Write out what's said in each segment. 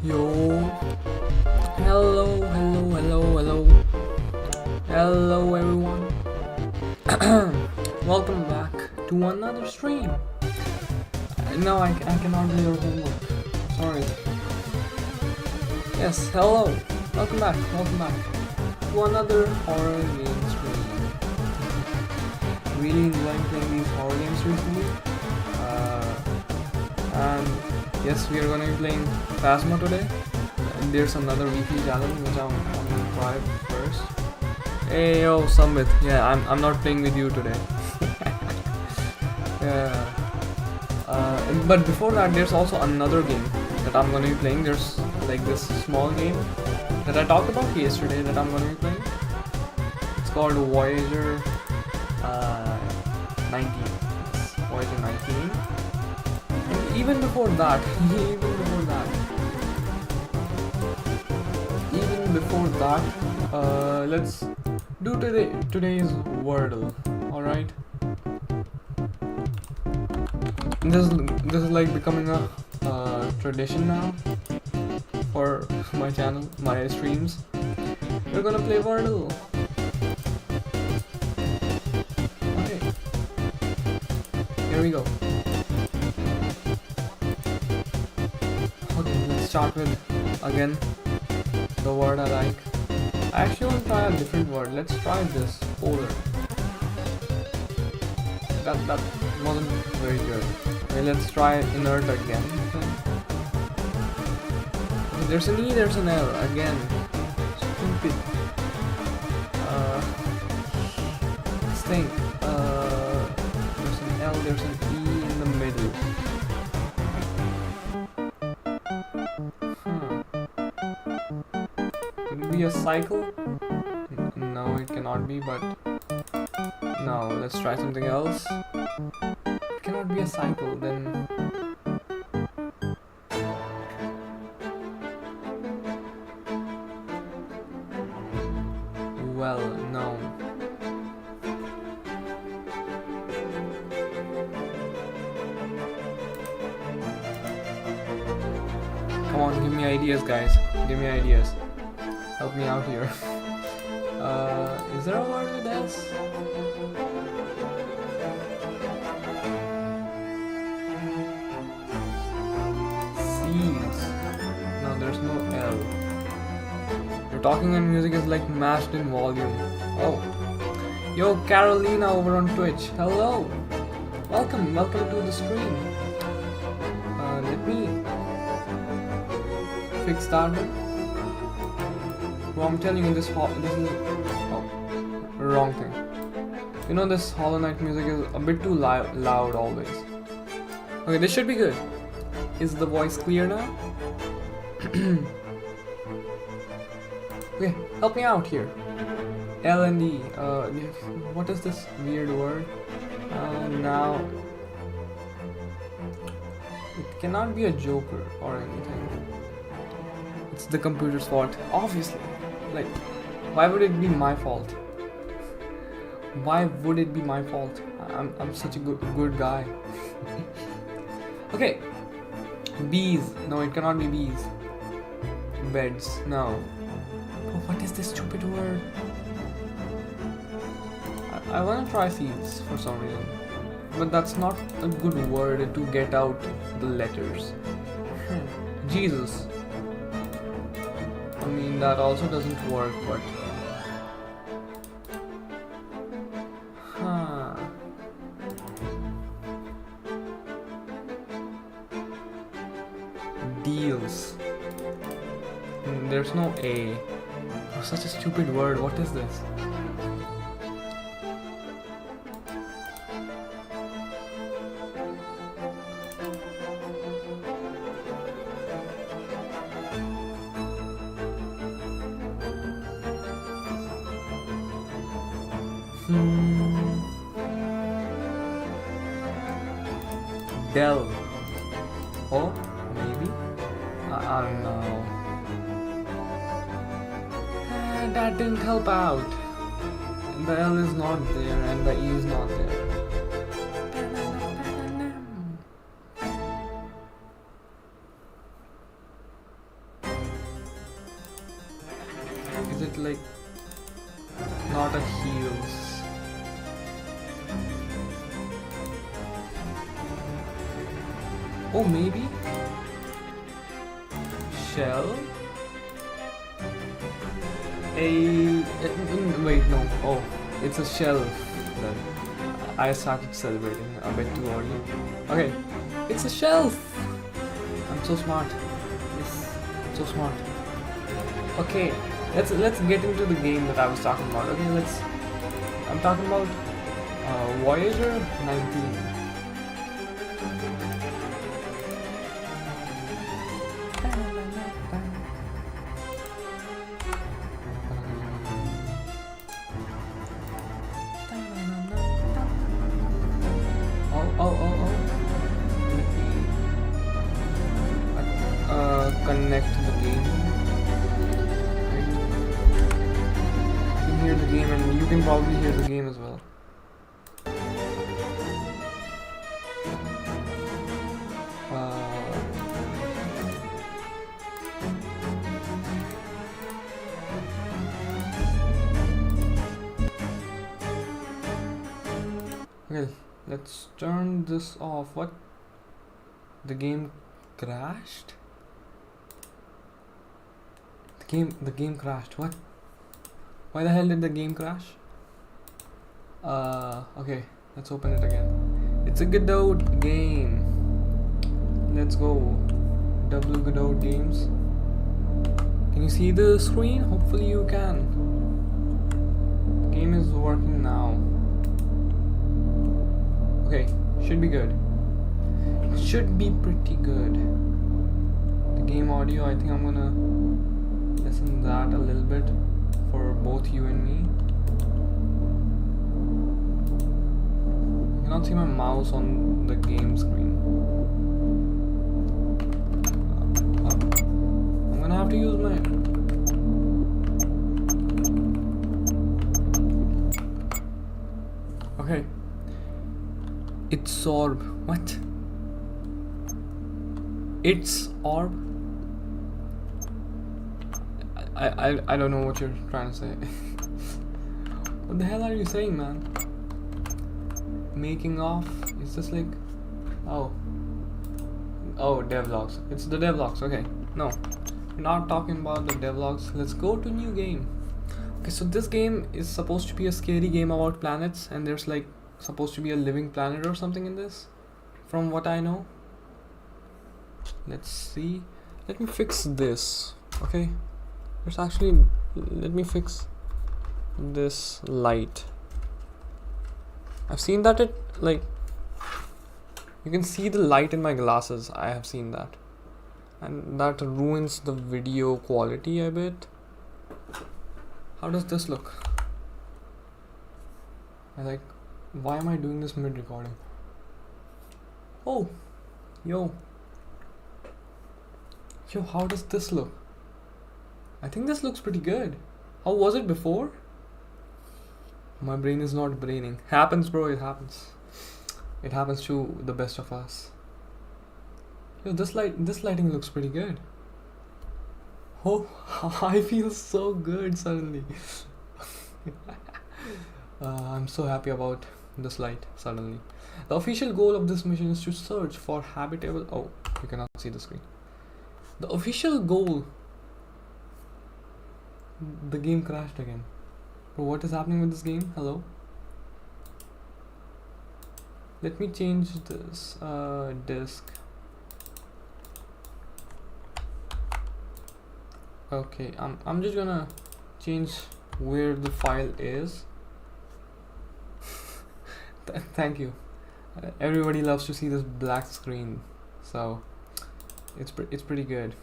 Yo, hello everyone. Welcome back to another stream. No, I cannot do your homework. Sorry. Yes, hello. Welcome back to another horror game stream. Really enjoying playing these horror games recently. And yes, we are going to be playing Phasmo today. And there's another weekly challenge which I'm going to try first. Hey yo, Summit. Yeah, I'm not playing with you today. Yeah. But before that, there's also another game that I'm going to be playing. There's like this small game that I talked about yesterday that I'm going to be playing. It's called Voyager 19. Yes, Voyager 19. And even before that, let's do today's Wordle. All right. This is like becoming a tradition now for my channel, my streams. We're gonna play Wordle. Okay, here we go. Okay, let's start with again the word I like. I actually want to try a different word. Let's try this polar. That wasn't very good. Okay, let's try inert again. Okay, there's an E, there's an L again. Stupid. Stink. There's an L, there's an E in the middle. Could it be a cycle? No, it cannot be, but no, let's try something else. It cannot be a cycle, then well, no. Come on, give me ideas, guys. Give me ideas. Help me out here. Is there a word with S? Seeds. No, there's no L. Your talking and music is like mashed in volume. Oh. Yo, Carolina over on Twitch. Hello. Welcome to the stream. Let me fix that. Well, I'm telling you, this is wrong thing. You know, this Hollow Knight music is a bit too loud always. Okay, this should be good. Is the voice clear now? Okay, help me out here. L and E. What is this weird word? Now it cannot be a joker or anything. It's the computer's fault, obviously. Like, why would it be my fault? Why would it be my fault? I'm such a good guy. Okay. Bees. No, it cannot be bees. Beds. No. Oh, what is this stupid word? I want to try seeds for some reason. But that's not a good word to get out the letters. Jesus. I mean, that also doesn't work, but deals. There's no A. Oh, such a stupid word. What is this? Dell. Oh, maybe? I don't know. That didn't help out. The L is not there and the E is not there. Oh, maybe shell. Wait, no. Oh, it's a shelf. Then I started celebrating a bit too early. Okay, it's a shelf. I'm so smart. Yes, so smart. Okay, let's get into the game that I was talking about. Okay, I'm talking about Voyager 19. Connect to the game. Right. You can hear the game, and you can probably hear the game as well. Okay, let's turn this off. What? The game crashed? The game crashed. What? Why the hell did the game crash? Okay, let's open it again. It's a Godot game. Let's go. Godot games. Can you see the screen? Hopefully you can. The game is working now. Okay, should be good. Should be pretty good. The game audio, I think I'm gonna listen that a little bit for both you and me. You cannot see my mouse on the game screen. I'm gonna have to use my... Okay. It's orb. What? It's orb? I don't know what you're trying to say. What the hell are you saying, man? Making off? Is this like... Oh, devlogs. It's the devlogs. Okay, no, we're not talking about the devlogs. Let's go to new game. Okay, so this game is supposed to be a scary game about planets, and there's like supposed to be a living planet or something in this, from what I know. Let's see. Let me fix this. Okay, let's actually, let me fix this light. I've seen that it, like, you can see the light in my glasses. I have seen that, and that ruins the video quality a bit. How does this look? Why am I doing this mid recording? Oh, yo, how does this look? I think this looks pretty good. How was it before? My brain is not braining. Happens, bro. It happens. It happens to the best of us. Yo, this lighting looks pretty good. Oh, I feel so good suddenly. I'm so happy about this light suddenly. The official goal of this mission is to search for habitable... Oh, you cannot see the screen. The official goal... The game crashed again. Bro, what is happening with this game? Hello? Let me change this disk. Okay, I'm just gonna change where the file is. Thank you. Everybody loves to see this black screen, so it's pretty good.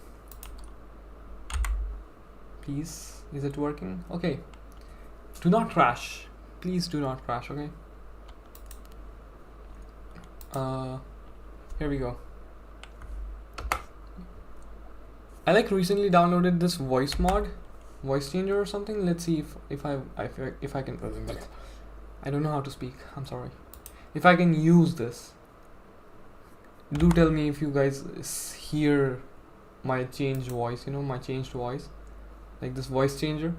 Please, is it working? Okay. Do not crash. Please do not crash. Okay. Here we go. I recently downloaded this voice changer or something. Let's see if I can. I don't know how to speak. I'm sorry. If I can use this, do tell me if you guys hear my changed voice. You know, my changed voice, like this voice changer.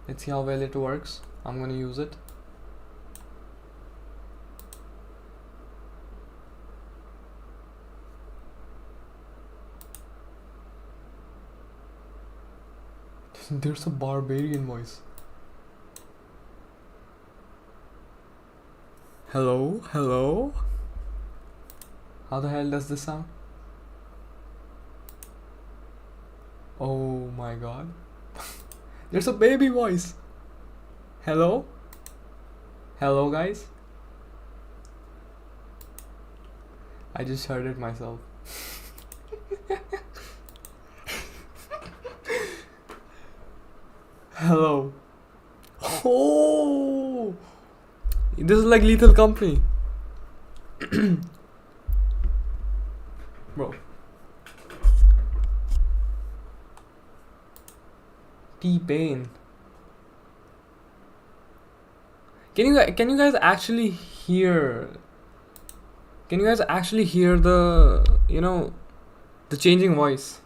Let's see how well it works. I'm gonna use it. There's a barbarian voice. Hello? Hello? How the hell does this sound? Oh my god. There's a baby voice. Hello? Hello, guys? I just heard it myself. Hello. Oh! This is like Lethal Company. Bro. T-Pain. Can you guys actually hear? Can you guys actually hear the, you know, the changing voice?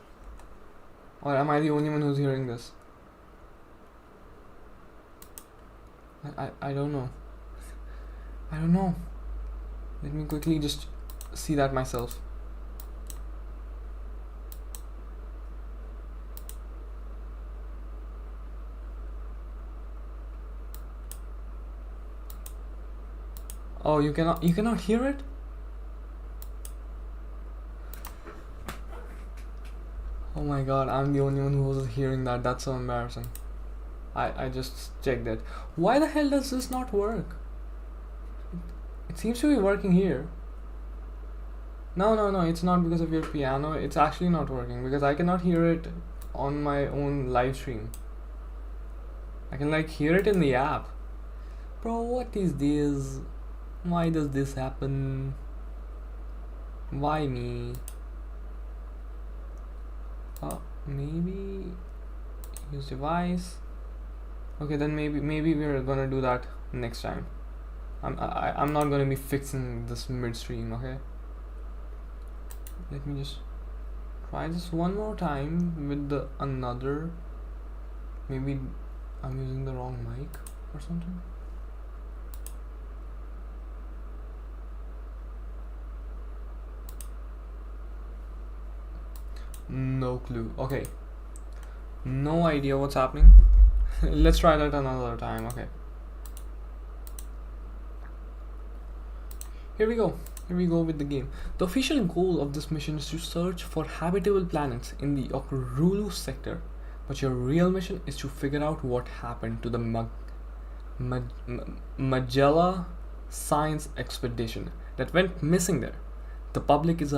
Or am I the only one who's hearing this? I don't know. I don't know. Let me quickly just see that myself. Oh, you cannot hear it? Oh my god, I'm the only one who was hearing that. That's so embarrassing. I just checked it. Why the hell does this not work? It seems to be working here. No, it's not because of your piano. It's actually not working because I cannot hear it on my own live stream. I can like hear it in the app. Bro, what is this? Why does this happen? Why me? Oh, maybe use device. Okay, then maybe we're gonna do that next time. I'm not gonna be fixing this midstream. Okay. Let me just try this one more time with the another. Maybe I'm using the wrong mic or something. No clue. Okay. No idea what's happening. Let's try that another time. Okay. Here we go with the game. The official goal of this mission is to search for habitable planets in the Okrulu sector, but your real mission is to figure out what happened to the Magella science expedition that went missing there. The public is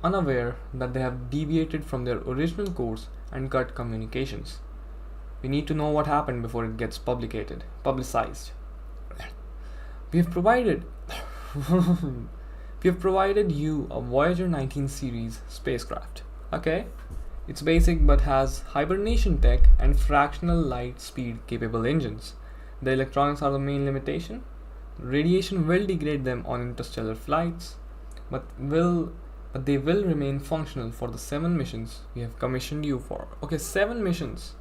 unaware that they have deviated from their original course and cut communications. We need to know what happened before it gets publicized. We have provided you a Voyager 19 series spacecraft. Okay? It's basic but has hibernation tech and fractional light speed capable engines. The electronics are the main limitation. Radiation will degrade them on interstellar flights, but they will remain functional for the 7 missions we have commissioned you for. Okay, 7 missions.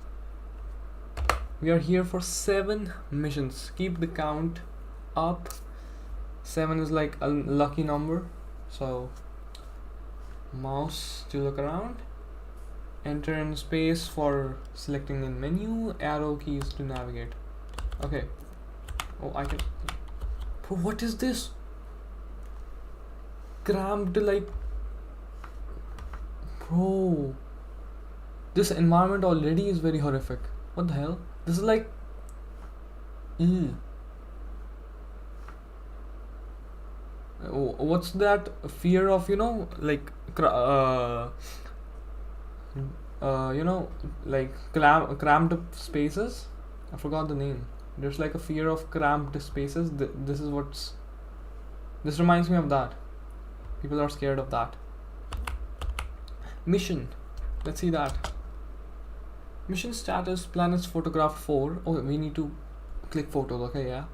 We are here for 7 missions. Keep the count up. 7 is like a lucky number. So mouse to look around. Enter in space for selecting in menu. Arrow keys to navigate. Okay. Oh, I can. Bro, what is this? Cramped like. Bro. This environment already is very horrific. What the hell? This is like. What's that fear of, like like cramped spaces? I forgot the name. There's like a fear of cramped spaces. This reminds me of that. People are scared of that. Mission. Let's see that. Mission status: planets photographed 4. Oh, we need to click photos. Okay, yeah.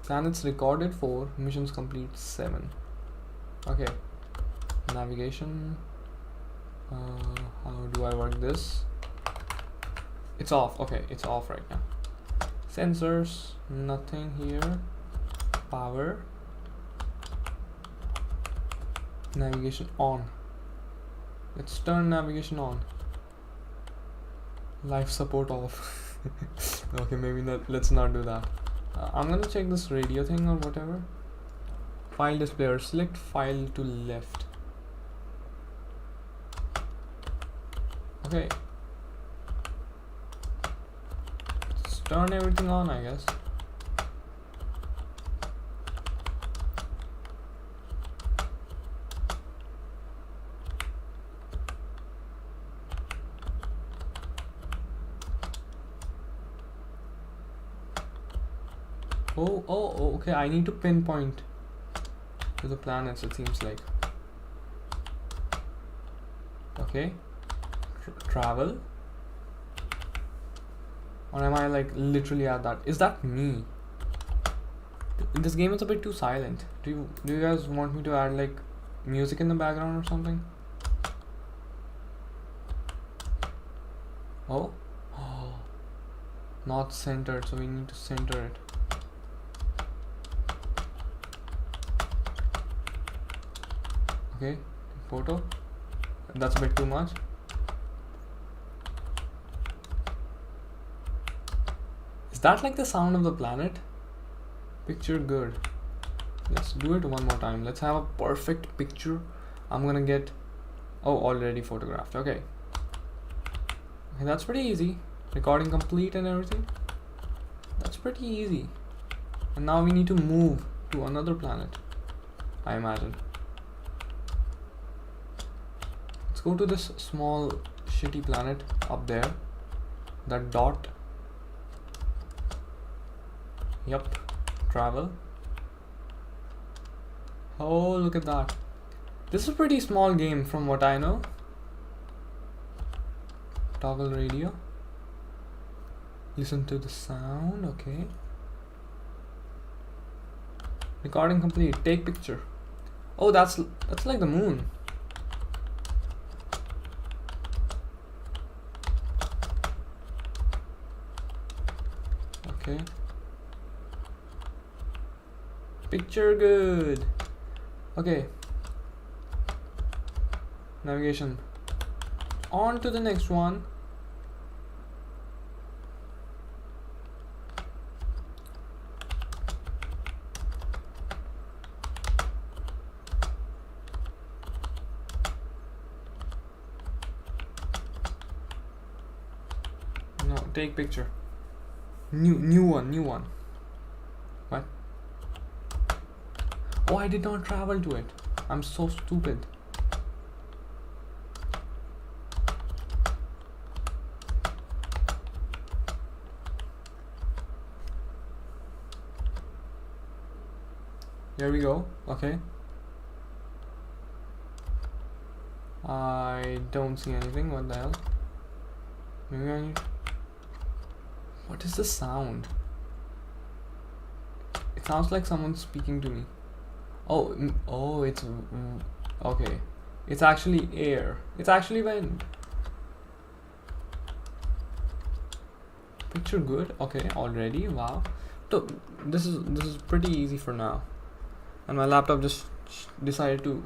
Planets recorded 4. Missions complete 7. Okay. Navigation. How do I work this? It's off. Okay, it's off right now. Sensors. Nothing here. Power. Navigation on. Let's turn navigation on. Life support off. Okay, maybe not. Let's not do that. I'm gonna check this radio thing or whatever. File displayer. Select file to left. Okay. Let's turn everything on, I guess. Oh, okay, I need to pinpoint to the planets, it seems like. Okay. Travel. Or am I like literally at that? Is that me? This game is a bit too silent. Do you guys want me to add like music in the background or something? Oh, not centered, so we need to center it. Okay, photo. That's a bit too much. Is that like the sound of the planet? Picture good. Let's do it one more time. Let's have a perfect picture. I'm gonna get... Oh, already photographed. Okay. Okay, that's pretty easy. Recording complete and everything. That's pretty easy. And now we need to move to another planet, I imagine. Let's go to this small shitty planet up there. That dot. Yup. Travel. Oh, look at that. This is a pretty small game from what I know. Toggle radio. Listen to the sound. Okay. Recording complete. Take picture. Oh, that's like the moon. Okay. Picture good. Okay. Navigation. On to the next one. No, take picture. New one. What? Oh, I did not travel to it. I'm so stupid. Here we go. Okay. I don't see anything. What the hell? Maybe I need... What is the sound? It sounds like someone's speaking to me. Oh, it's... Okay. It's actually air. It's actually wind. Picture good. Okay, already. Wow. So, this is pretty easy for now. And my laptop just decided to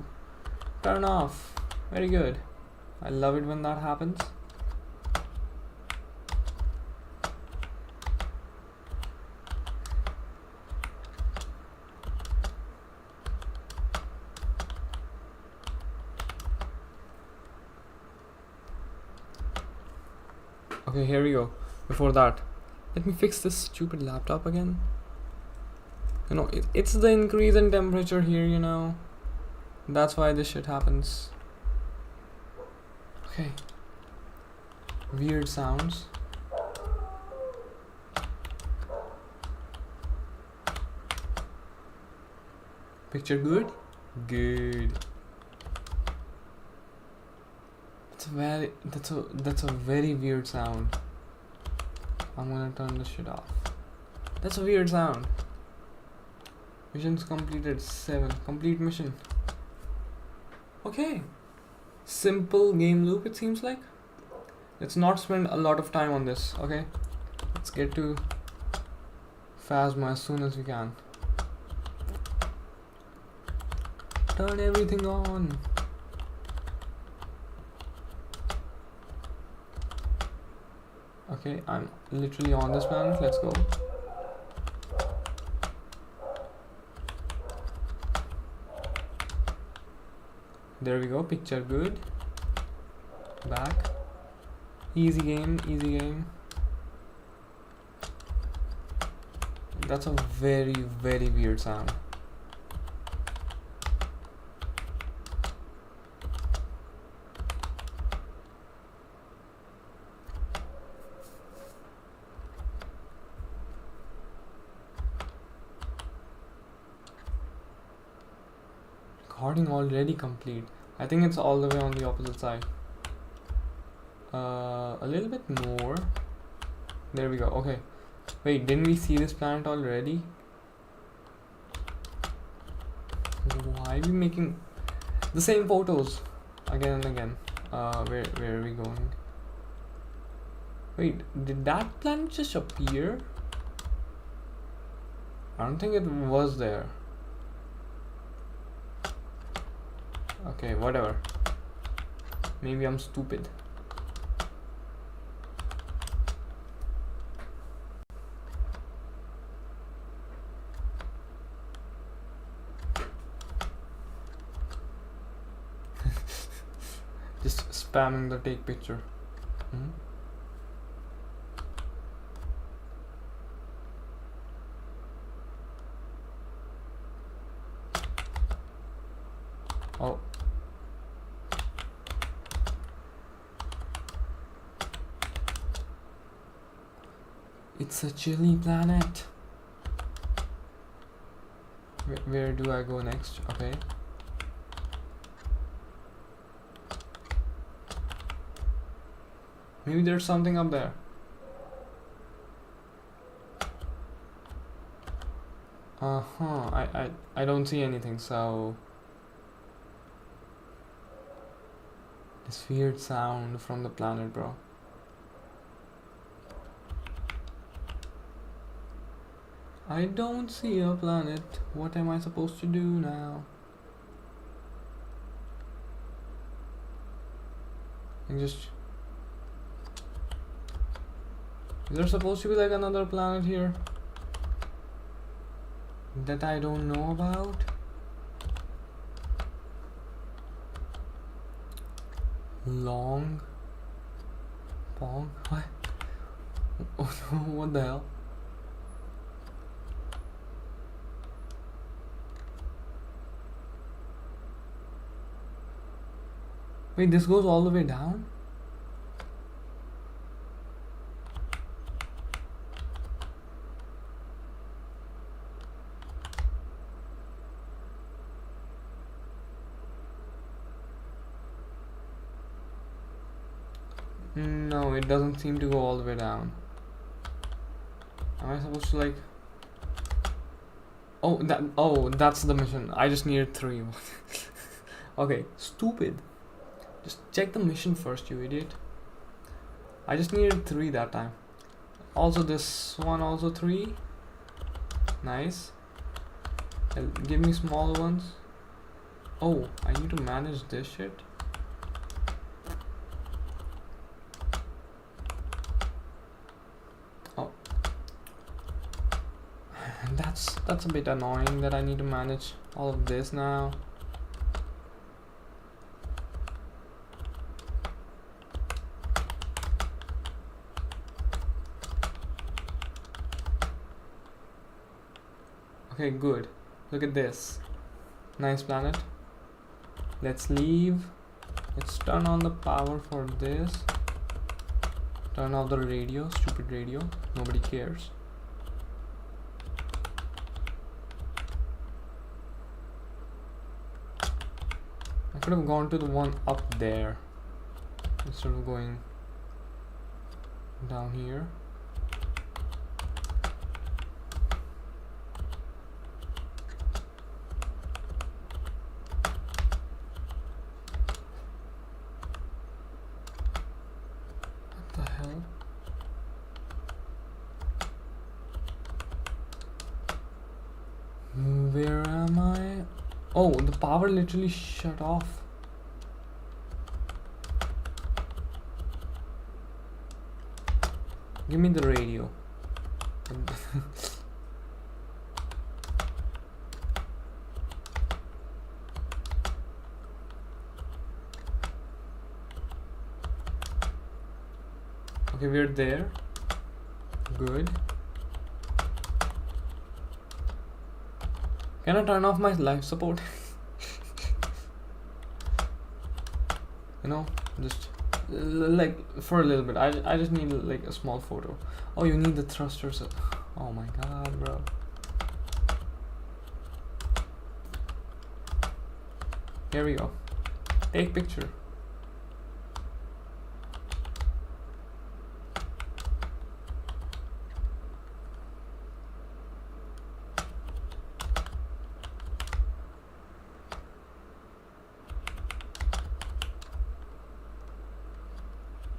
turn off. Very good. I love it when that happens. Okay, here we go. Before that, let me fix this stupid laptop again. You know, it's the increase in temperature here, you know. That's why this shit happens. Okay. Weird sounds. Picture good? Good. That's a very weird sound. I'm gonna turn this shit off. That's a weird sound. Missions completed 7. Complete mission. Okay. Simple game loop, it seems like. Let's not spend a lot of time on this, okay? Let's get to Phasma as soon as we can. Turn everything on. Okay, I'm literally on this planet. Let's go. There we go. Picture good. Back. Easy game, easy game. That's a very, very weird sound. Recording already complete. I think it's all the way on the opposite side. A little bit more. There we go. Okay. Wait, didn't we see this planet already? Why are we making the same photos again and again? Where are we going? Wait, did that planet just appear? I don't think it was there. Okay, whatever. Maybe I'm stupid. Just spamming the take picture. Oh. It's a chilly planet. Where do I go next? Okay. Maybe there's something up there. I don't see anything, so this weird sound from the planet, bro. I don't see a planet. What am I supposed to do now? Is there supposed to be like another planet here that I don't know about? Long Pong? What? What the hell? Wait, this goes all the way down? No, it doesn't seem to go all the way down. Am I supposed to like... Oh, that's the mission. I just needed 3. Okay, stupid. Just check the mission first, you idiot. I just needed 3 that time. Also this one also 3. Nice. Give me smaller ones. Oh, I need to manage this shit. Oh. That's a bit annoying that I need to manage all of this now. Okay, good. Look at this. Nice planet. Let's leave. Let's turn on the power for this. Turn off the radio. Stupid radio. Nobody cares. I could have gone to the one up there instead of going down here. Where am I? Oh, the power literally shut off. Give me the radio. Okay, we're there. Good. Can I turn off my life support? You know, just like for a little bit. I just need like a small photo. Oh, you need the thrusters. Oh my god, bro. Here we go. Take picture.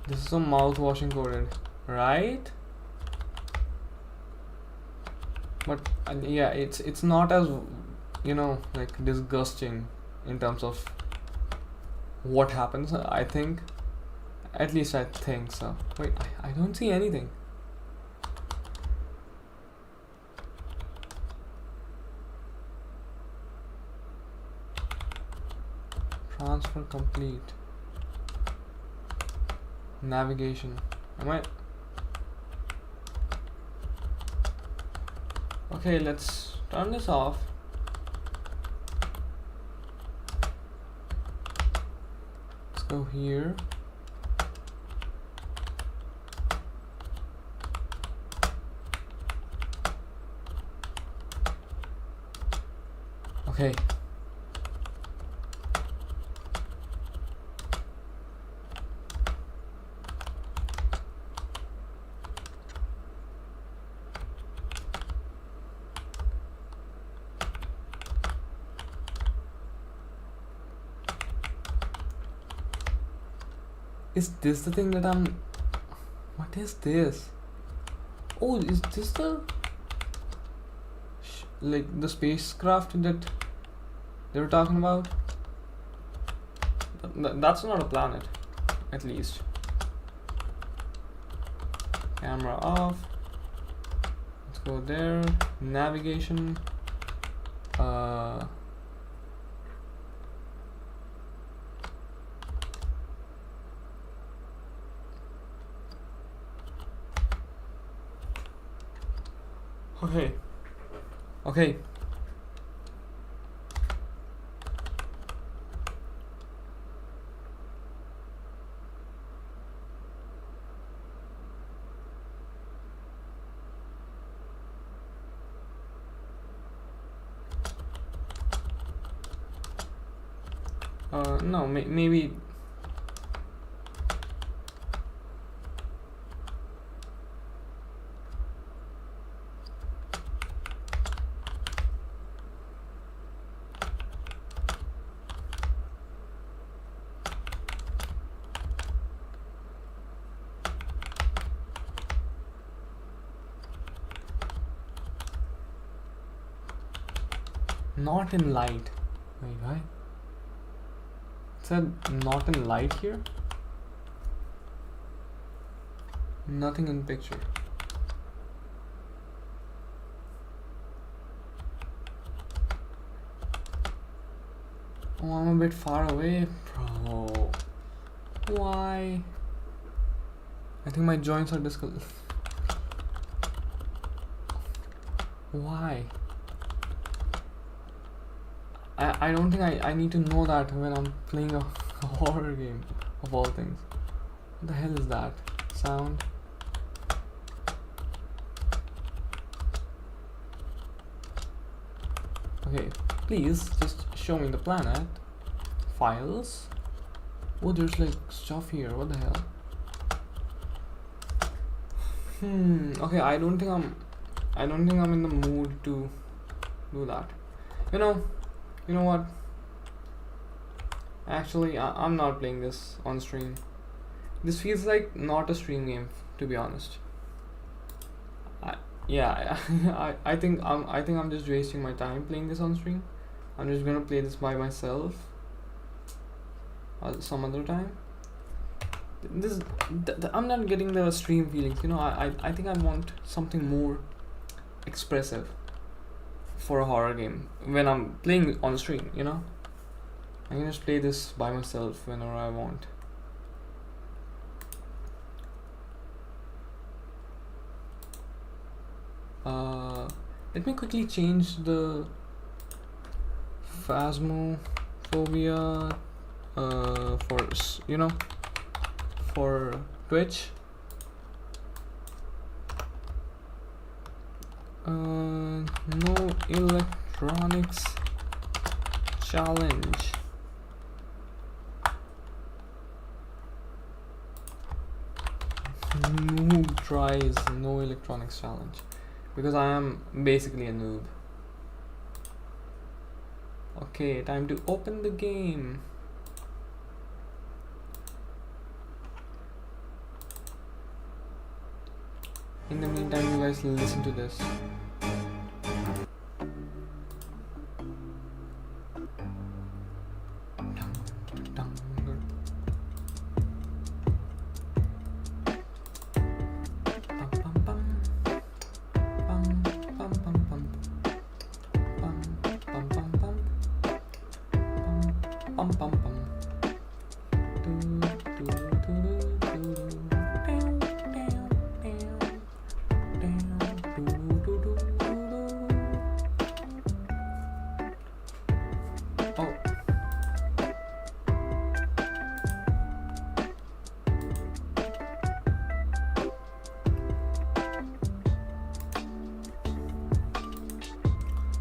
This is some mouthwash included, right? But yeah, it's not as, you know, like disgusting in terms of what happens. I think, at least I think so. Wait, I don't see anything. Transfer complete. Navigation. Am I? Okay, let's turn this off. Let's go here. Okay. Is this the thing that I'm... What is this? Oh, is this the... like the spacecraft that they were talking about? That's not a planet, at least. Camera off. Let's go there. Navigation. Okay. Okay. No, maybe. Not in light. Wait, why? It said not in light here. Nothing in picture. Oh, I'm a bit far away, bro. Why? I think my joints are Why? I don't think I need to know that when I'm playing a horror game, of all things. What the hell is that? Sound? Okay, please just show me the planet. Files. Oh, there's like stuff here. What the hell? Okay, I don't think I'm in the mood to do that. You know what? Actually, I'm not playing this on stream. This feels like not a stream game, to be honest. I think I'm just wasting my time playing this on stream. I'm just gonna play this by myself some other time. this I'm not getting the stream feelings. You know, I think I want something more expressive for a horror game when I'm playing on the stream. You know, I can just play this by myself whenever I want. Let me quickly change the Phasmophobia for, you know, for Twitch. No electronics challenge. Noob tries no electronics challenge, because I am basically a noob. Okay, time to open the game. In the meantime, you guys listen to this.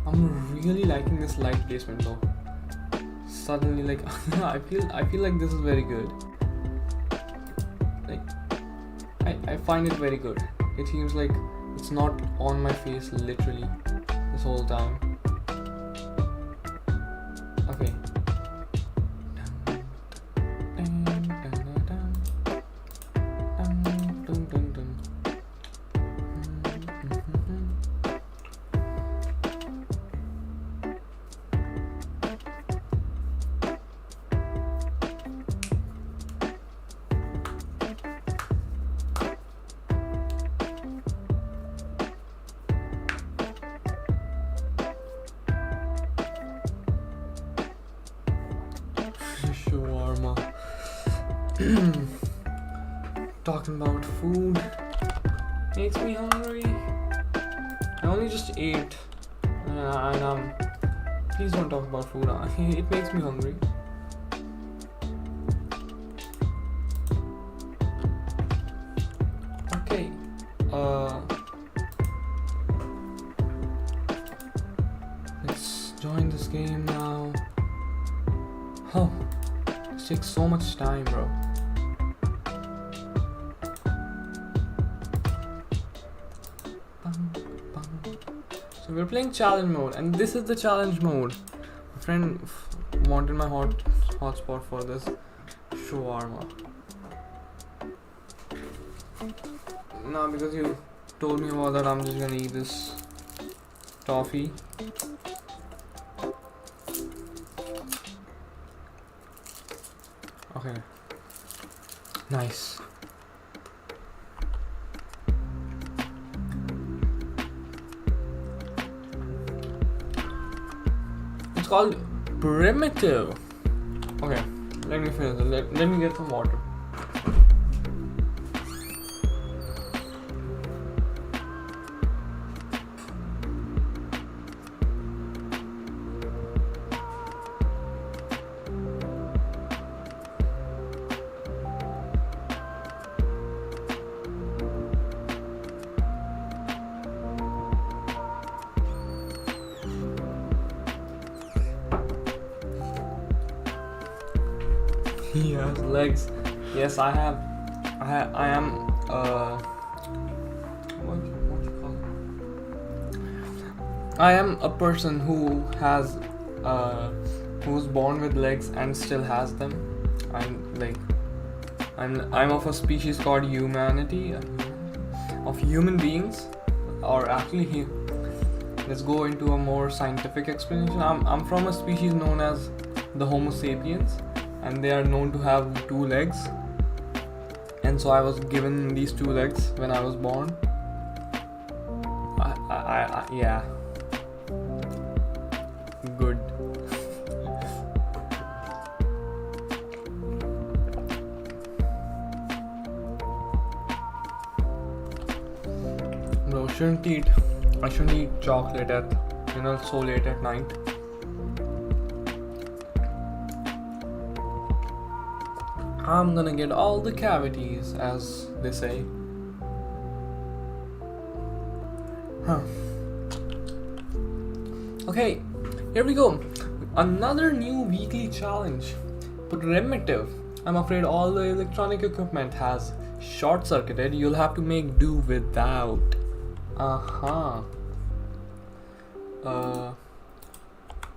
I'm really liking this light placement though. Suddenly, like, I feel like this is very good. Like, I find it very good. It seems like it's not on my face literally this whole time. Okay. Shawarma. Talking about food makes me hungry. I only just ate, and please don't talk about food. It makes me hungry. Okay. Let's join this game now. Oh, this takes so much time, bro. So we're playing challenge mode, and this is the challenge mode. My friend wanted my hotspot for this shawarma. Now, because you told me about that, I'm just gonna eat this toffee. Okay. Nice. It's called primitive. Okay, let me finish it. Let me get some water. He has legs. Yes, I have. I am. What you call it? I am a person who has, who's born with legs and still has them. I'm of a species called humanity, of human beings, or actually, let's go into a more scientific explanation. I'm from a species known as the Homo sapiens. And they are known to have 2 legs. and so I was given these two legs when I was born. Yeah. Good. Bro, I shouldn't eat chocolate at, so late at night. I'm gonna get all the cavities, as they say. Huh. Okay, here we go. Another new weekly challenge. Primitive. I'm afraid all the electronic equipment has short-circuited. You'll have to make do without.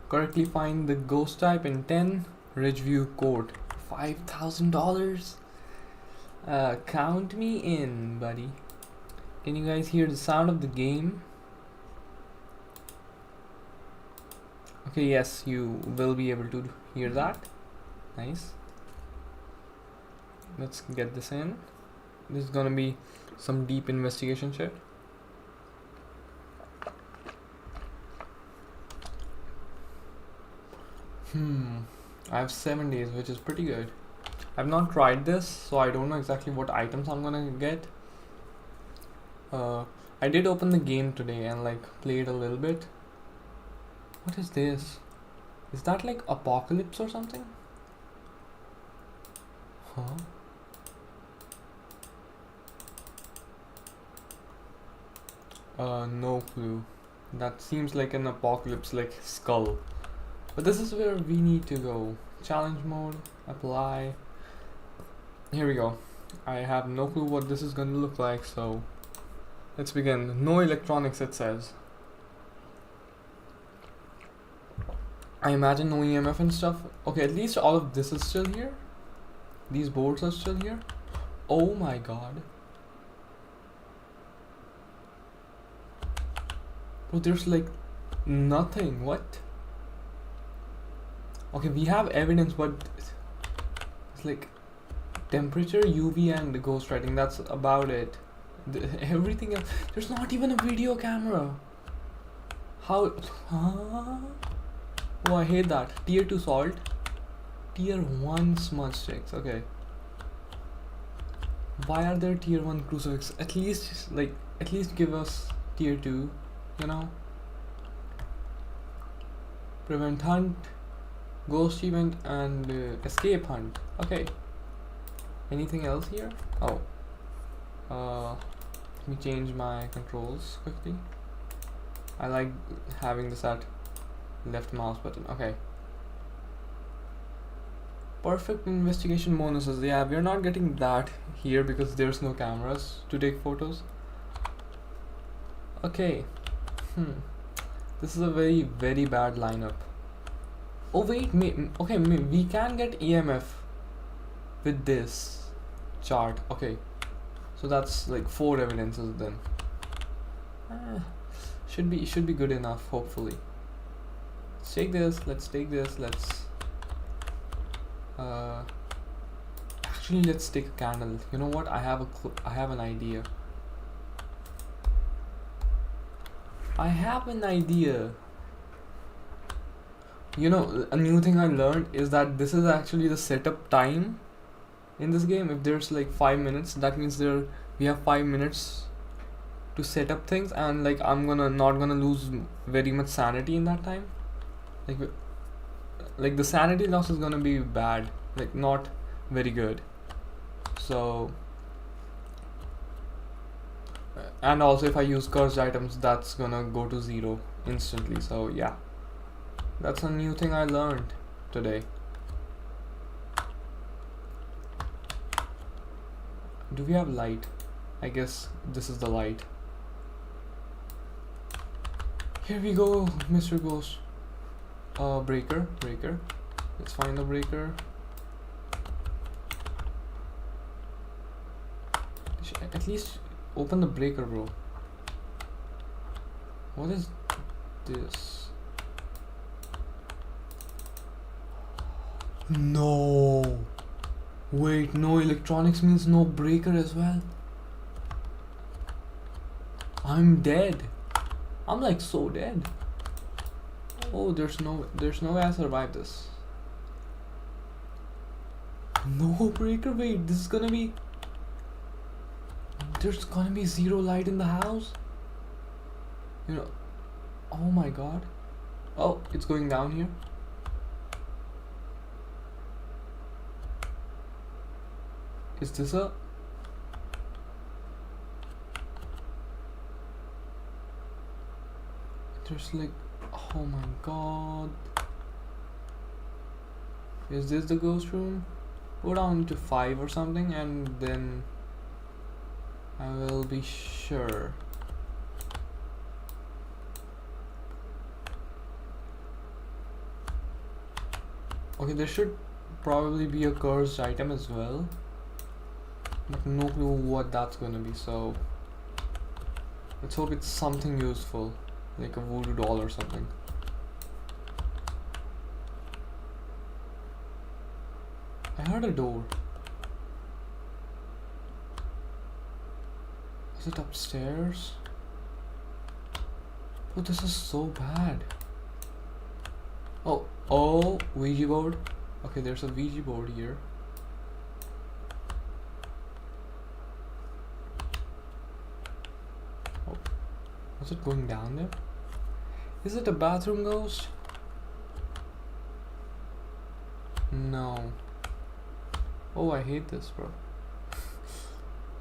Correctly find the ghost type in 10 Ridgeview Court. $5,000. Count me in, buddy. Can you guys hear the sound of the game? Okay, yes, you will be able to hear that. Nice. Let's get this in. This is gonna be some deep investigation shit. I have 7 days, which is pretty good. I've not tried this, so I don't know exactly what items I'm gonna get. I did open the game today and played a little bit. What is this? Is that like Apocalypse or something? Huh? No clue. That seems like an Apocalypse, like skull. But this is where we need to go. Challenge mode, apply. Here we go. I have no clue what this is going to look like, so let's begin. No electronics, it says. I imagine no EMF and stuff. Okay, at least all of this is still here. These boards are still here. Oh my god. Bro, there's like nothing. What? Okay, we have evidence, but it's like temperature, UV, and ghost writing. That's about it. Everything else. There's not even a video camera. How? Huh? Oh, I hate that. Tier 2 salt. Tier 1 smudge sticks. Okay. Why are there tier 1 crucifix? At least give us tier 2, you know? Prevent hunt, ghost event, and escape hunt. Okay. Anything else here? Oh. Let me change my controls quickly. I like having this at left mouse button. Okay. Perfect investigation bonuses. Yeah, we're not getting that here because there's no cameras to take photos. Okay. This is a very, very bad lineup. Oh wait, okay, we can get EMF with this chart. Okay, so that's like 4 evidences then. Should be good enough, hopefully. Let's take this. Let's actually let's take a candle. You know what? I have an idea. You know, a new thing I learned is that this is actually the setup time in this game. If there's like 5 minutes, that means we have 5 minutes to set up things, and like I'm not gonna lose very much sanity in that time. Like the sanity loss is gonna be bad, like not very good. So, and also if I use cursed items, that's gonna go to 0 instantly. So yeah, that's a new thing I learned today. Do we have light? I guess this is the light. Here we go, Mr. Ghost. Breaker. Let's find the breaker. At least open the breaker, bro. What is this? No. Wait, no electronics means no breaker as well. I'm dead. I'm like so dead. Oh, there's no way I survive this. No breaker. Wait, this is gonna be. There's gonna be zero light in the house. You know. Oh my god. Oh, it's going down here. Is this a? There's like, oh my god. Is this the ghost room? Go down to 5 or something and then I will be sure. Okay, there should probably be a cursed item as well, but no clue what that's gonna be, so let's hope it's something useful, like a voodoo doll or something. I heard a door. Is it upstairs? Oh, this is so bad. Oh, Ouija board. Okay, there's a Ouija board here. Oh, was it going down there? Is it a bathroom ghost? No. Oh, I hate this, bro.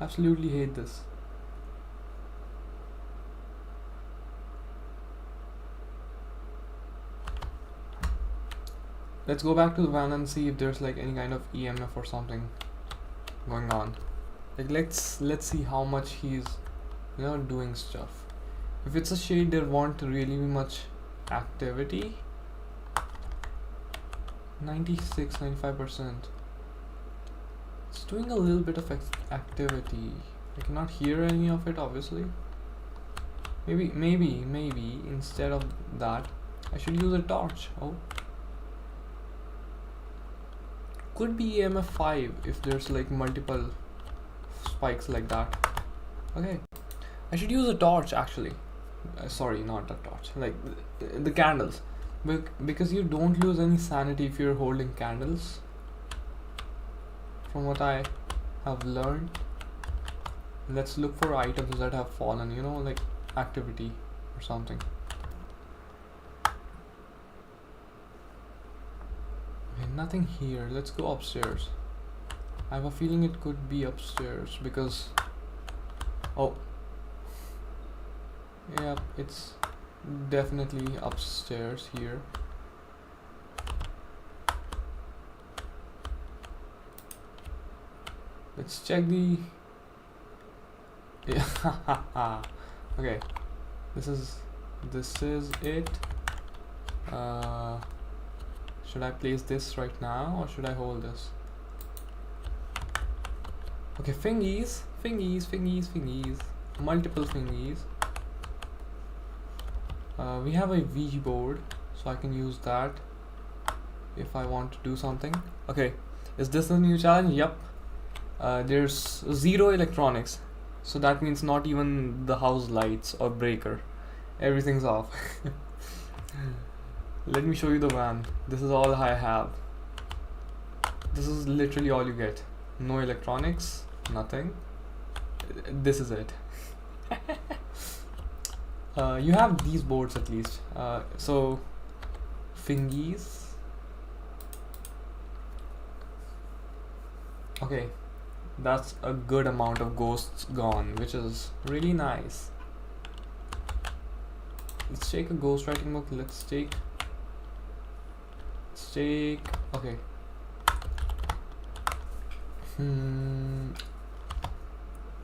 Absolutely hate this. Let's go back to the van and see if there's like any kind of EMF or something going on. Like let's see how much he's, you know, doing stuff. If it's a shade, there won't really be much activity. 95%. It's doing a little bit of activity. I cannot hear any of it, obviously. Maybe instead of that, I should use a torch. Oh. Could be EMF 5 if there's like multiple spikes like that. Okay, I should use a torch actually. Sorry, not a torch, like the candles, because you don't lose any sanity if you're holding candles, from what I have learned. Let's look for items that have fallen, you know, like activity or something. Nothing here. Let's go upstairs. I have a feeling it could be upstairs because, oh, yeah, it's definitely upstairs here. Let's check the, yeah. Okay, this is it. Should I place this right now or should I hold this? Okay, fingies. Multiple fingies. We have a Ouija board, so I can use that if I want to do something. Okay, is this a new challenge? Yep. There's 0 electronics, so that means not even the house lights or breaker. Everything's off. Let me show you the van. This is all I have. This is literally all you get. No electronics, nothing. This is it. You have these boards at least. So, fingies. Okay, that's a good amount of ghosts gone, which is really nice. Let's take a ghostwriting book. Let's take. Okay.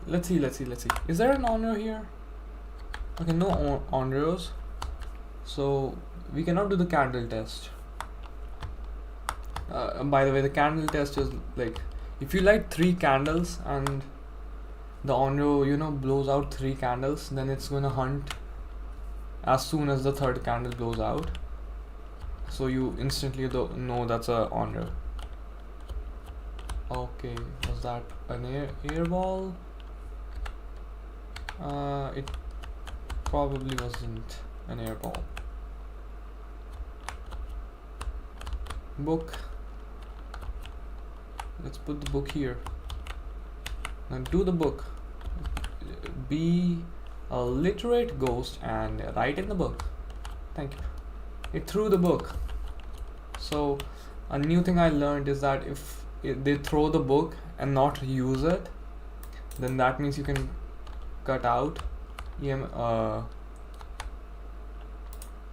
Let's see. Is there an honor here? Okay, no honors. So we cannot do the candle test. By the way, the candle test is like if you light 3 candles and the honor, you know, blows out 3 candles, then it's gonna hunt as soon as the 3rd candle blows out. So you instantly know that's a honor. Okay, was that an air ball? It probably wasn't an air ball. Book. Let's put the book here. Now do the book. Be a literate ghost and write in the book. Thank you. It threw the book. So a new thing I learned is that if they throw the book and not use it, then that means you can cut out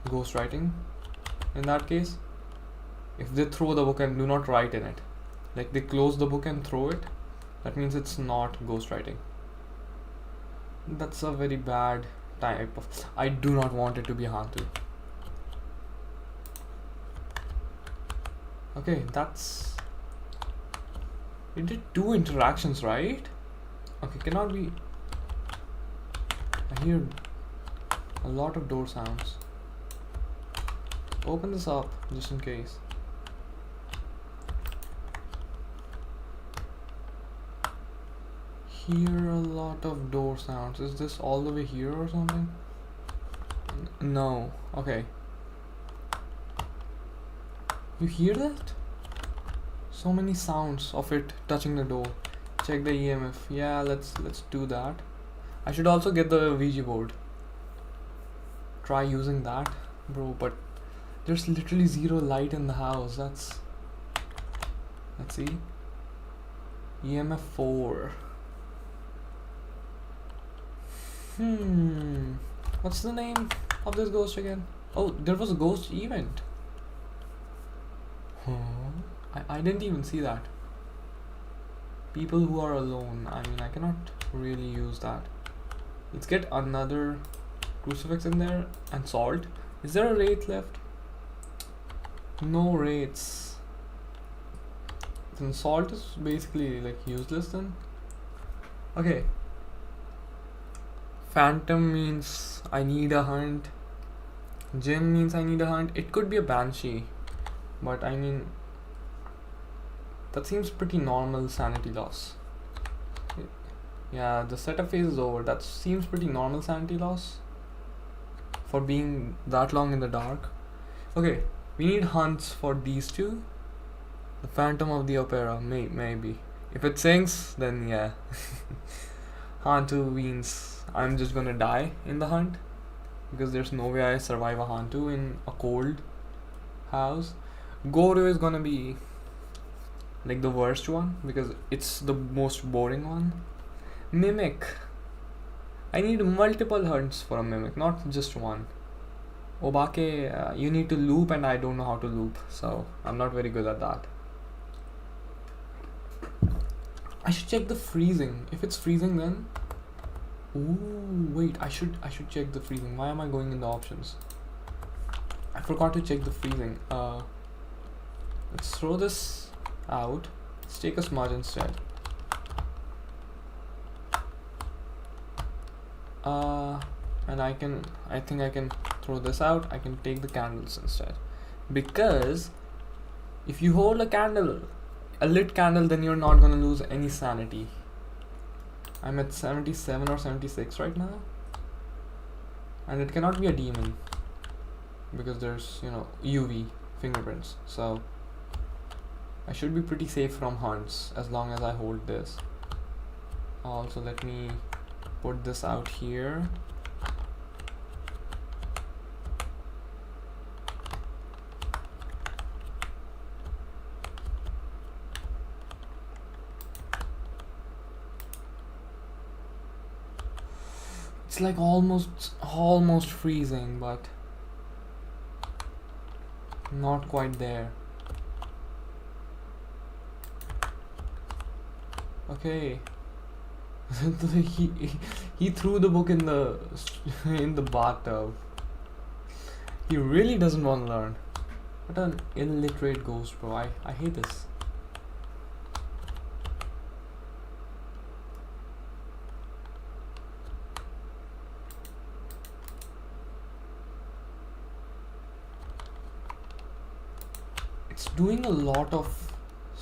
ghostwriting. In that case, if they throw the book and do not write in it, like they close the book and throw it, that means it's not ghostwriting. That's a very bad type of. I do not want it to be haunted. Okay, that's. We did 2 interactions, right? Okay, cannot be. I hear a lot of door sounds. Open this up just in case. Hear a lot of door sounds. Is this all the way here or something? No. Okay. You hear that? So many sounds of it touching the door. Check the EMF. Yeah, let's do that. I should also get the Ouija board. Try using that, bro, but there's literally 0 light in the house. Let's see. EMF 4. What's the name of this ghost again? Oh, there was a ghost event. I didn't even see that. People who are alone. I mean, I cannot really use that. Let's get another crucifix in there and salt. Is there a wraith left? No wraiths. Then salt is basically like useless then. Okay. Phantom means I need a hunt. Jinn means I need a hunt. It could be a banshee, but I mean, that seems pretty normal sanity loss. Yeah, the setup phase is over. That seems pretty normal sanity loss for being that long in the dark. Okay, we need hunts for these 2. The Phantom of the Opera, maybe. If it sings, then yeah. Hantu means I'm just gonna die in the hunt, because there's no way I survive a Hantu in a cold house. Goro is gonna be like the worst one because it's the most boring one. Mimic. I need multiple hunts for a mimic, not just one. Obake, you need to loop and I don't know how to loop, so I'm not very good at that. I should check the freezing. If it's freezing, then wait, I should check the freezing. Why am I going in the options? I forgot to check the freezing. Let's throw this out. Let's take a smudge instead. And I think I can throw this out. I can take the candles instead, because if you hold a lit candle, then you're not gonna lose any sanity. I'm at 77 or 76 right now, and it cannot be a demon because there's UV fingerprints, so I should be pretty safe from hunts as long as I hold this. Also, let me put this out here. It's like almost freezing, but not quite there. Okay. he threw the book in the bathtub. He really doesn't want to learn. What an illiterate ghost, bro. I hate this. It's doing a lot of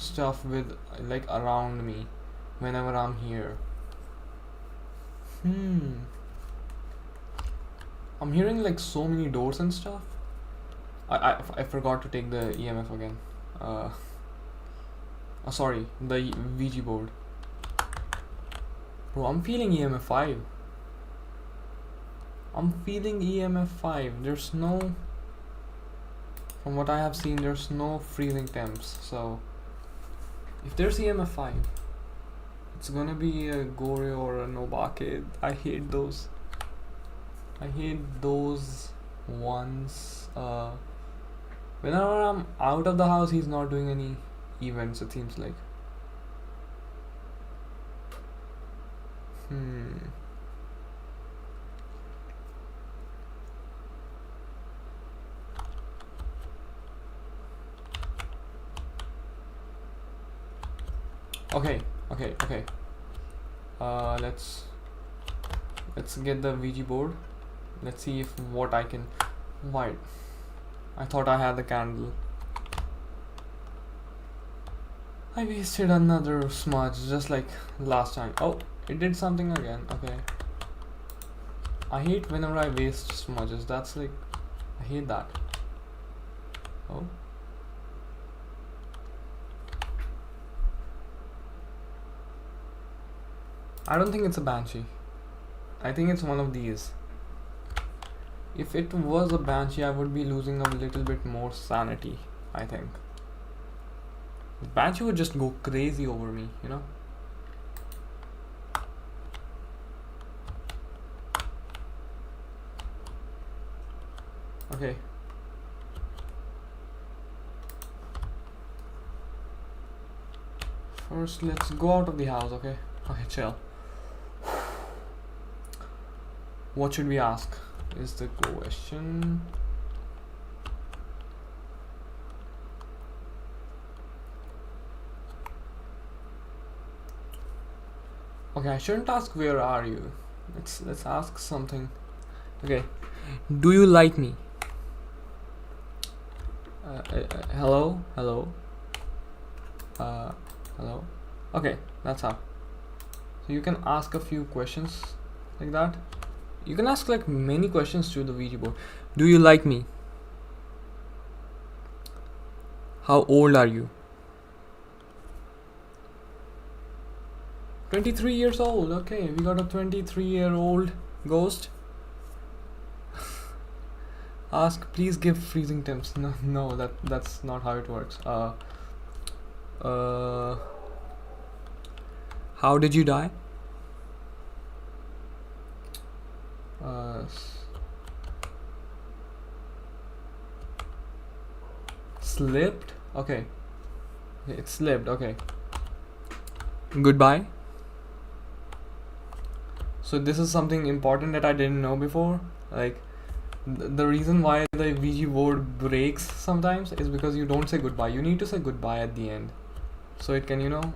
stuff with like around me whenever I'm here. I'm hearing like so many doors and stuff. I forgot to take the EMF again. Sorry, the Ouija board. Bro, I'm feeling EMF 5. I'm feeling EMF 5. There's no... From what I have seen, there's no freezing temps. So, if there's EMF 5, it's gonna be a Gore or a NOOB arcade. I hate those. I hate those ones. Whenever I'm out of the house, he's not doing any events, it seems like. Okay. Let's get the Ouija board. Let's see if what I can. Why? I thought I had the candle. I wasted another smudge just like last time. Oh, it did something again. Okay. I hate whenever I waste smudges. That's like, I hate that. Oh. I don't think it's a banshee. I think it's one of these. If it was a banshee, I would be losing a little bit more sanity, I think. The banshee would just go crazy over me, you know? Okay. First, let's go out of the house, okay? Okay, chill. What should we ask is the question. Okay, I shouldn't ask where are you. Let's ask something. Okay, do you like me? Hello. Hello. Okay, that's how. So you can ask a few questions like that. You can ask like many questions to the Ouija board. Do you like me? How old are you? 23 years old. Okay, we got a 23-year-old ghost. Ask, please give freezing temps. No, that's not how it works. How did you die? Slipped? Okay. It slipped, okay. Goodbye. So this is something important that I didn't know before. Like, the reason why the Ouija board breaks sometimes is because you don't say goodbye. You need to say goodbye at the end. So it can, you know,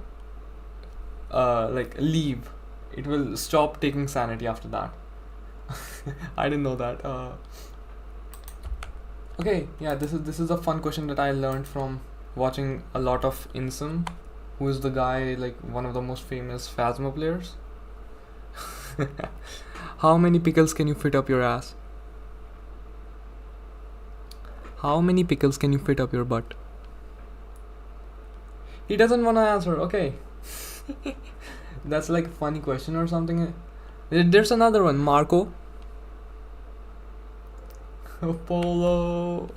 like leave. It will stop taking sanity after that. I didn't know that. Okay, yeah, this is a fun question that I learned from watching a lot of Insum, who is the guy, like one of the most famous Phasmo players. How many pickles can you fit up your ass? How many pickles can you fit up your butt? He doesn't want to answer. Okay. That's like a funny question or something. There's another one, Marco. Polo.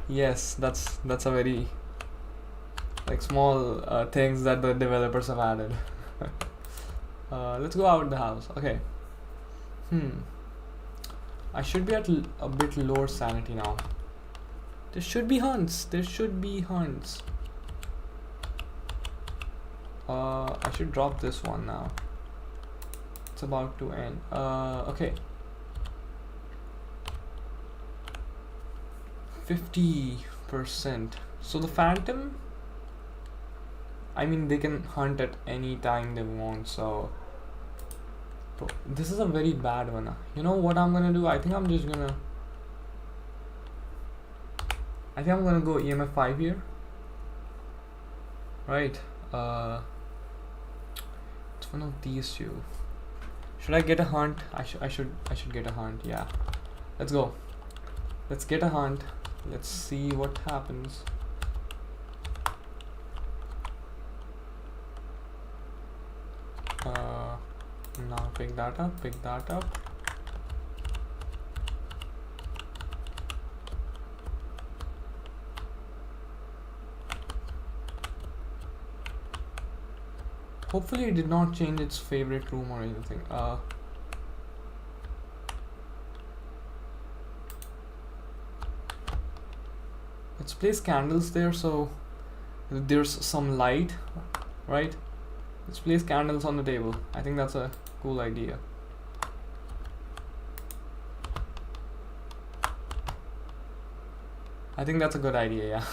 Yes, that's a very like small things that the developers have added. Let's go out the house. Okay. I should be at a bit lower sanity now. There should be hunts. I should drop this one now. It's about to end. Okay. 50%. So the phantom, I mean, they can hunt at any time they want. So this is a very bad one. You know what I'm gonna do? I think I'm gonna go EMF 5 here. Right. It's one of these two. Should I get a hunt? I should get a hunt. Yeah. Let's go. Let's get a hunt. Let's see what happens. Now pick that up. Pick that up. Hopefully it did not change its favorite room or anything. Let's place candles there so there's some light, right? Let's place candles on the table. I think that's a cool idea. I think that's a good idea, yeah.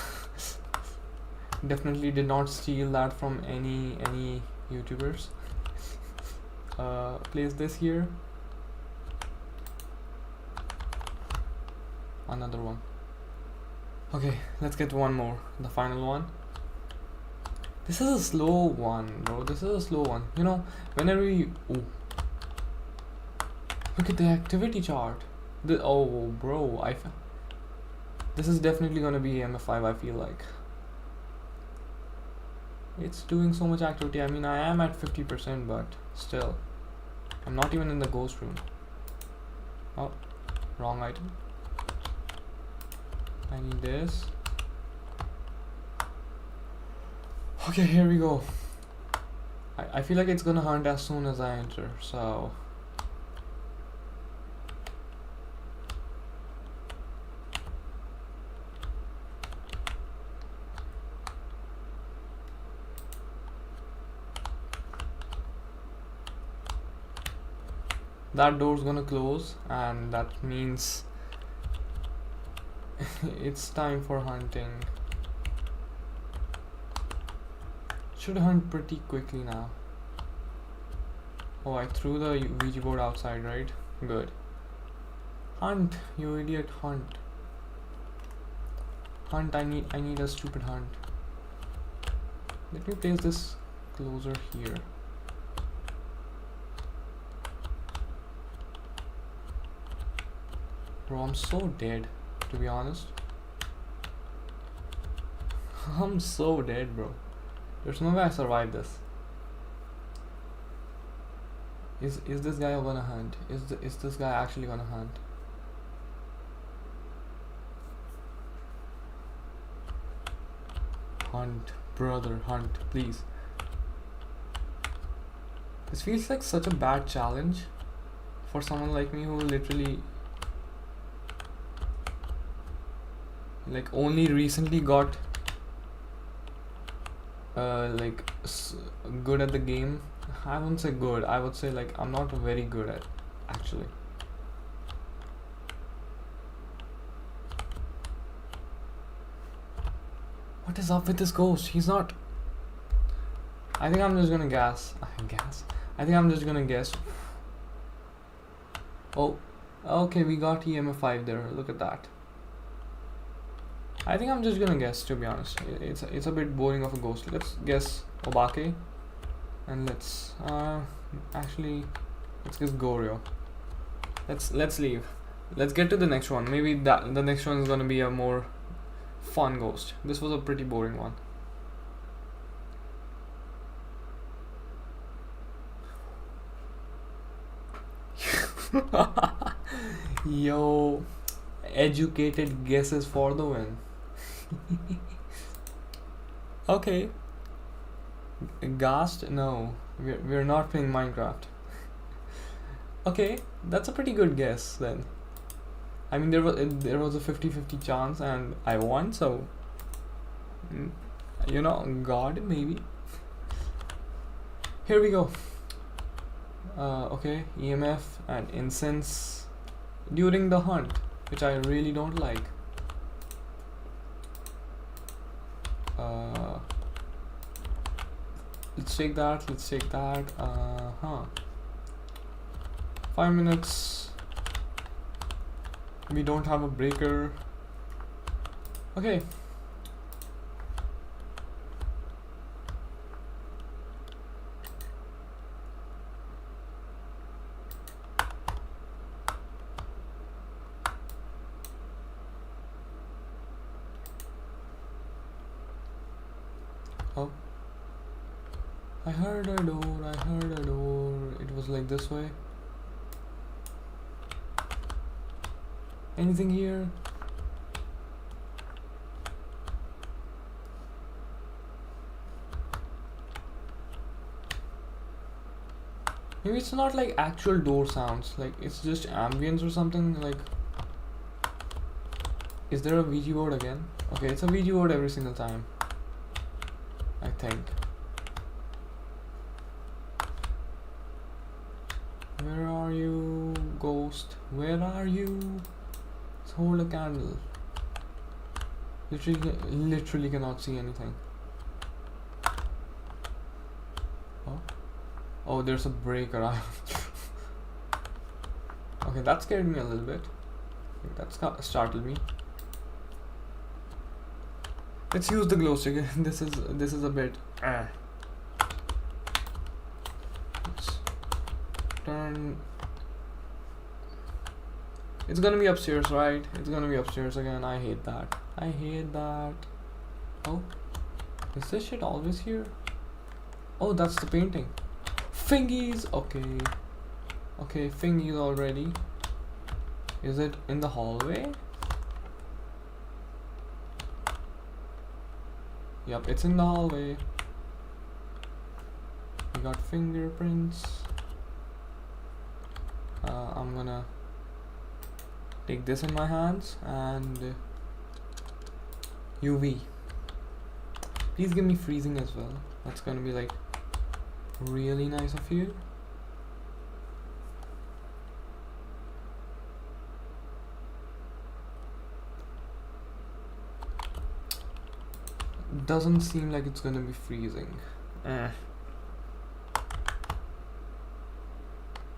Definitely did not steal that from any YouTubers. Place this here. Another one. Okay, let's get one more. The final one. This is a slow one, bro. This is a slow one. You know, whenever you... Oh. Look at the activity chart. Oh, bro. This is definitely gonna be MF5, I feel like. It's doing so much activity. I mean, I am at 50%, but still. I'm not even in the ghost room. Oh, wrong item. I need this. Okay, here we go. I feel like it's gonna hunt as soon as I enter, so... That door's gonna close, and that means it's time for hunting. Should hunt pretty quickly now. Oh, I threw the Ouija board outside, right? Good. Hunt, you idiot, hunt. Hunt, I need a stupid hunt. Let me place this closer here. Bro, I'm so dead, to be honest. I'm so dead, bro. There's no way I survived this. Is this guy gonna hunt? Is this guy actually gonna hunt? Hunt, brother, hunt, please. This feels like such a bad challenge for someone like me who literally like only recently got like good at the game. I wouldn't say good, I would say like I'm not very good at actually. What is up with this ghost? He's not... I think I'm just gonna guess. I think I'm just gonna guess. Oh, okay, we got EMF5 there. Look at that. I think I'm just gonna guess, to be honest. It's a bit boring of a ghost. Let's guess Obake, and let's guess Goryo. Let's leave. Let's get to the next one. Maybe the next one is gonna be a more fun ghost. This was a pretty boring one. Yo, educated guesses for the win. Okay. Ghast? No, we're not playing Minecraft. Okay, that's a pretty good guess then. I mean, there was a 50-50 chance and I won, so you know, God, maybe. Here we go. Okay, EMF and incense during the hunt, which I really don't like. Let's take that. 5 minutes. We don't have a breaker. Okay. Oh. I heard a door, I heard a door. It was like this way. Anything here? Maybe it's not like actual door sounds, like it's just ambience or something. Like, is there a Ouija board again? Okay, it's a Ouija board every single time, I think. Where are you, ghost? Where are you? Let's hold a candle. Literally cannot see anything. Oh, oh, there's a break around. Okay, that scared me a little bit. That startled me. Let's use the glow stick. This is a bit. Let's turn. It's gonna be upstairs, right? It's gonna be upstairs again. I hate that. I hate that. Oh, is this shit always here? Oh, that's the painting. Fingies. Okay. Okay, fingies already. Is it in the hallway? Yep, it's in the hallway. We got fingerprints. I'm gonna take this in my hands and UV. Please give me freezing as well. That's gonna be like really nice of you. Doesn't seem like it's gonna be freezing.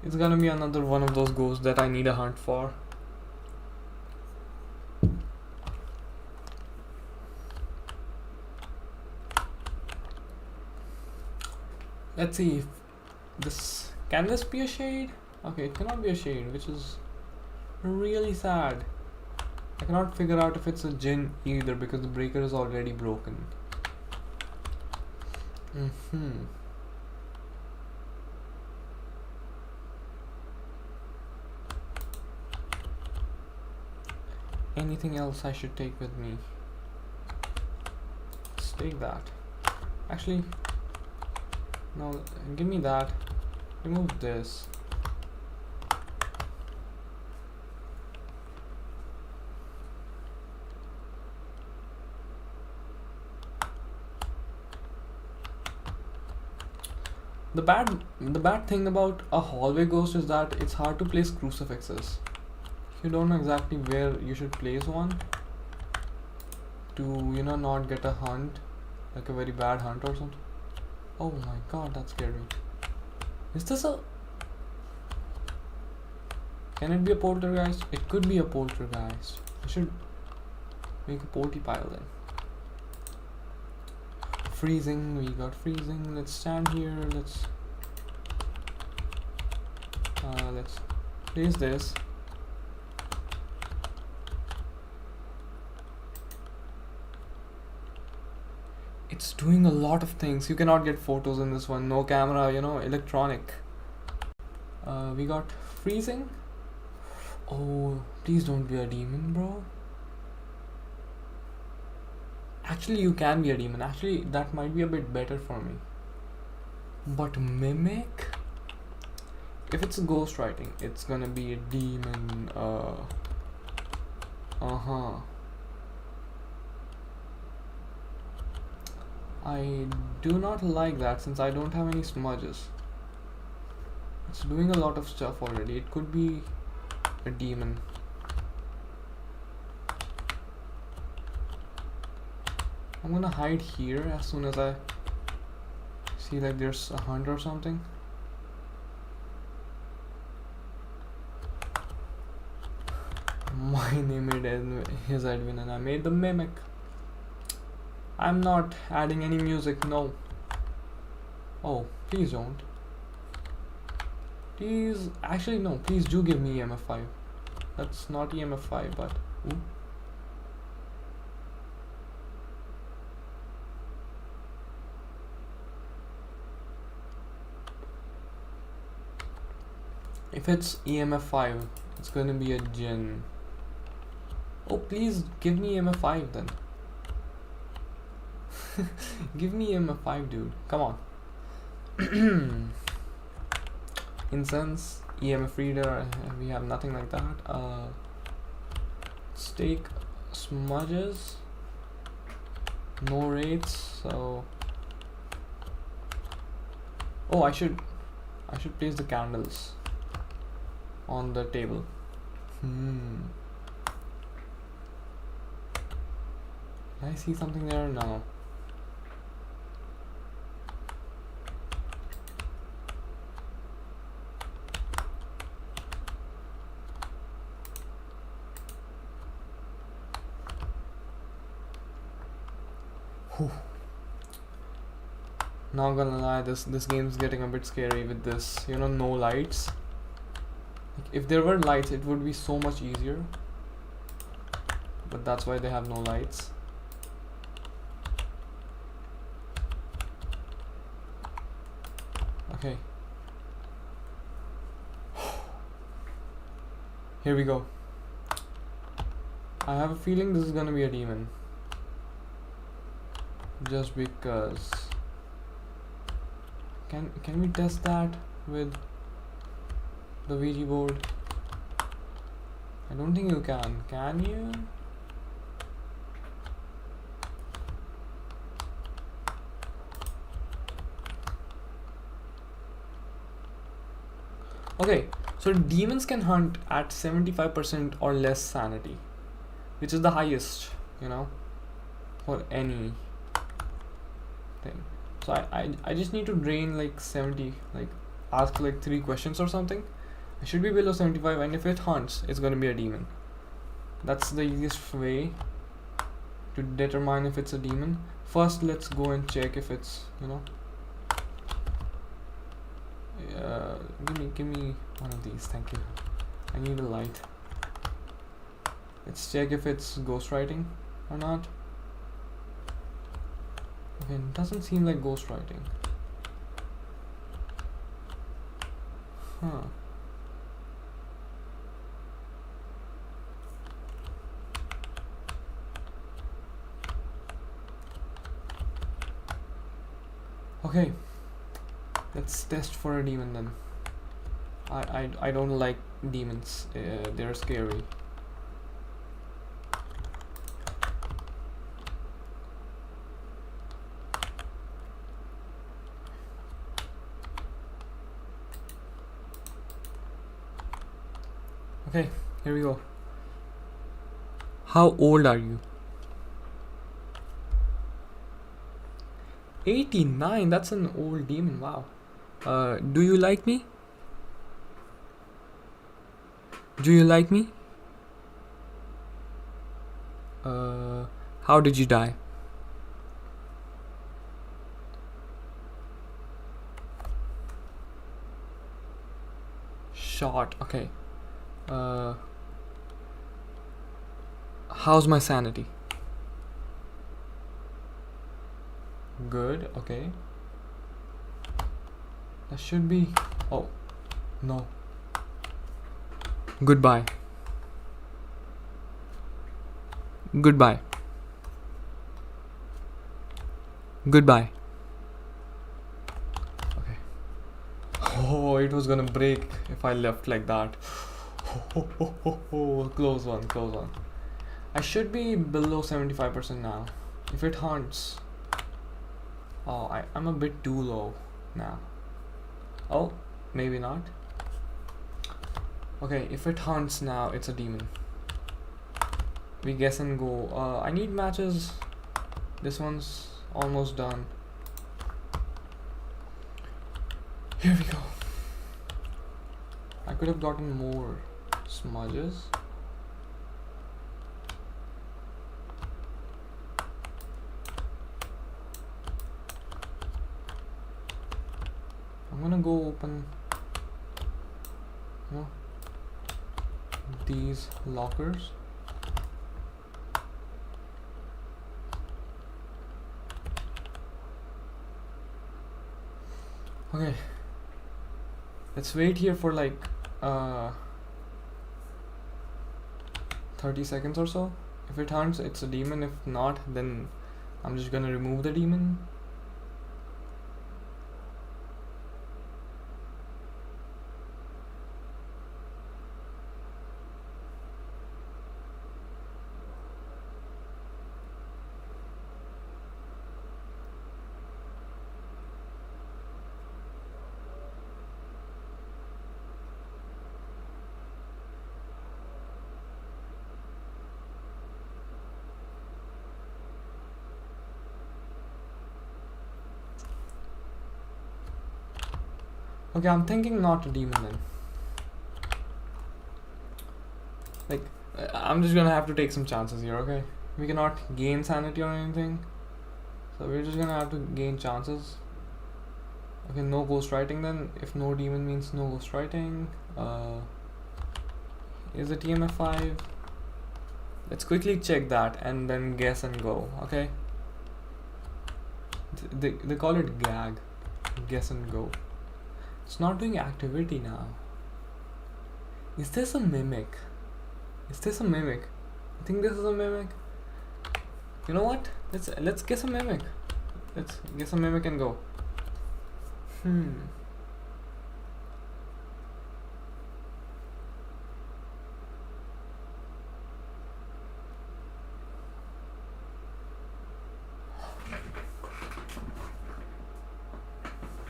It's gonna be another one of those ghosts that I need a hunt for. Let's see if this can this be a shade? Okay, it cannot be a shade, which is really sad. I cannot figure out if it's a djinn either because the breaker is already broken. Anything else I should take with me? Let's take that. Actually, no, give me that. Remove this. The bad thing about a hallway ghost is that it's hard to place crucifixes. You don't know exactly where you should place one to, you know, not get a hunt, like a very bad hunt or something. Oh my god, that scared me. Is this a... Can it be a poltergeist? It could be a poltergeist. I should make a polty pile then. Freezing, we got freezing. Let's stand here. Let's place this. It's doing a lot of things. You cannot get photos in this one. No camera, you know, electronic. We got freezing. Oh, please don't be a demon, bro. Actually, you can be a demon. Actually, that might be a bit better for me. But mimic? If it's a ghostwriting, it's gonna be a demon. I do not like that since I don't have any smudges. It's doing a lot of stuff already. It could be a demon. I'm gonna hide here as soon as I see like there's a hunt or something. My name is Edwin and I made the mimic. I'm not adding any music, no. Oh, please don't. Please, actually no, please do give me EMF 5. That's not EMF 5, but ooh. If it's EMF 5, it's gonna be a Jinn. Oh, please give me EMF 5 then. Give me EMF 5, dude. Come on. Incense, EMF reader, we have nothing like that. Stake smudges, no rates, so oh, I should place the candles on the table. I see something there now. Whew. Not gonna lie, this game's getting a bit scary with this, you know, no lights. Like, if there were lights, it would be so much easier. But that's why they have no lights. Okay. Here we go. I have a feeling this is gonna be a demon. Just because. Can we test that with the Ouija board? I don't think you can you? Okay, so demons can hunt at 75% or less sanity, which is the highest, you know, for any thing. So I just need to drain like 70, like ask like 3 questions or something. I should be below 75, and if it hunts, it's gonna be a demon. That's the easiest way to determine if it's a demon. First, let's go and check if it's, you know. Give me one of these, thank you. I need a light. Let's check if it's ghostwriting or not. Okay, it doesn't seem like ghostwriting. Huh. Okay, let's test for a demon then. I don't like demons. They're scary. Okay, here we go. How old are you? 89, that's an old demon, wow. Do you like me? Do you like me? How did you die? Shot, okay. How's my sanity? Good, okay. That should be... Oh, no. Goodbye. Goodbye. Goodbye. Okay. Oh, it was gonna break if I left like that. Close one, close one. I should be below 75% now. If it hunts... Oh, I'm a bit too low now. Oh, maybe not. Okay, if it hunts now, it's a demon. We guess and go. I need matches. This one's almost done. Here we go. I could have gotten more smudges. I'm gonna go open, you know, these lockers. Okay, let's wait here for like uh 30 seconds or so. If it hunts, it's a demon. If not, then I'm just gonna remove the demon. Okay, I'm thinking not a demon then. Like, I'm just gonna have to take some chances here, okay? We cannot gain sanity or anything. So we're just gonna have to gain chances. Okay, no ghostwriting then. If no demon means no ghostwriting. Is it TMF 5? Let's quickly check that and then guess and go, okay? They call it gag. Guess and go. It's not doing activity now. Is this a mimic? Is this a mimic? I think this is a mimic. You know what? Let's guess a mimic. Let's guess a mimic and go.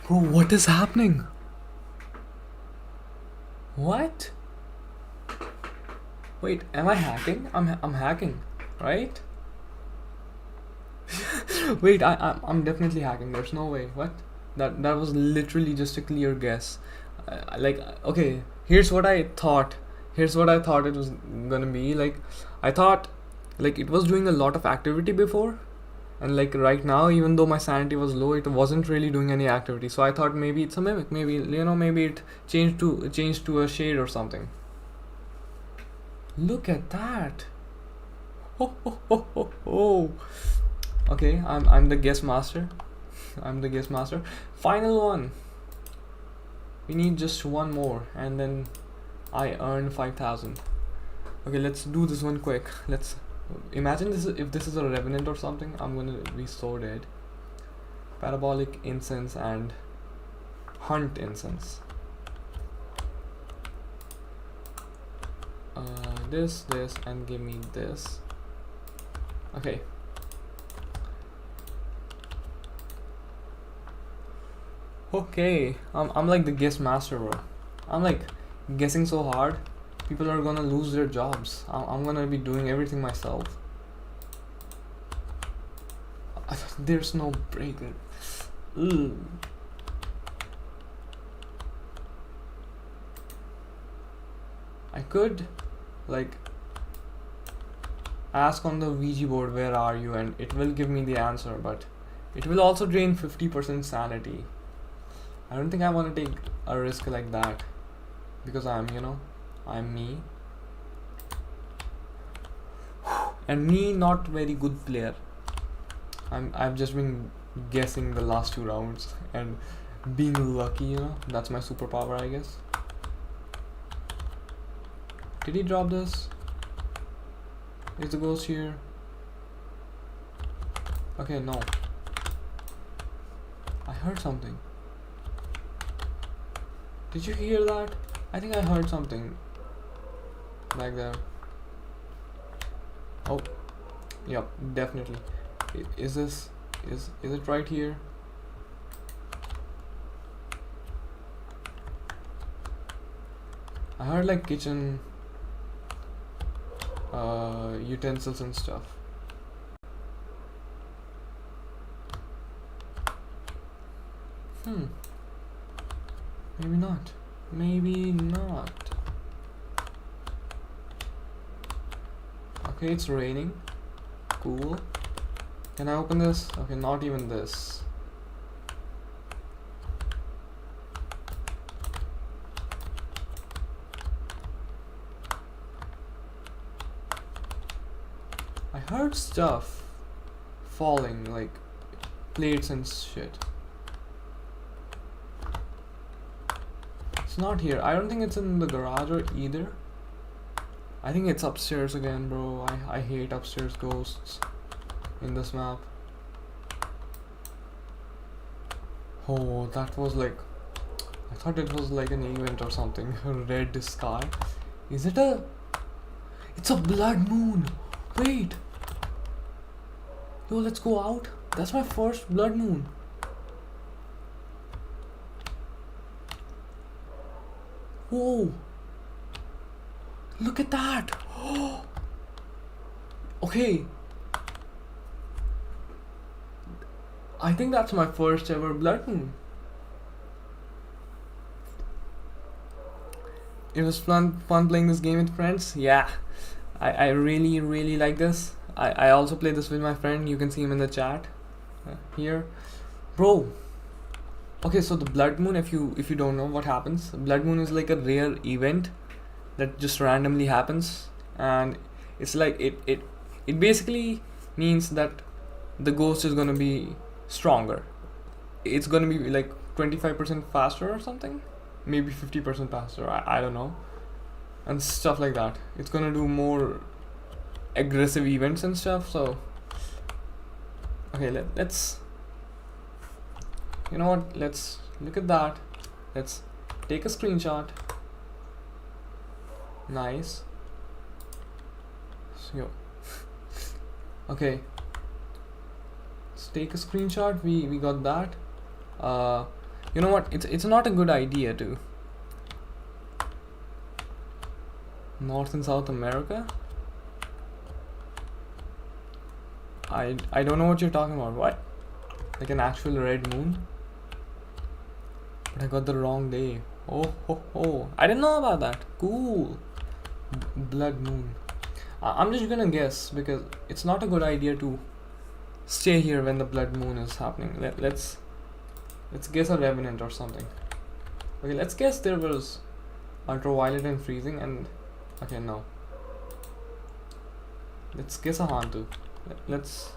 Bro, what is happening? What? Wait, am I hacking? I'm hacking, right? Wait, I'm definitely hacking. There's no way. What? That was literally just a clear guess. Like, okay, here's what I thought. Here's what I thought it was gonna be. Like, I thought like it was doing a lot of activity before, and like right now, even though my sanity was low, it wasn't really doing any activity. So I thought maybe it's a mimic. Maybe, maybe it changed to a shade or something. Look at that. Oh. Okay, I'm the guess master. I'm the guess master. Final one. We need just one more, and then I earn 5,000. Okay, let's do this one quick. Let's imagine this. If this is a revenant or something, I'm gonna be so dead. Parabolic incense and hunt incense. This, and give me this. Okay. Okay, I'm like the guess master, bro. I'm like guessing so hard, people are gonna lose their jobs. I'm gonna be doing everything myself. There's no break. I could like ask on the Ouija board, where are you, and it will give me the answer, but it will also drain 50% sanity. I don't think I want to take a risk like that, because I'm me, and me not very good player. I've just been guessing the last 2 rounds and being lucky, that's my superpower, I guess. Did he drop this? Is the ghost here? Okay, no. I heard something. Did you hear that? I think I heard something back there. Oh, yep, definitely. Is it right here? I heard like kitchen utensils and stuff. Maybe not. Maybe not. Okay, it's raining. Cool. Can I open this? Okay, not even this. I heard stuff falling, like plates and shit. It's not here. I don't think it's in the garage or either. I think it's upstairs again, bro. I hate upstairs ghosts in this map. Oh, that was like, I thought it was like an event or something. Red sky. Is it a... It's a blood moon. Wait. Yo, let's go out. That's my first blood moon. Whoa. Look at that. Okay. I think that's my first ever blood moon. It was fun playing this game with friends. Yeah. I really like this. I also play this with my friend. You can see him in the chat here. Bro. Okay, so the blood moon, if you don't know what happens, blood moon is like a rare event that just randomly happens, and it's like it basically means that the ghost is gonna be stronger. It's gonna be like 25% faster or something, maybe 50% faster. I don't know, and stuff like that. It's gonna do more aggressive events and stuff. So okay, let's, you know what, let's look at that. Let's take a screenshot. Nice. So okay, let's take a screenshot. We got that. You know what, it's not a good idea to North and South America. I don't know what you're talking about. What? Like an actual red moon? But I got the wrong day. Oh, I didn't know about that. Cool. Blood moon. I'm just gonna guess because it's not a good idea to stay here when the blood moon is happening. Let's guess a revenant or something. Okay, let's guess there was ultraviolet and freezing, and okay, no. Let's guess a Hantu. Let's,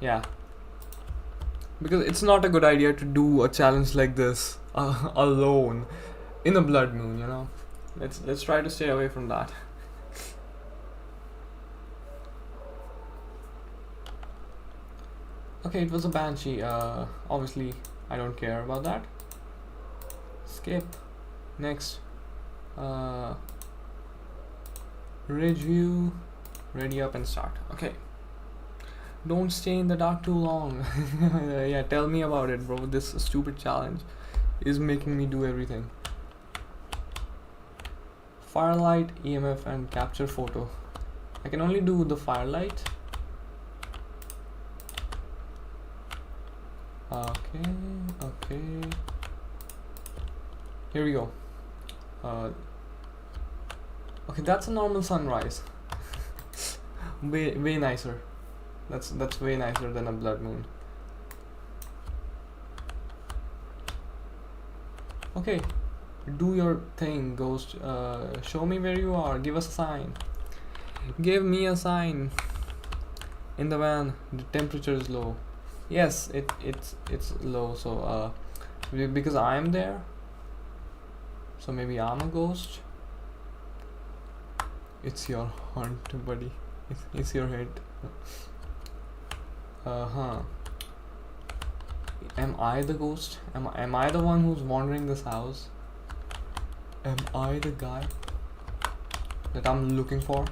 yeah, because it's not a good idea to do a challenge like this alone in a blood moon, you know. Let's try to stay away from that. Okay, it was a banshee. Obviously I don't care about that. Skip. Next. Ridge view. Ready, up, and start. Okay. Don't stay in the dark too long. Yeah, tell me about it, bro. This stupid challenge is making me do everything. Firelight, EMF, and capture photo. I can only do the firelight. Okay. Here we go. Okay, that's a normal sunrise. way nicer. That's way nicer than a blood moon. Okay, do your thing, ghost. Show me where you are. Give us a sign. Give me a sign. In the van, the temperature is low. Yes, it's low. So because I am there, so maybe I'm a ghost. It's your hunt, buddy. It's your head. Am I the ghost? Am I the one who's wandering this house? Am I the guy that I'm looking for?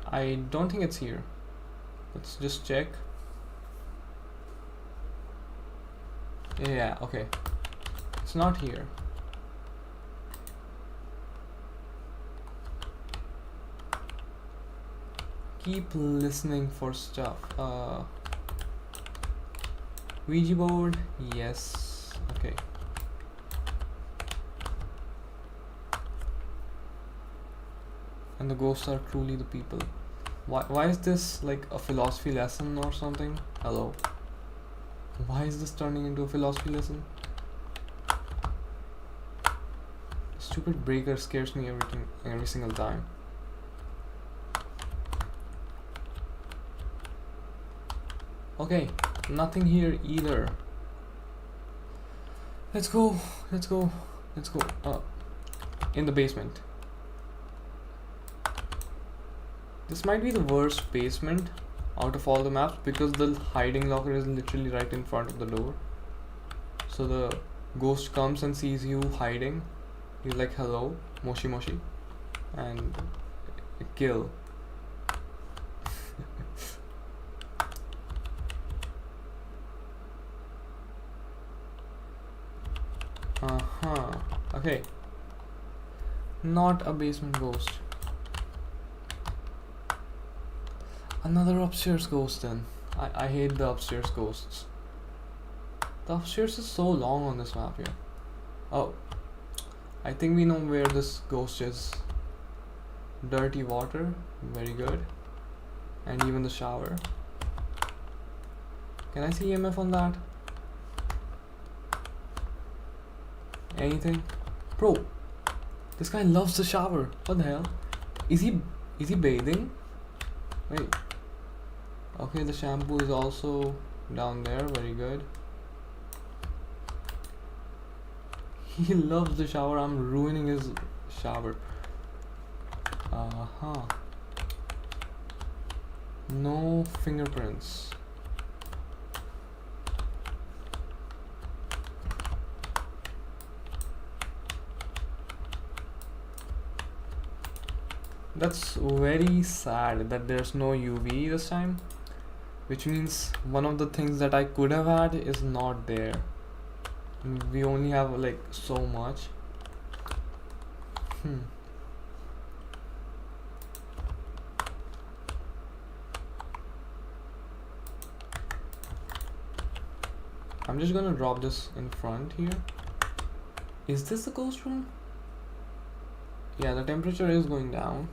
I don't think it's here. Let's just check. Yeah, okay. It's not here. Keep listening for stuff. Ouija board, yes. Okay. And the ghosts are truly the people. Why is this like a philosophy lesson or something? Hello. Why is this turning into a philosophy lesson? Stupid breaker scares me every single time. Okay, nothing here either. Let's go. Let's go. Let's go. In the basement. This might be the worst basement out of all the maps because the hiding locker is literally right in front of the door. So the ghost comes and sees you hiding. He's like, hello, moshi moshi, and kill. Okay. Not a basement ghost. Another upstairs ghost then. I hate the upstairs ghosts. The upstairs is so long on this map here. Oh. I think we know where this ghost is. Dirty water. Very good. And even the shower. Can I see EMF on that? Anything? Bro, this guy loves the shower. What the hell? Is he bathing? Wait. Okay, the shampoo is also down there. Very good. He loves the shower. I'm ruining his shower. No fingerprints. That's very sad that there's no UV this time, which means one of the things that I could have had is not there. We only have like so much. I'm just gonna drop this in front here. Is this the ghost room? Yeah, the temperature is going down.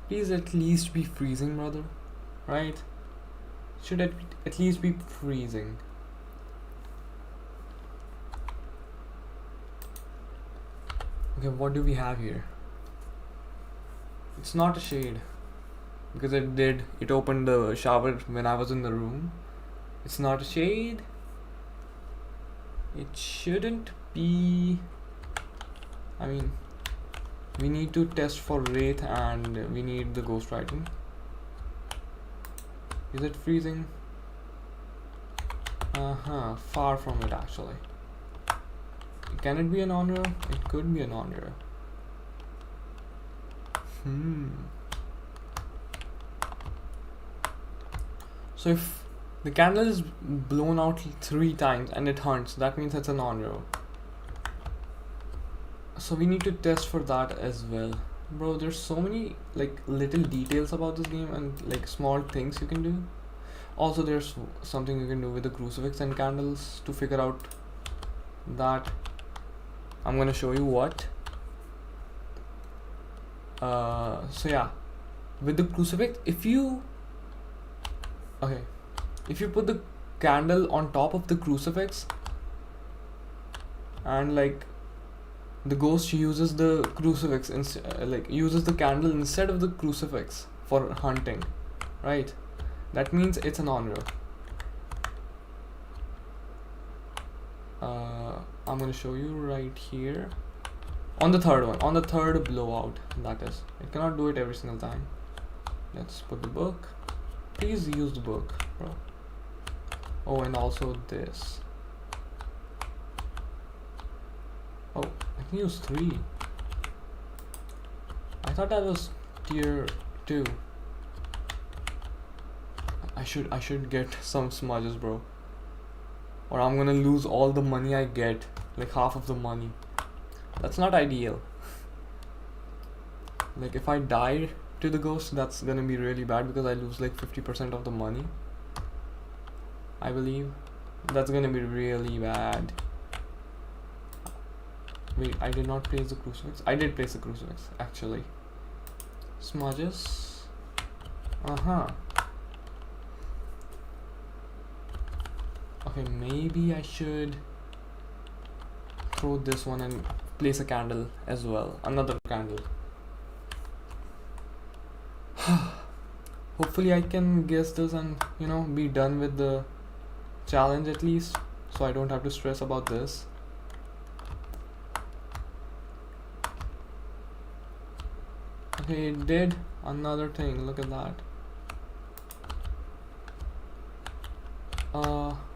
Please at least be freezing, brother. Right? Should at least be freezing. Okay, what do we have here? It's not a shade. Because it opened the shower when I was in the room. It's not a shade. It shouldn't be. I mean, we need to test for Wraith and we need the Ghost Writing. Is it freezing? Far from it actually. Can it be an on-row? It could be an on-row. So if the candle is blown out 3 times and it hunts, that means it's an on-row. So we need to test for that as well. Bro, there's so many like little details about this game and like small things you can do. Also there's something you can do with the crucifix and candles to figure out that. I'm gonna show you what. So yeah, with the crucifix, if you put the candle on top of the crucifix and like the ghost uses the crucifix uses the candle instead of the crucifix for hunting, right? That means it's an on-row. I'm gonna show you right here on the third one, on the third blowout. That is, it cannot do it every single time. Let's put the book. Please use the book, bro. Oh, and also this. Oh, I can use 3. I thought that was tier 2. I should get some smudges, bro, or I'm gonna lose all the money I get, like half of the money. That's not ideal. Like if I die to the ghost, that's gonna be really bad because I lose like 50% of the money, I believe. That's gonna be really bad. Wait, I did not place the crucifix. I did place the crucifix actually. Smudges. Okay, maybe I should throw this one and place a candle as well. Another candle. Hopefully I can guess this and be done with the challenge at least, so I don't have to stress about this. Okay, it did another thing. Look at that.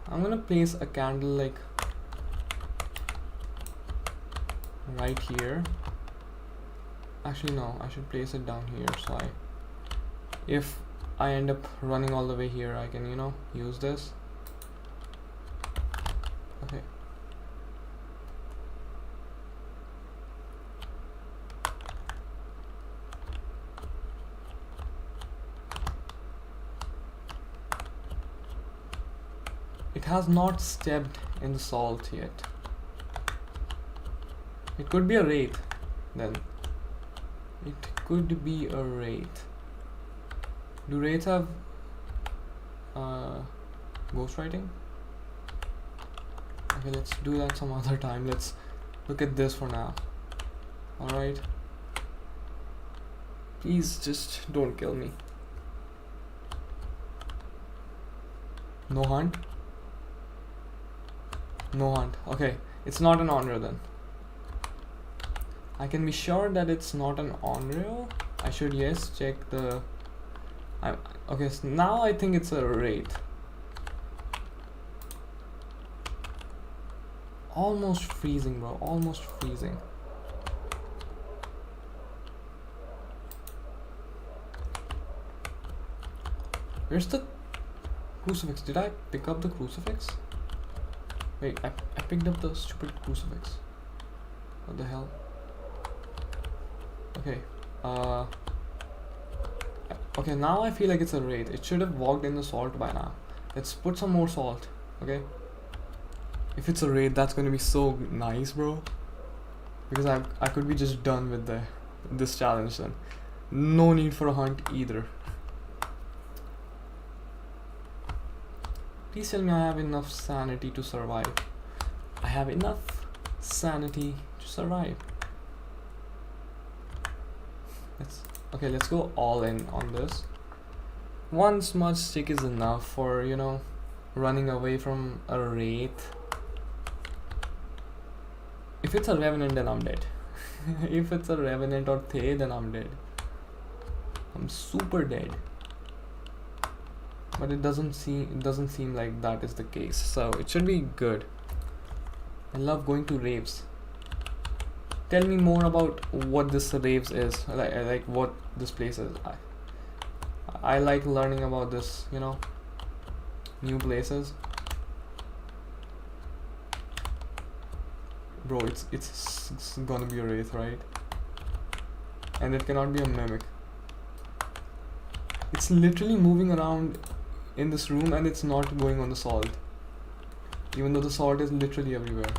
I'm gonna place a candle like right here. Actually no, I should place it down here, so if I end up running all the way here, I can, you know, use this. Okay. It has not stepped in the salt yet. It could be a wraith then. It could be a wraith. Do wraiths have ghostwriting? Okay, let's do that some other time. Let's look at this for now. Alright. Please just don't kill me. No hunt? No hunt. Okay, it's not an on-rail then. I can be sure that it's not an on-rail. I should, yes, check the... okay, so now I think it's a wraith. Almost freezing, bro. Almost freezing. Where's the crucifix? Did I pick up the crucifix? Wait, I picked up the stupid crucifix. What the hell? Okay. Okay, now I feel like it's a wraith. It should have walked in the salt by now. Let's put some more salt, okay? If it's a wraith, that's gonna be so nice, bro. Because I could be just done with this challenge then. No need for a hunt either. Please tell me I have enough sanity to survive. I have enough sanity to survive. Let's go all in on this. One smudge stick is enough for, you know, running away from a wraith. If it's a revenant, then I'm dead. If it's a revenant or Thay, then I'm dead. I'm super dead. But it doesn't seem like that is the case, so it should be good. I love going to raves. Tell me more about what this raves is, like what this place is. I like learning about this, you know, new places. Bro, it's gonna be a wraith, right? And it cannot be a mimic. It's literally moving around in this room and it's not going on the salt, even though the salt is literally everywhere.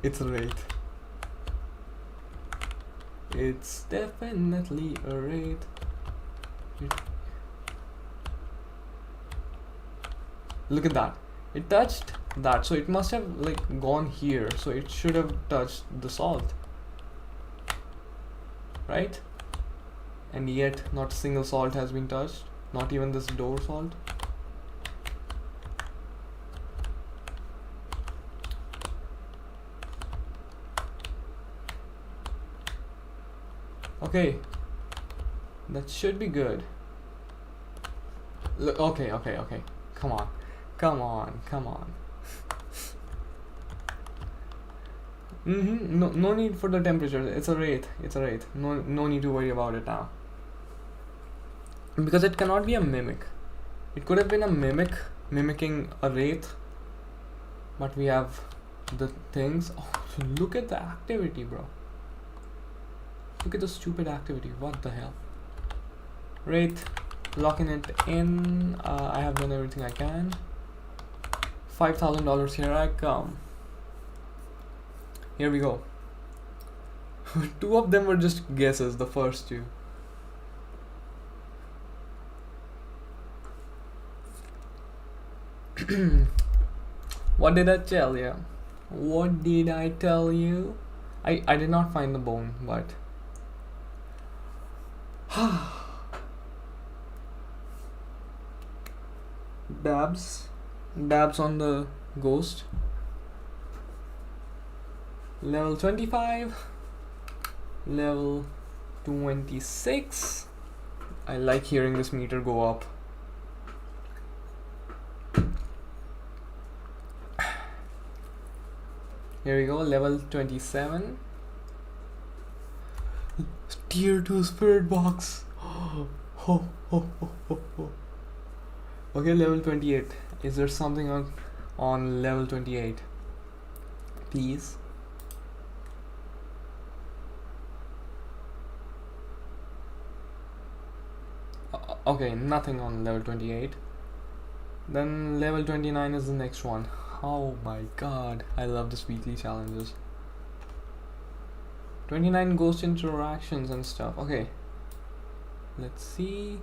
It's a wraith. It's definitely a wraith. Look at that. It touched that, so it must have like gone here, so it should have touched the salt, right? And yet not a single salt has been touched, not even this door salt. Okay, that should be good. Look, okay, come on. No need for the temperature. It's a wraith. No need to worry about it now. Because it cannot be a mimic. It could have been a mimic mimicking a wraith, but we have the things. Oh, look at the activity, bro. Look at the stupid activity. What the hell? Wraith, locking it in. I have done everything I can. $5,000. Here I come. Here we go. Two of them were just guesses, the first two. What did I tell you? What did I tell you? I did not find the bone, but Dabs on the ghost. Level 25. Level 26. I like hearing this meter go up. Here we go, level 27. Tier 2 spirit box. Okay, level 28. Is there something on level 28? Please. Okay, nothing on level 28. Then level 29 is the next one. Oh my god, I love this weekly challenges. 29 ghost interactions and stuff. Okay, let's see.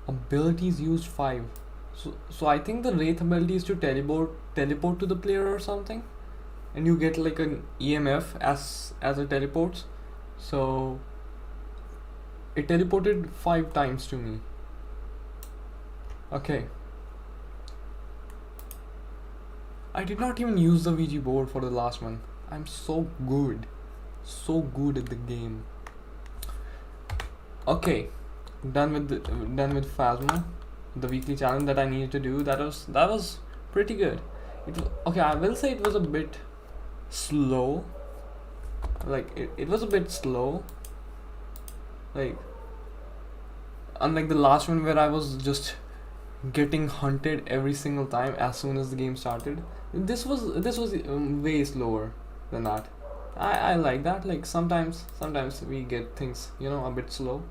Abilities used 5. So I think the wraith ability is to teleport to the player or something, and you get like an EMF as it teleports. So it teleported 5 times to me. Okay. I did not even use the VG board for the last one. I'm so good at the game. Okay, done with Phasmo, the weekly challenge that I needed to do. That was pretty good. Okay, I will say it was a bit slow. Like it was a bit slow. Like unlike the last one where I was just getting hunted every single time as soon as the game started. This was way slower than that. I like that. Like sometimes we get things, you know, a bit slow,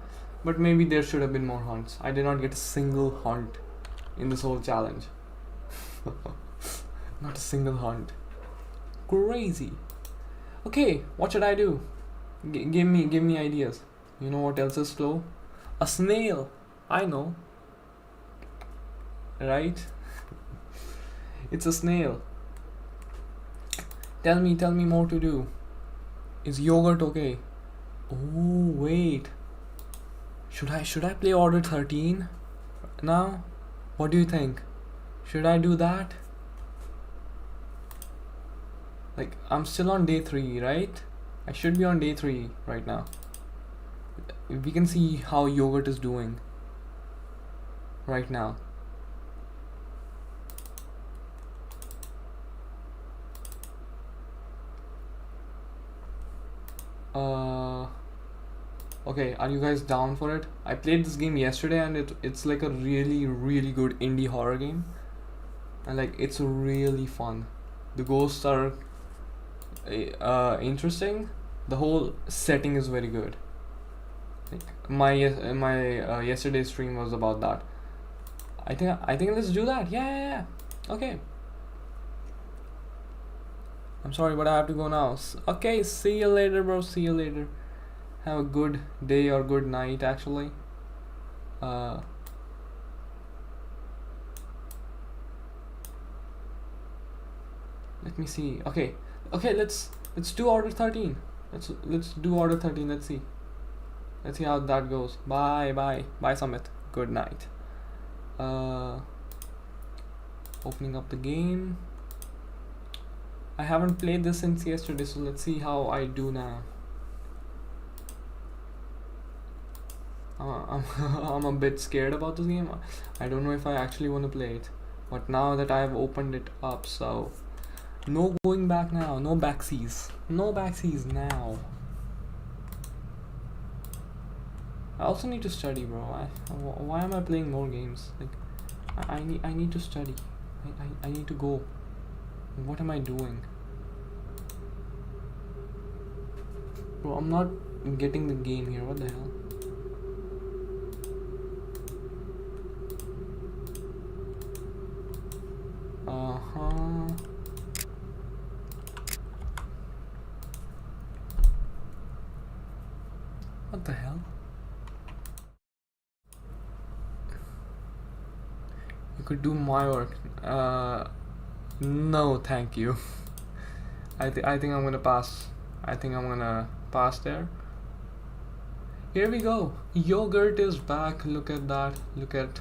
but maybe there should have been more hunts. I did not get a single hunt in this whole challenge. Not a single hunt. Crazy. Okay, what should I do? Give me ideas. You know what else is slow? A snail. I know. Right? It's a snail. Tell me more to do. Is yogurt okay? Oh wait. Should I play order 13 now? What do you think? Should I do that? Like I'm still on day 3, right? I should be on day 3 right now. We can see how yogurt is doing right now. Okay, are you guys down for it? I played this game yesterday and it's like a really good indie horror game, and like it's really fun. The ghosts are interesting. The whole setting is very good. Like my yesterday's stream was about that. I think let's do that. Yeah. Okay. I'm sorry, but I have to go now. Okay, see you later, bro. See you later. Have a good day or good night, actually. Let me see. Okay, let's do order 13. Let's do order 13. Let's see how that goes. Bye, Summit. Good night. Opening up the game. I haven't played this since yesterday, so let's see how I do now. I'm a bit scared about this game. I don't know if I actually want to play it, but now that I have opened it up, so no going back now. No backsies now. I also need to study, bro. Why am I playing more games? Like I need to study. I need to go. What am I doing? Bro, I'm not getting the game here. What the hell? What the hell? You could do my work. No, thank you. I think I'm gonna pass. I think I'm gonna pass there. Here we go. Yogurt is back. Look at that. Look at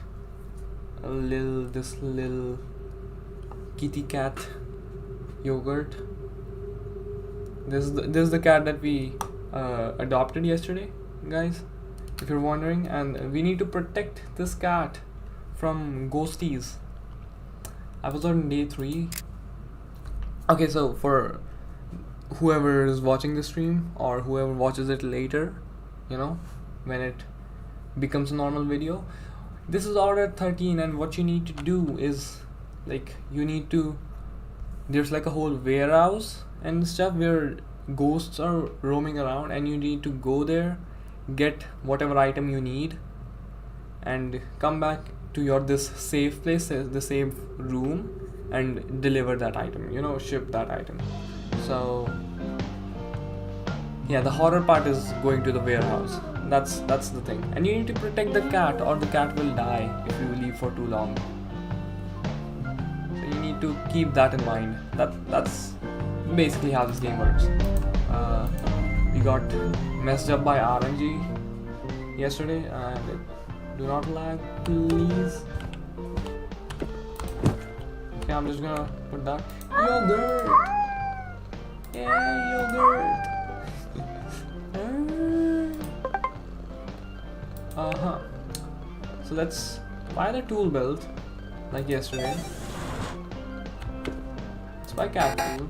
this little kitty cat Yogurt. This is the cat that we adopted yesterday, guys, if you're wondering, and we need to protect this cat from ghosties. I was on day 3. Okay, so for whoever is watching the stream or whoever watches it later, you know, when it becomes a normal video, this is order 13, and what you need to do is, like, there's like a whole warehouse and stuff where ghosts are roaming around, and you need to go there, get whatever item you need, and come back to this safe place, the safe room, and deliver that item, you know, ship that item. So yeah, the horror part is going to the warehouse. That's the thing, and you need to protect the cat, or the cat will die if you leave for too long. So you need to keep that in mind. That's basically how this game works. We got messed up by RNG yesterday, and do not lag, please. Okay, I'm just gonna put that yogurt. Yay, yogurt. So let's buy the tool belt like yesterday. Let's buy cat food.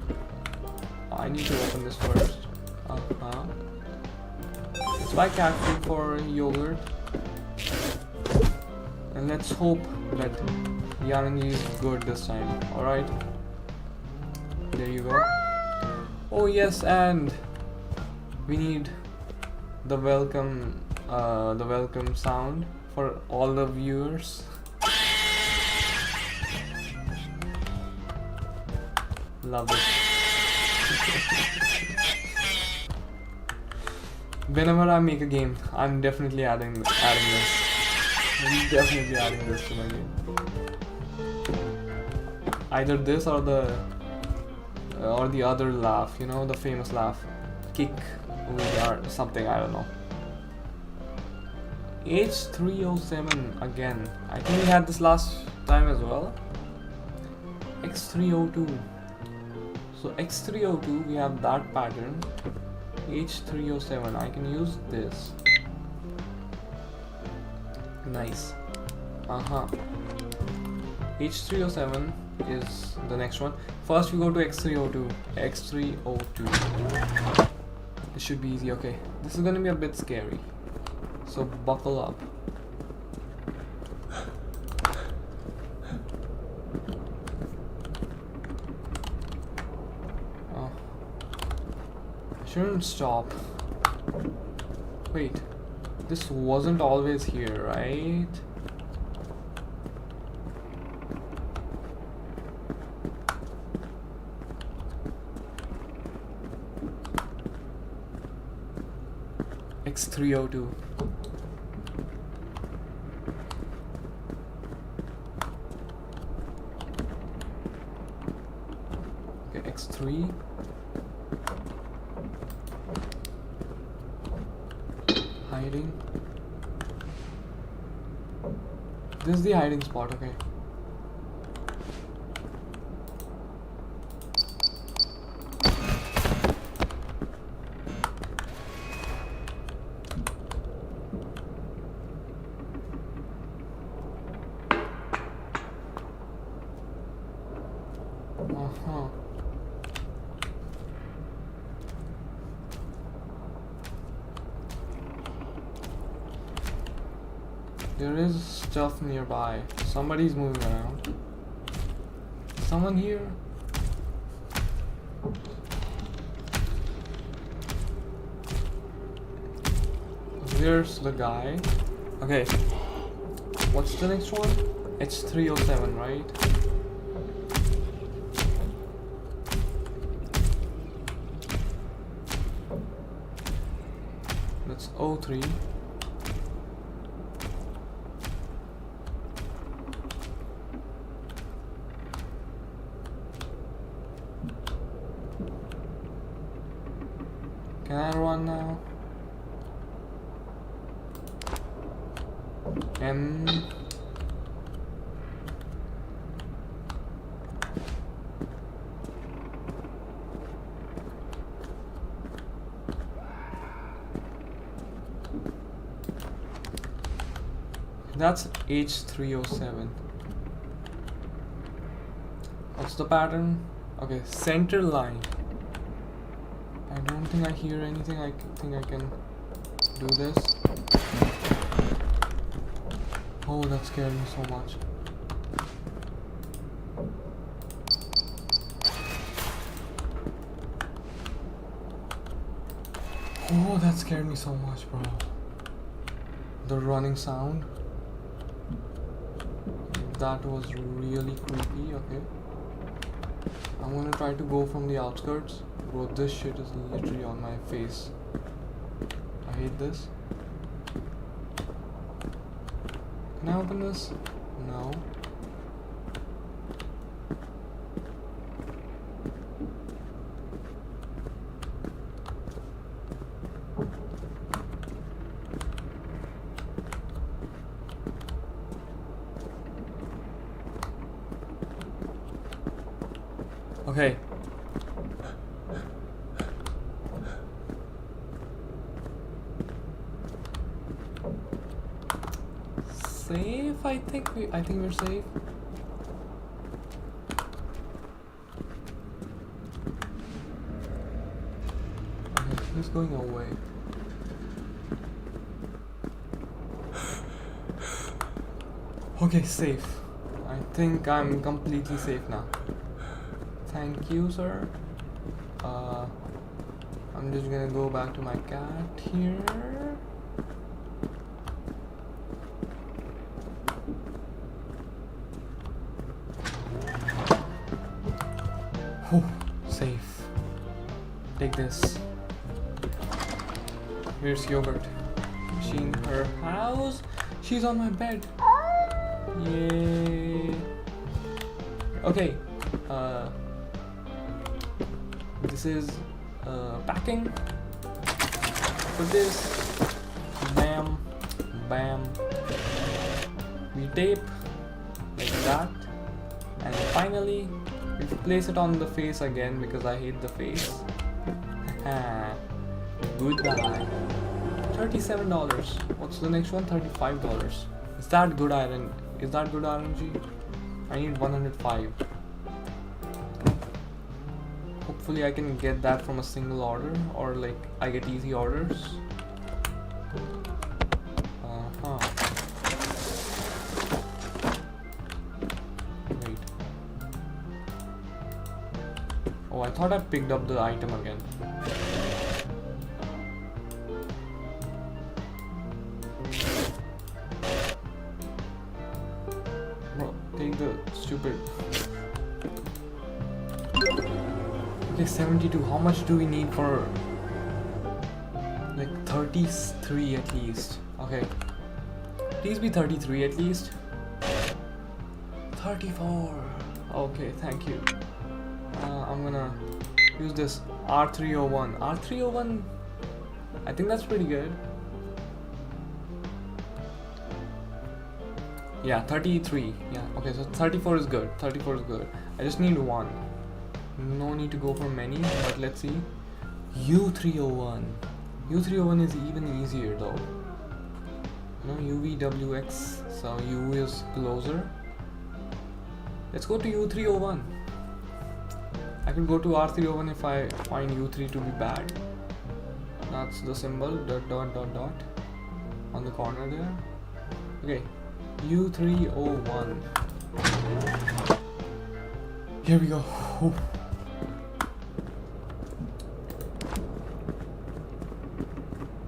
I need to open this first. Let's buy cat food for yogurt. And let's hope that the RNG is good this time. Alright. There you go. Oh yes, and we need the welcome sound for all the viewers. Love it. Whenever I make a game, I'm definitely adding this. I'm definitely adding this to my game. Either this or the other laugh, you know, the famous laugh, kick or something, I don't know. H307 again. I think we had this last time as well. X302. So X302, we have that pattern. H307, I can use this. Nice. H307 is the next one. First we go to X302. X302. This should be easy. Okay, this is gonna be a bit scary, so buckle up. Oh, I shouldn't stop. Wait, this wasn't always here, right? X302. Okay, X3. Hiding. This is the hiding spot, okay. There is stuff nearby. Somebody's moving around. Someone here? There's the guy. Okay. What's the next one? It's 307, right? That's 03. Can I run now? M. That's H307. What's the pattern? Okay, center line. I don't think I hear anything. I think I can do this. Oh, that scared me so much. Oh, that scared me so much, bro. The running sound. That was really creepy. Okay. I'm gonna try to go from the outskirts. Bro, this shit is literally on my face. I hate this. Can I open this? No. Okay. Safe, I think we're safe. Okay, he's going away. Okay, safe. I think I'm completely safe now. Thank you, sir. I'm just gonna go back to my cat here. Oh, safe. Take this. Here's yogurt. She in her house. She's on my bed. Yay. Okay. This is packing. Put this. Bam. Bam. We tape like that. And finally we place it on the face again because I hate the face. Goodbye. $37. What's the next one? $35. Is that good iron? Is that good RNG? I need 105. Hopefully I can get that from a single order, or like I get easy orders. Wait. Oh, I thought I picked up the item again. Bro, take the stupid. Okay, 72. How much do we need for like 33 at least? Okay. Please be 33 at least. 34. Okay, thank you. I'm gonna use this R301. R301, I think that's pretty good. Yeah, 33. Yeah, okay, so 34 is good. 34 is good. I just need one. No need to go for many, but let's see. U301. U301 is even easier though. You know, UVWX, so U is closer. Let's go to U301. I could go to R301 if I find U3 to be bad. That's the symbol, dot dot dot dot on the corner there. Okay, U301. Here we go. Ooh.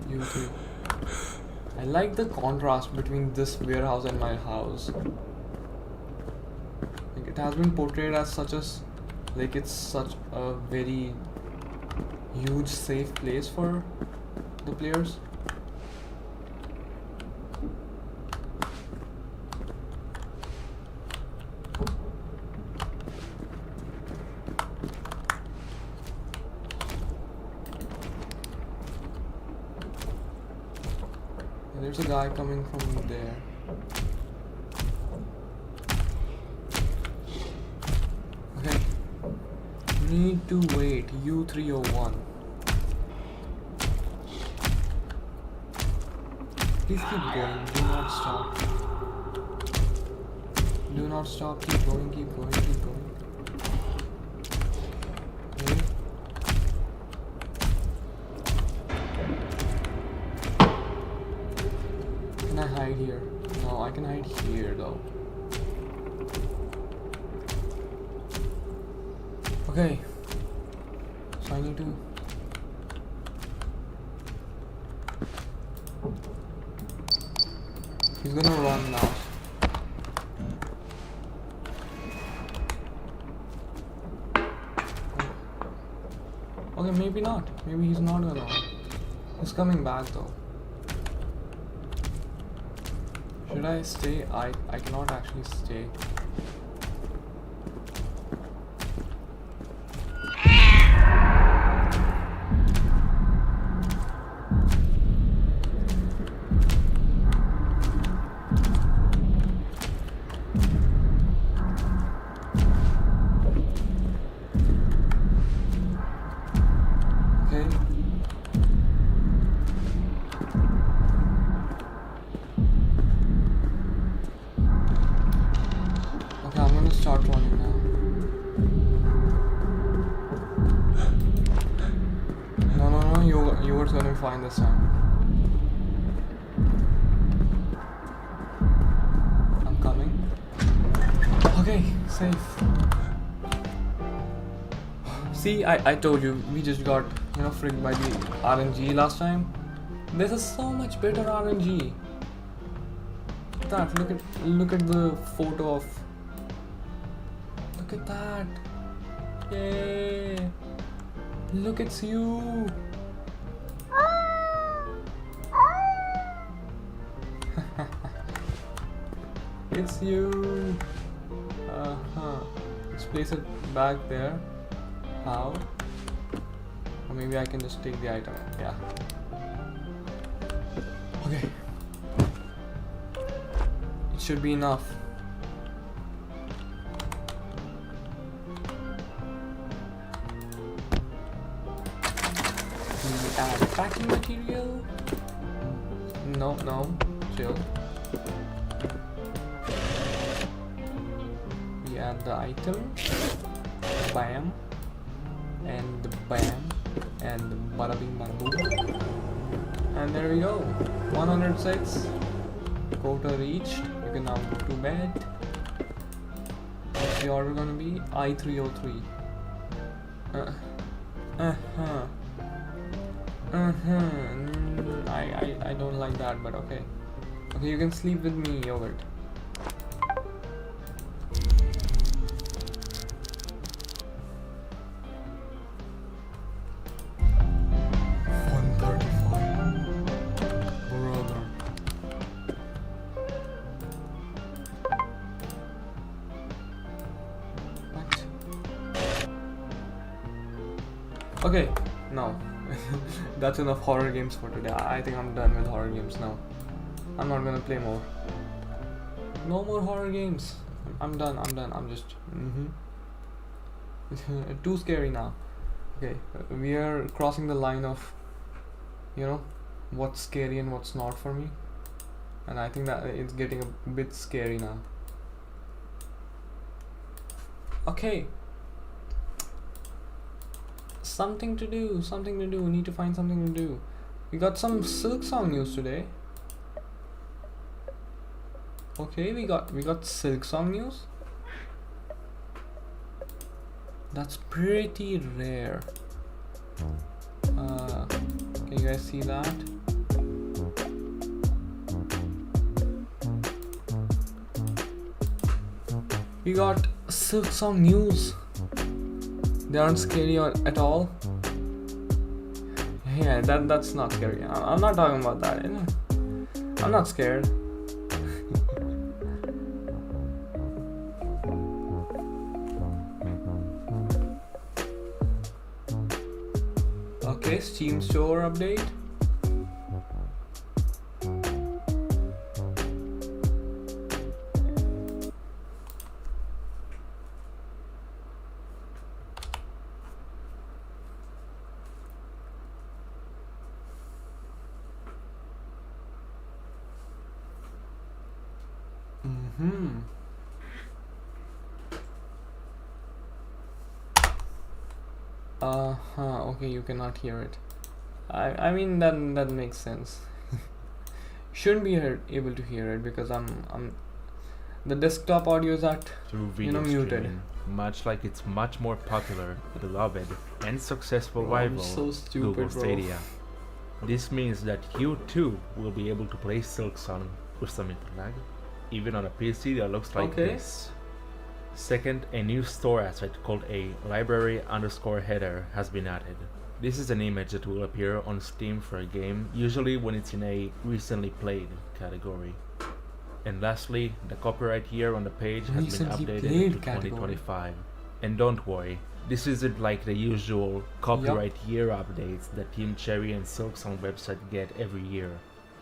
U3. I like the contrast between this warehouse and my house. Like, it has been portrayed as such a, like it's such a very huge safe place for the players. There's a guy coming from there. Okay. Need to wait. U301. Please keep going. Do not stop. Do not stop. Keep going. Keep going. Keep going. Okay. Can I hide here? No, I can hide here though. Okay. So I need to. He's gonna run now. Okay, maybe not. Maybe he's not gonna run. He's coming back though. Should I stay? I cannot actually stay. Start running now. No, you were gonna be fine this time. I'm coming. Okay, safe. See, I told you, we just got, frigged by the RNG last time. This is so much better RNG. That, look at the photo of. Look at that! Yay! Look, it's you! It's you! Let's place it back there. How? Or maybe I can just take the item. Yeah. Okay. It should be enough. Add packing material. No, chill. We add the item. Bam. And the bam. And the bada bing bada boom. And there we go. 106. Quota reached. You can now go to bed. What's the order gonna be? I303. I don't like that, but okay. Okay, you can sleep with me, yogurt. Okay, no. That's enough horror games for today. I think I'm done with horror games now. I'm not gonna play more. No more horror games. I'm done. I'm just too scary now. Okay, we are crossing the line of what's scary and what's not for me, and I think that it's getting a bit scary now. Okay. Something to do. We need to find something to do. We got some Silk Song news today. Okay, we got Silk Song news. That's pretty rare. Can you guys see that? We got Silk Song news. They aren't scary at all. Yeah, that's not scary. I'm not talking about that. I'm not scared. Okay, Steam Store update. Okay, you cannot hear it. I mean that makes sense. Shouldn't be able to hear it because I'm the desktop audio is at through video muted. streaming, much like its much more popular, beloved, and successful Bro, I'm rival, so stupid, Google bro. Stadia. This means that you too will be able to play Silksong with some interlag, even on a PC that looks like this. Second, a new store asset called a library_header has been added. This is an image that will appear on Steam for a game, usually when it's in a recently played category. And lastly, the copyright year on the page has been updated to 2025. And don't worry, this isn't like the usual copyright year updates that Team Cherry and Silksong website get every year.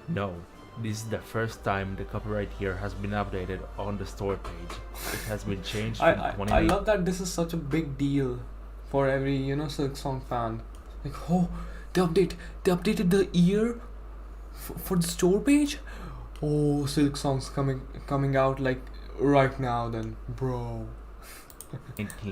No, this is the first time the copyright year has been updated on the store page. It has been changed from 2019. I love that this is such a big deal for every Silksong fan. Like, oh, they updated the year for the store page. Oh, Silksong's coming out like right now then, bro.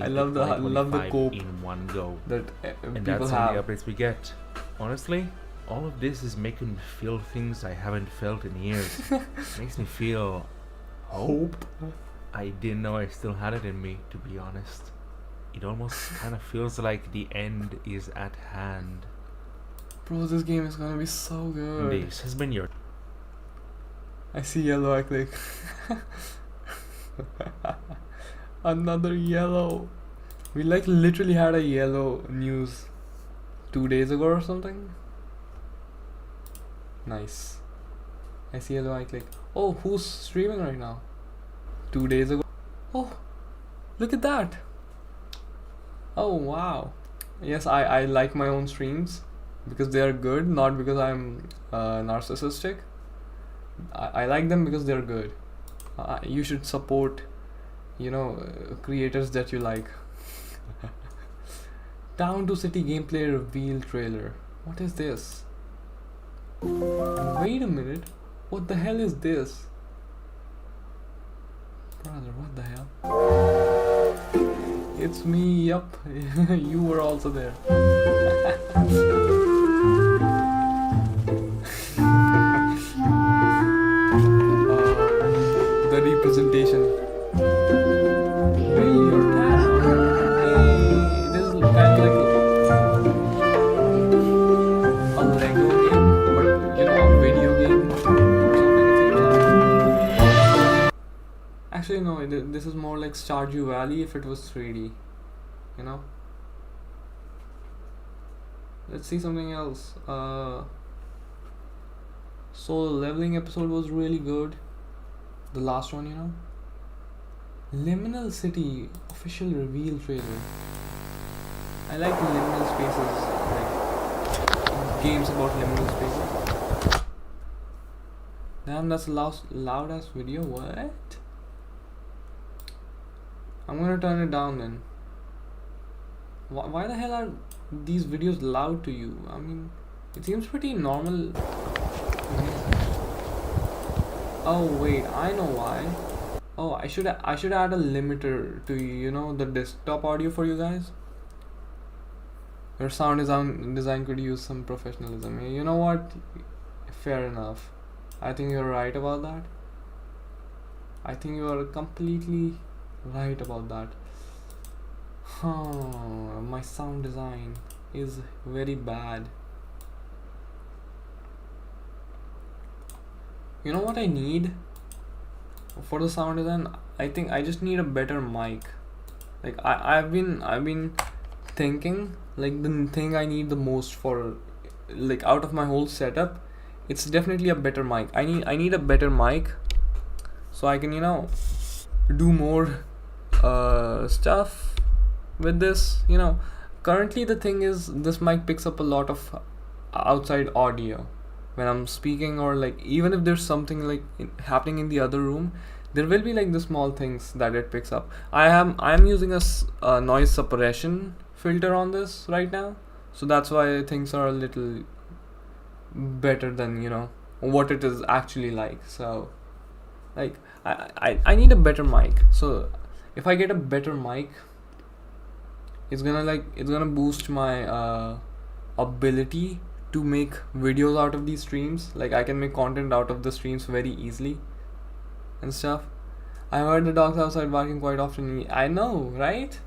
I love the cope in one go. that And people that's have. all the updates we get. Honestly, all of this is making me feel things I haven't felt in years. Makes me feel hope. I didn't know I still had it in me, to be honest. It almost kind of feels like the end is at hand. Bro, this game is gonna be so good. This has been your... I see yellow, I click. Another yellow. We like literally had a yellow news 2 days ago or something. Nice. I see yellow, I click. Oh, who's streaming right now? 2 days ago. Oh, look at that. Oh, wow. Yes, I like my own streams because they are good, not because I'm narcissistic. I like them because they're good. You should support, creators that you like. Down to City gameplay reveal trailer. What is this? Wait a minute. What the hell is this? Brother, what the hell? It's me, yup. You were also there. The representation. Hey, your dad. Hey, this is kind of like a Lego game, but a video game or something. Actually, no, this is more like Stardew Valley if it was 3D. Let's see something else. So the leveling episode was really good. The last one, Liminal City official reveal trailer. I like liminal spaces, like games about liminal spaces. Damn, that's a loud ass video. What? I'm gonna turn it down then. Why the hell are these videos loud to you? I mean, it seems pretty normal. Oh wait, I know why. Oh, I should add a limiter to the desktop audio for you guys. Your sound design could use some professionalism. You know what? Fair enough. I think you're right about that. I think you are completely right about that. My sound design is very bad. You know what I need for the sound design? I think I just need a better mic. Like I've been thinking, like, the thing I need the most for, like, out of my whole setup, it's definitely a better mic. I need a better mic so I can do more stuff with this. Currently the thing is, this mic picks up a lot of outside audio when I'm speaking, or like even if there's something like happening in the other room, there will be like the small things that it picks up. I'm using a noise suppression filter on this right now, so that's why things are a little better than what it is actually like. So Like I need a better mic. So if I get a better mic, it's gonna boost my ability to make videos out of these streams. Like I can make content out of the streams very easily and stuff. I heard the dogs outside barking quite often. I know, right?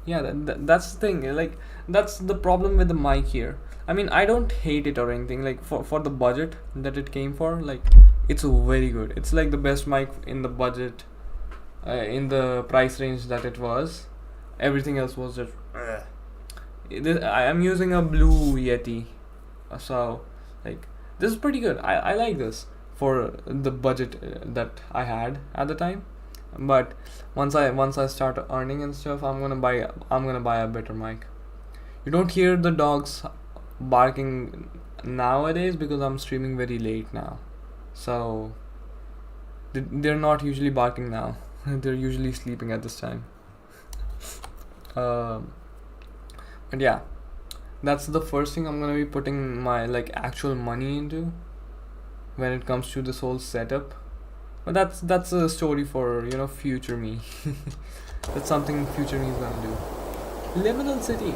Yeah, that's the thing. Like that's the problem with the mic here. I mean, I don't hate it or anything. Like for the budget that it came for, like it's very good. It's like the best mic in the budget, in the price range that it was. Everything else was just. I am using a Blue Yeti, so like this is pretty good. I like this for the budget that I had at the time. But once I start earning and stuff, I'm gonna buy a better mic. You don't hear the dogs barking nowadays because I'm streaming very late now, so they're not usually barking now. They're usually sleeping at this time. But yeah, that's the first thing I'm gonna be putting my like actual money into when it comes to this whole setup. But that's a story for future me. That's something future me is gonna do. Liminal City,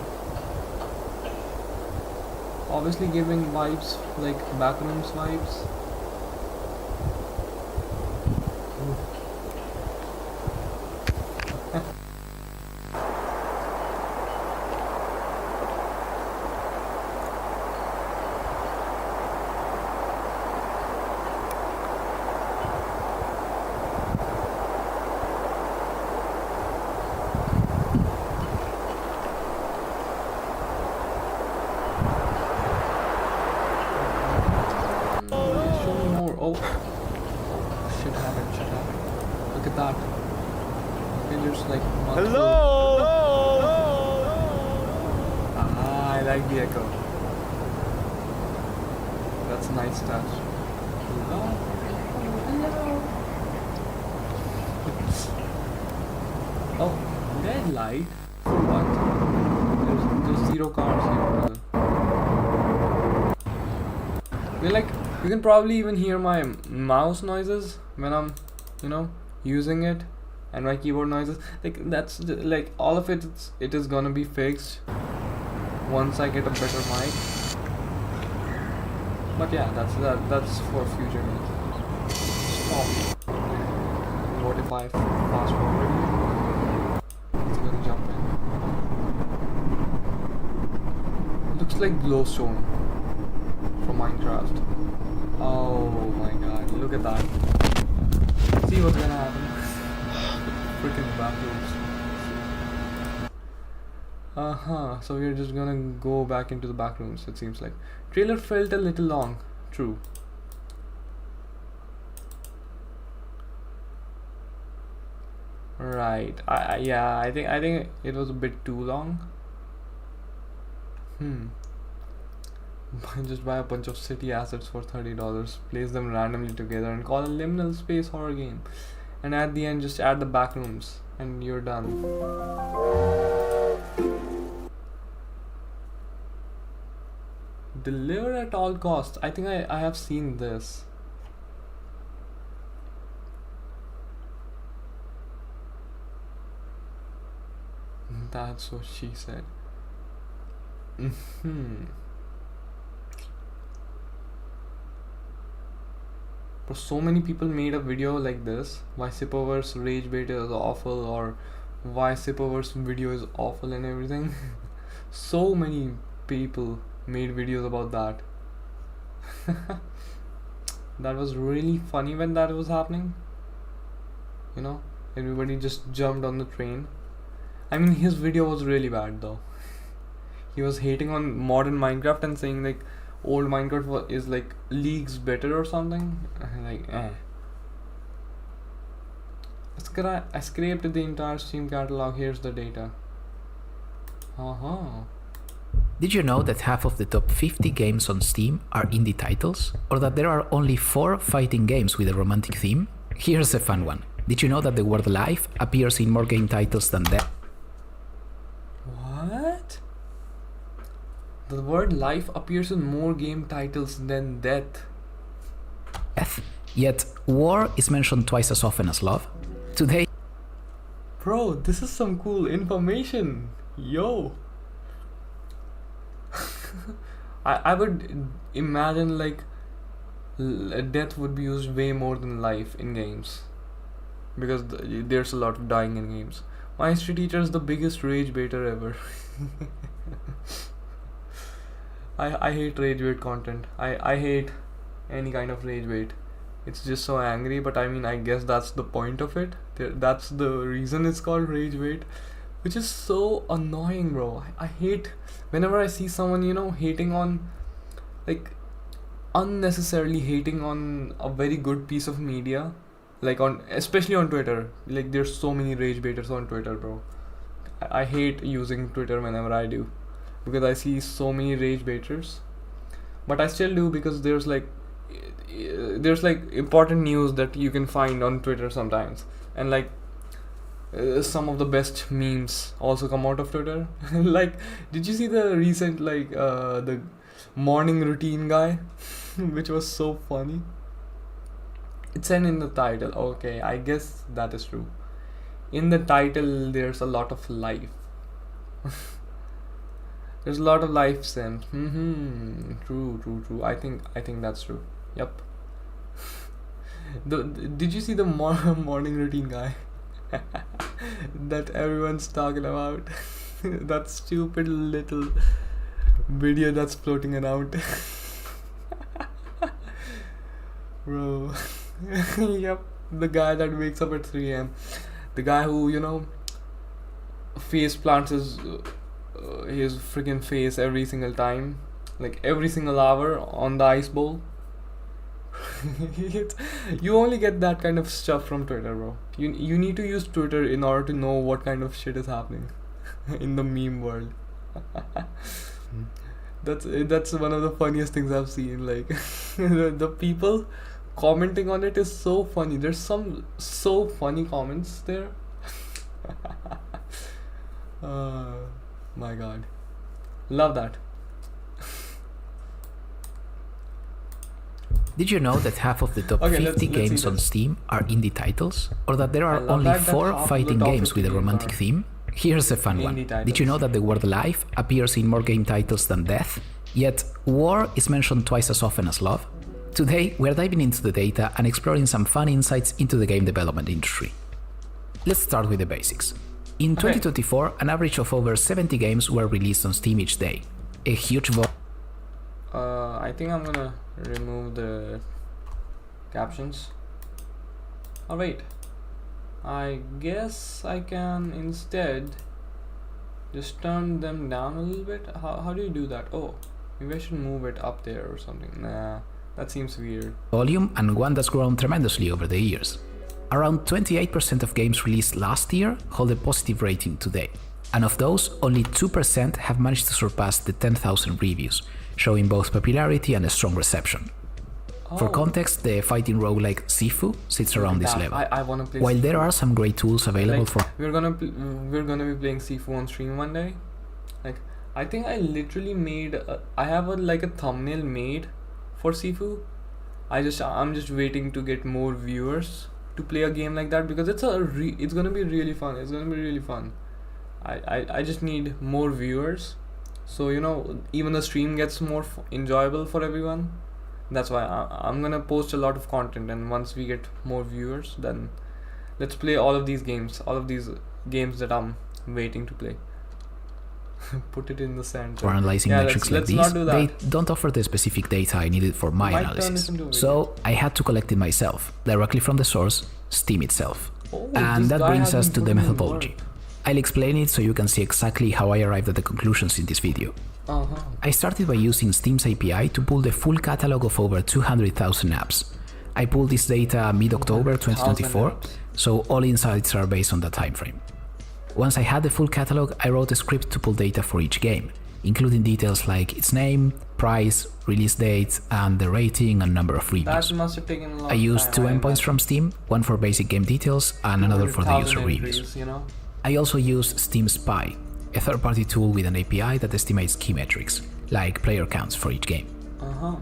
obviously giving vibes like Backrooms vibes. Show me more. Oh, shit happened. Look at that. Okay, there's like Hello! Ah, I like the echo. That's a nice touch. Hello. Oh, red light? For what? There's zero cars here, brother. You can probably even hear my mouse noises when I'm, using it, and my keyboard noises. Like that's like all of it. It is gonna be fixed once I get a better mic. But yeah, that's for future me. Stop. What if I fast forward? It's gonna jump in. Looks like glowstone from Minecraft. Oh my god, look at that. See what's gonna happen. Freaking bathrooms. So we're just gonna go back into the back rooms, it seems like. Trailer felt a little long. True. Right. I think it was a bit too long. Just buy a bunch of city assets for $30, place them randomly together and call a liminal space horror game, and at the end just add the back rooms and you're done. Deliver at all costs. I think I have seen this. That's what she said. But so many people made a video like this, why Sipoverse rage bait is awful, or why Sipoverse video is awful and everything. So many people made videos about that. That was really funny when that was happening. Everybody just jumped on the train. I mean, his video was really bad though. He was hating on modern Minecraft and saying like old Minecraft is like leagues better or something. Like, I scraped the entire Steam catalog. Here's the data. Did you know that half of the top 50 games on Steam are indie titles? Or that there are only 4 fighting games with a romantic theme? Here's a fun one. Did you know that the word life appears in more game titles than death? What? The word life appears in more game titles than death. Yet, war is mentioned twice as often as love. Today, Bro, this is some cool information. Yo. I would imagine like death would be used way more than life in games. Because there's a lot of dying in games. My history teacher is the biggest rage baiter ever. I hate rage bait content. I hate any kind of rage bait. It's just so angry, but I mean, I guess that's the point of it. That's the reason it's called rage bait, which is so annoying, bro. I hate whenever I see someone, you know, hating on, like, unnecessarily hating on a very good piece of media, like especially on Twitter. Like, there's so many rage baiters on Twitter, bro. I hate using Twitter whenever I do, because I see so many rage baiters, but I still do because there's like important news that you can find on Twitter sometimes, and like some of the best memes also come out of Twitter. Like, did you see the recent the morning routine guy, which was so funny? It said in the title. Okay, I guess that is true. In the title, there's a lot of life. There's a lot of life sims. True. I think that's true. Yep. Did you see the morning routine guy that everyone's talking about? That stupid little video that's floating around. Bro. Yep. The guy that wakes up at 3 a.m. The guy who, you know, face plants his freaking face every single time, like every single hour on the ice bowl. You only get that kind of stuff from Twitter, bro. You need to use Twitter in order to know what kind of shit is happening in the meme world. That's one of the funniest things I've seen. Like the people commenting on it is so funny. There's some so funny comments there. My god, love that. Did you know that half of the top Okay, 50 let's games see on this. Steam are indie titles? Or that there I are love only that 4 half of the fighting top games with a 50 romantic are theme? Here's a fun one. indie Did you know titles. that the word life appears in more game titles than death? Yet, war is mentioned twice as often as love? Today, we're diving into the data and exploring some fun insights into the game development industry. Let's start with the basics. In 2024, an average of over 70 games were released on Steam each day. A huge I think I'm gonna remove the captions. Oh wait, I guess I can instead just turn them down a little bit. How do you do that? Oh, maybe I should move it up there or something. Nah, that seems weird. volume and one that's grown tremendously over the years. Around 28% of games released last year hold a positive rating today, and of those, only 2% have managed to surpass the 10,000 reviews, showing both popularity and a strong reception. For context, the fighting roguelike Sifu sits around this level. I wanna play. While Sifu. there are some great tools available Like, for we're gonna be playing Sifu on stream one day. Like, I think I literally made I have a thumbnail made for Sifu. I'm just waiting to get more viewers to play a game like that, because it's gonna be really fun. It's gonna be really fun. I just need more viewers, so you know, even the stream gets more enjoyable for everyone. That's why I'm gonna post a lot of content, and once we get more viewers, then let's play all of these games that I'm waiting to play. Put it in the sand. for analyzing metrics like let's these. not do They that. don't offer the specific data I needed for my Might turn analysis, this into a so I had to collect it myself, directly from the source, Steam itself. Oh, And this that guy brings has us been to the putting in methodology. work. I'll explain it so you can see exactly how I arrived at the conclusions in this video. I started by using Steam's API to pull the full catalog of over 200,000 apps. I pulled this data mid-October 2024, so all insights are based on that time frame. Once I had the full catalog, I wrote a script to pull data for each game, including details like its name, price, release date, and the rating and number of reviews. That must have taken a long I used time. 2 endpoints from Steam, one for basic game details and another for the 100,000 user reviews. entries, you know? I also used Steam Spy, a third-party tool with an API that estimates key metrics, like player counts for each game.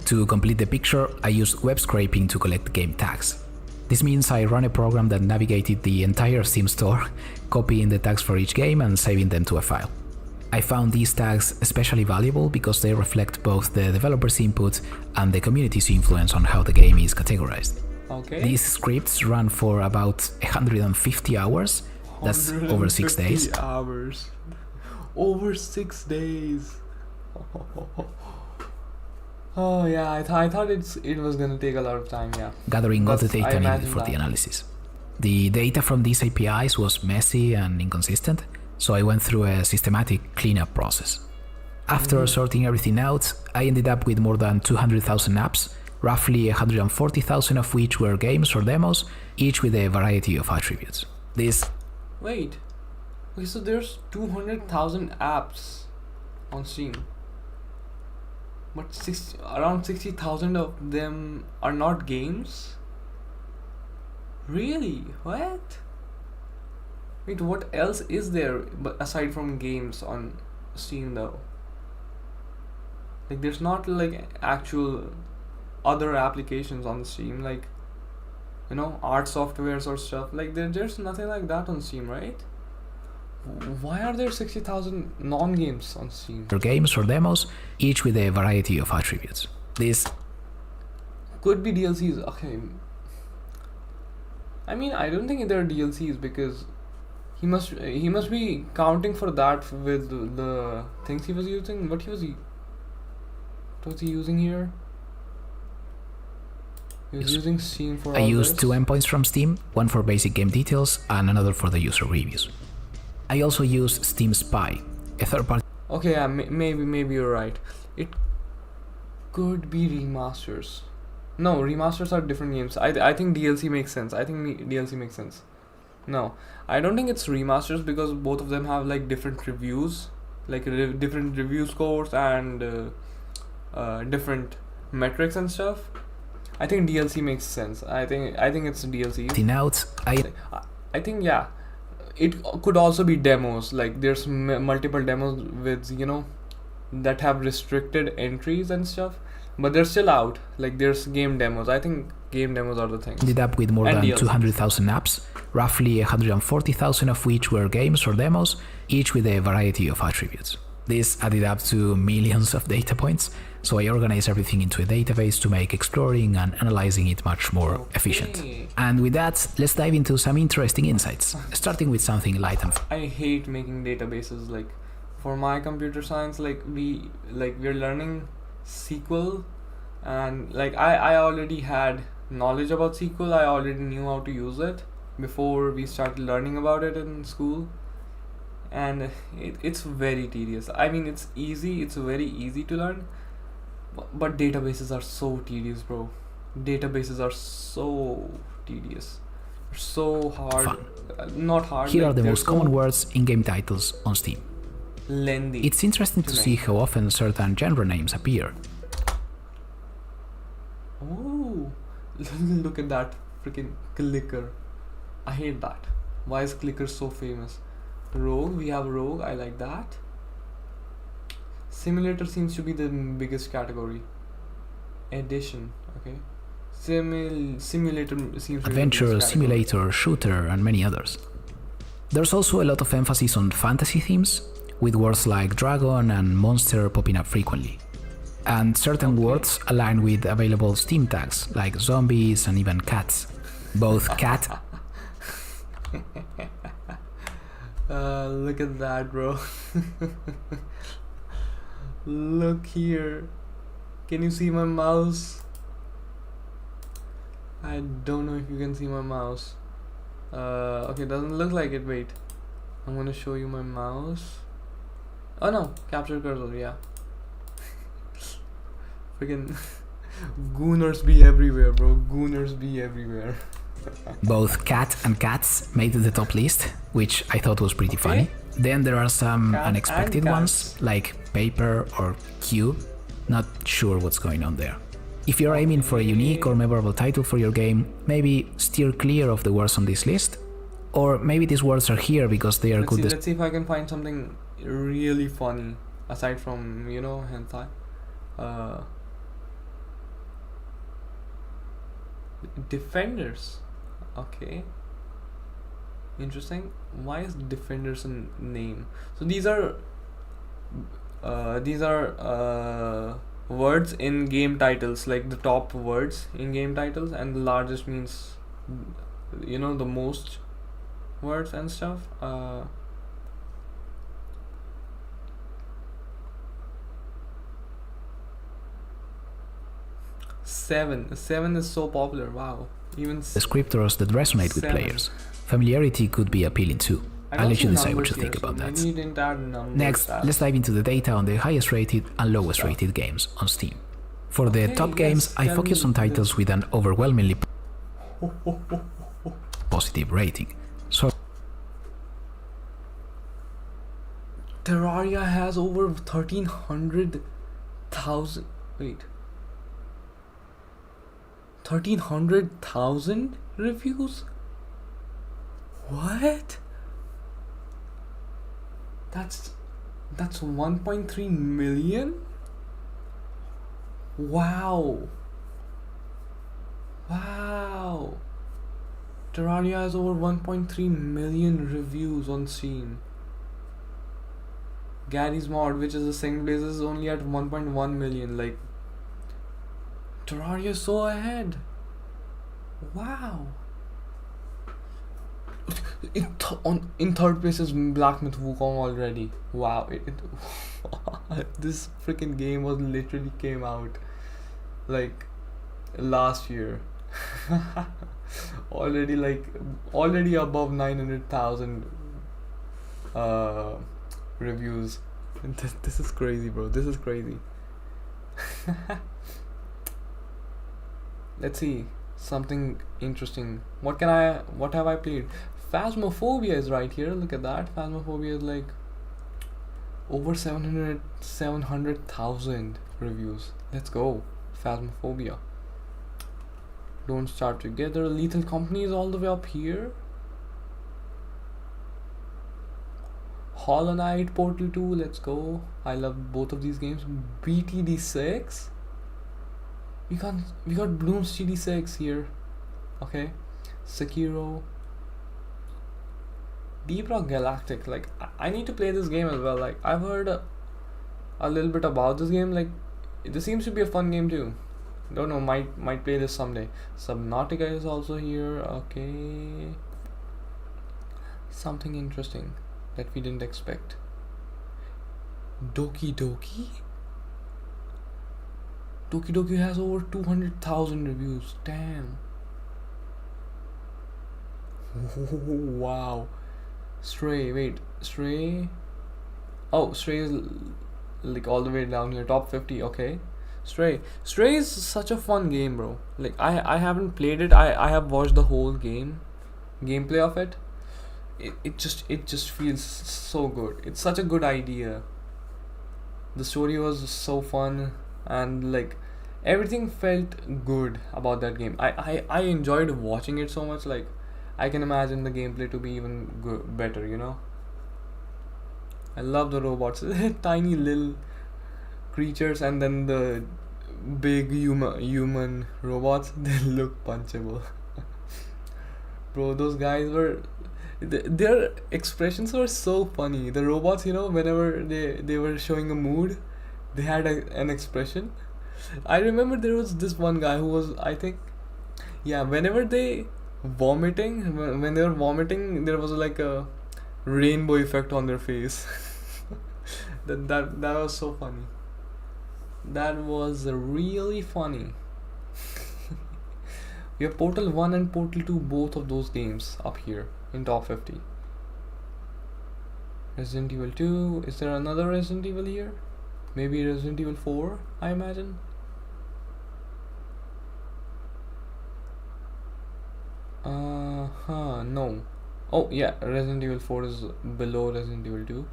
To complete the picture, I used web scraping to collect game tags. This means I ran a program that navigated the entire Steam store, copying the tags for each game and saving them to a file. I found these tags especially valuable because they reflect both the developer's input and the community's influence on how the game is categorized. Okay. These scripts run for about 150 hours. That's over 6 days. 150 hours. Over 6 days. Oh yeah, I thought it was gonna take a lot of time, yeah. Gathering all the I data needed imagine for the that. analysis. The data from these APIs was messy and inconsistent, so I went through a systematic cleanup process. After sorting everything out, I ended up with more than 200,000 apps, roughly 140,000 of which were games or demos, each with a variety of attributes. This Wait. Okay, so there's 200,000 apps on Steam. But around 60,000 of them are not games? Really? What? Wait, what else is there but aside from games on Steam though? Like there's not like actual other applications on Steam, like art softwares or stuff. Like there's nothing like that on Steam, right? Why are there 60,000 non-games on Steam? are games or demos, each with a variety of attributes. This Could be DLCs. Okay. I mean, I don't think there are DLCs because he must be counting for that with the things he was using. What was he using here? He was using Steam for I all used this. 2 endpoints from Steam, one for basic game details and another for the user reviews. I also used Steam Spy, a third-party Okay, yeah, maybe you're right. It could be remasters. No, remasters are different games. I think DLC makes sense. DLC makes sense. No, I don't think it's remasters because both of them have like different reviews, like different review scores and different metrics and stuff. I think DLC makes sense. I think it's DLC. notes. I think yeah, it could also be demos. Like there's multiple demos with that have restricted entries and stuff, but they're still out. Like there's game demos. I think game demos are the things. Ended up with more And than DLCs. 200,000 apps, roughly 140,000 of which were games or demos, each with a variety of attributes. This added up to millions of data points, so I organized everything into a database to make exploring and analyzing it much more efficient. Okay. And with that, let's dive into some interesting insights, starting with something light and I hate making databases. Like for my computer science, we're learning SQL, and like I already had knowledge about SQL. I already knew how to use it before we started learning about it in school, and it's very tedious. I mean, it's very easy to learn, but databases are so tedious, bro. Databases are so tedious, so hard. Fun. Not hard. Here like, are the they're most common words in game titles on Steam. lengthy. It's interesting to see make. how often certain genre names appear. Oh, look at that freaking clicker. I hate that. Why is clicker so famous? Rogue, we have Rogue. I like that. Simulator seems to be the biggest category. Edition, okay. Simulator seems to be the Adventure, biggest category. simulator, shooter, and many others. There's also a lot of emphasis on fantasy themes, with words like dragon and monster popping up frequently. And certain words align with available Steam tags, like zombies and even cats. Both cat Look at that, bro. Look here. Can you see my mouse? I don't know if you can see my mouse. Okay, doesn't look like it. Wait, I'm gonna show you my mouse. Oh no, capture cursor, yeah. Freaking gooners be everywhere, bro. Gooners be everywhere. Both cat and cats made the top list, which I thought was pretty funny. Then there are some Cat unexpected and ones, cats. like paper or cube. Not sure what's going on there. If you're aiming for a unique or memorable title for your game, maybe steer clear of the words on this list. Or maybe these words are here because they are good. Let's see if I can find something really funny aside from hentai. Defenders. Okay. Interesting. Why is Defenders a name? So these are words in game titles, like the top words in game titles, and the largest means, you know, the most words and stuff. Seven is so popular. Wow. Even descriptors that resonate with 7. players. Familiarity could be appealing too. I I'll don't let you see decide what numbers you think here, so about that. maybe you didn't add numbers. Next, let's dive into the data on the highest rated and lowest rated games on Steam. For the Okay, top yes, games, I tell focus me on titles with an overwhelmingly Oh, oh, oh, oh. positive rating. So Terraria has over 1300,000. Wait. 1300,000 reviews? What? That's 1.3 million? Wow. Wow. Terraria has over 1.3 million reviews on Steam. Gary's Mod, which is the second place, is only at 1.1 million. Like, Terraria is so ahead. Wow. In third place is Black Myth Wukong already. Wow. This freaking game was literally came out like last year. already above 900,000 reviews. This is crazy, bro. This is crazy. Let's see something interesting. What have I played? Phasmophobia is right here. Look at that. Phasmophobia is like over 700,000 reviews. Let's go. Phasmophobia. Don't Starve Together. Lethal Company is all the way up here. Hollow Knight, Portal 2, let's go. I love both of these games. BTD6. We got Bloom's TD6 here. Okay. Sekiro. Deep Rock Galactic. Like, I need to play this game as well. Like, I've heard a little bit about this game. Like, this seems to be a fun game too. Don't know, might play this someday. Subnautica is also here. Okay. Something interesting that we didn't expect. Doki Doki? Doki Doki has over 200,000 reviews. Damn. Wow. Stray, wait. Stray? Oh, Stray is like all the way down here. Top 50, okay. Stray is such a fun game, bro. Like, I haven't played it. I have watched the whole gameplay of it. It just feels so good. It's such a good idea. The story was so fun, and like everything felt good about that game. I enjoyed watching it so much. Like, I can imagine the gameplay to be even better, you know. I love the robots. Tiny little creatures, and then the big human robots. They look punchable. Bro, those guys were... their expressions were so funny. The robots, you know, whenever they were showing a mood, they had an expression. I remember there was this one guy who was, I think, yeah, whenever they vomiting, when they were vomiting, there was like a rainbow effect on their face. that was so funny. That was really funny. We have Portal 1 and Portal 2, both of those games up here in top 50. Resident Evil 2. Is there another Resident Evil here? Maybe Resident Evil 4, I imagine. No. Oh yeah, Resident Evil 4 is below Resident Evil 2.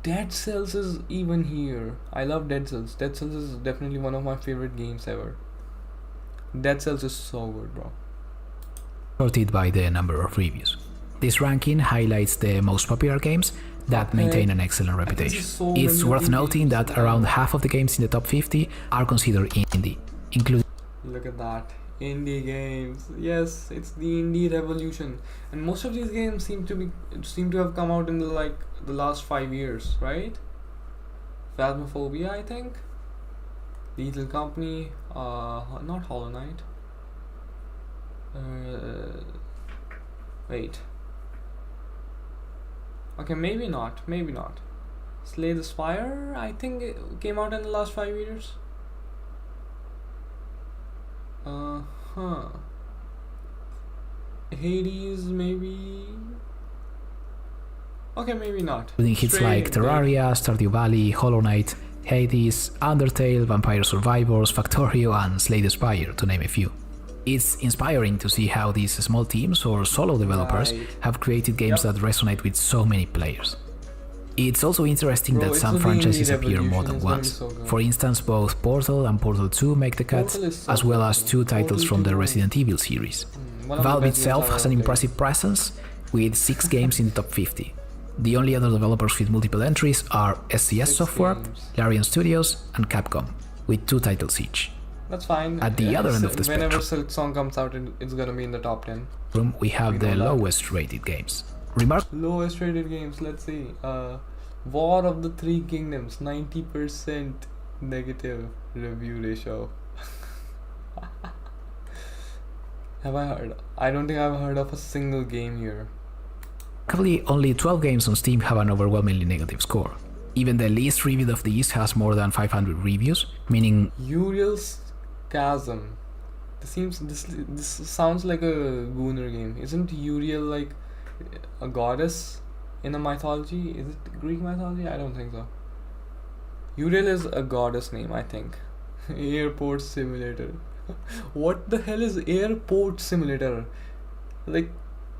Dead Cells is even here. I love Dead Cells. Dead Cells is definitely one of my favorite games ever. Dead Cells is so good, bro. Sorted by the number of reviews. This ranking highlights the most popular games that maintain an excellent reputation. It's worth noting that around half of the games in the top 50 are considered indie, including... Look at that. Indie games. Yes, it's the indie revolution, and most of these games seem to have come out in the last 5 years, right? Phasmophobia, I think. Lethal Company. Not Hollow Knight. Wait. Okay, maybe not. Maybe not. Slay the Spire, I think it came out in the last 5 years. Huh. Hades, maybe. Okay, maybe not. Including hits like Terraria, Stardew Valley, Hollow Knight, Hades, Undertale, Vampire Survivors, Factorio, and Slay the Spire, to name a few. It's inspiring to see how these small teams or solo developers have created games that resonate with so many players. It's also interesting that some franchises appear more than once. For instance, both Portal and Portal 2 make the cut, as well as two titles from the Resident Evil series. Valve itself has an impressive presence, with 6 games in the top 50. The only other developers with multiple entries are SCS Software, Larian Studios, and Capcom, with 2 titles each. That's fine. At the other end of the spectrum, whenever Silk Song comes out, it's gonna be in the top 10. We have the lowest rated games. Lowest rated games, let's see. War of the Three Kingdoms, 90% negative review ratio. Have I heard? I don't think I've heard of a single game here. Luckily, only 12 games on Steam have an overwhelmingly negative score. Even the least reviewed of these has more than 500 reviews, meaning Uriel's Chasm. This sounds like a Gooner game. Isn't Uriel like a goddess in a mythology? Is it Greek mythology? I don't think so. Uriel is a goddess name, I think. Airport Simulator. What the hell is Airport Simulator? Like,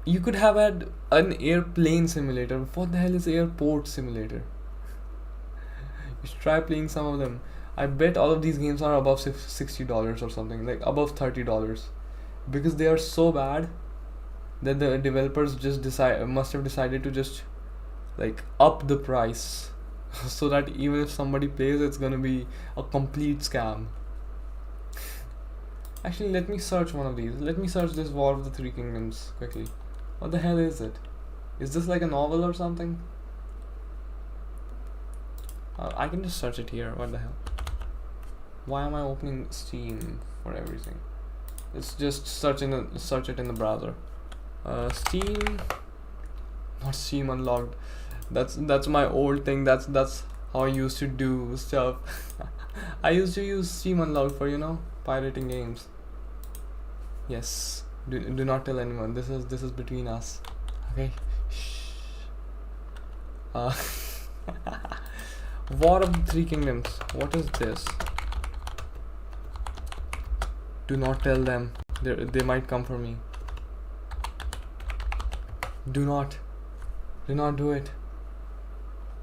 you could have had an airplane simulator. What the hell is Airport Simulator? You should try playing some of them. I bet all of these games are above $60 or something, like above $30, because they are so bad that the developers just must have decided to just like up the price so that even if somebody plays, it's gonna be a complete scam. Actually, let me search one of these. Let me search this War of the Three Kingdoms quickly. What the hell is it? Is this like a novel or something? I can just search it here. What the hell? Why am I opening Steam for everything? Let's just search it in the browser. Steam, not Steam Unlocked. That's my old thing. That's how I used to do stuff. I used to use Steam Unlocked for, you know, pirating games. Yes. Do not tell anyone. This is between us. Okay. Shh. War of the Three Kingdoms. What is this? Do not tell them. They might come for me. Do not do it.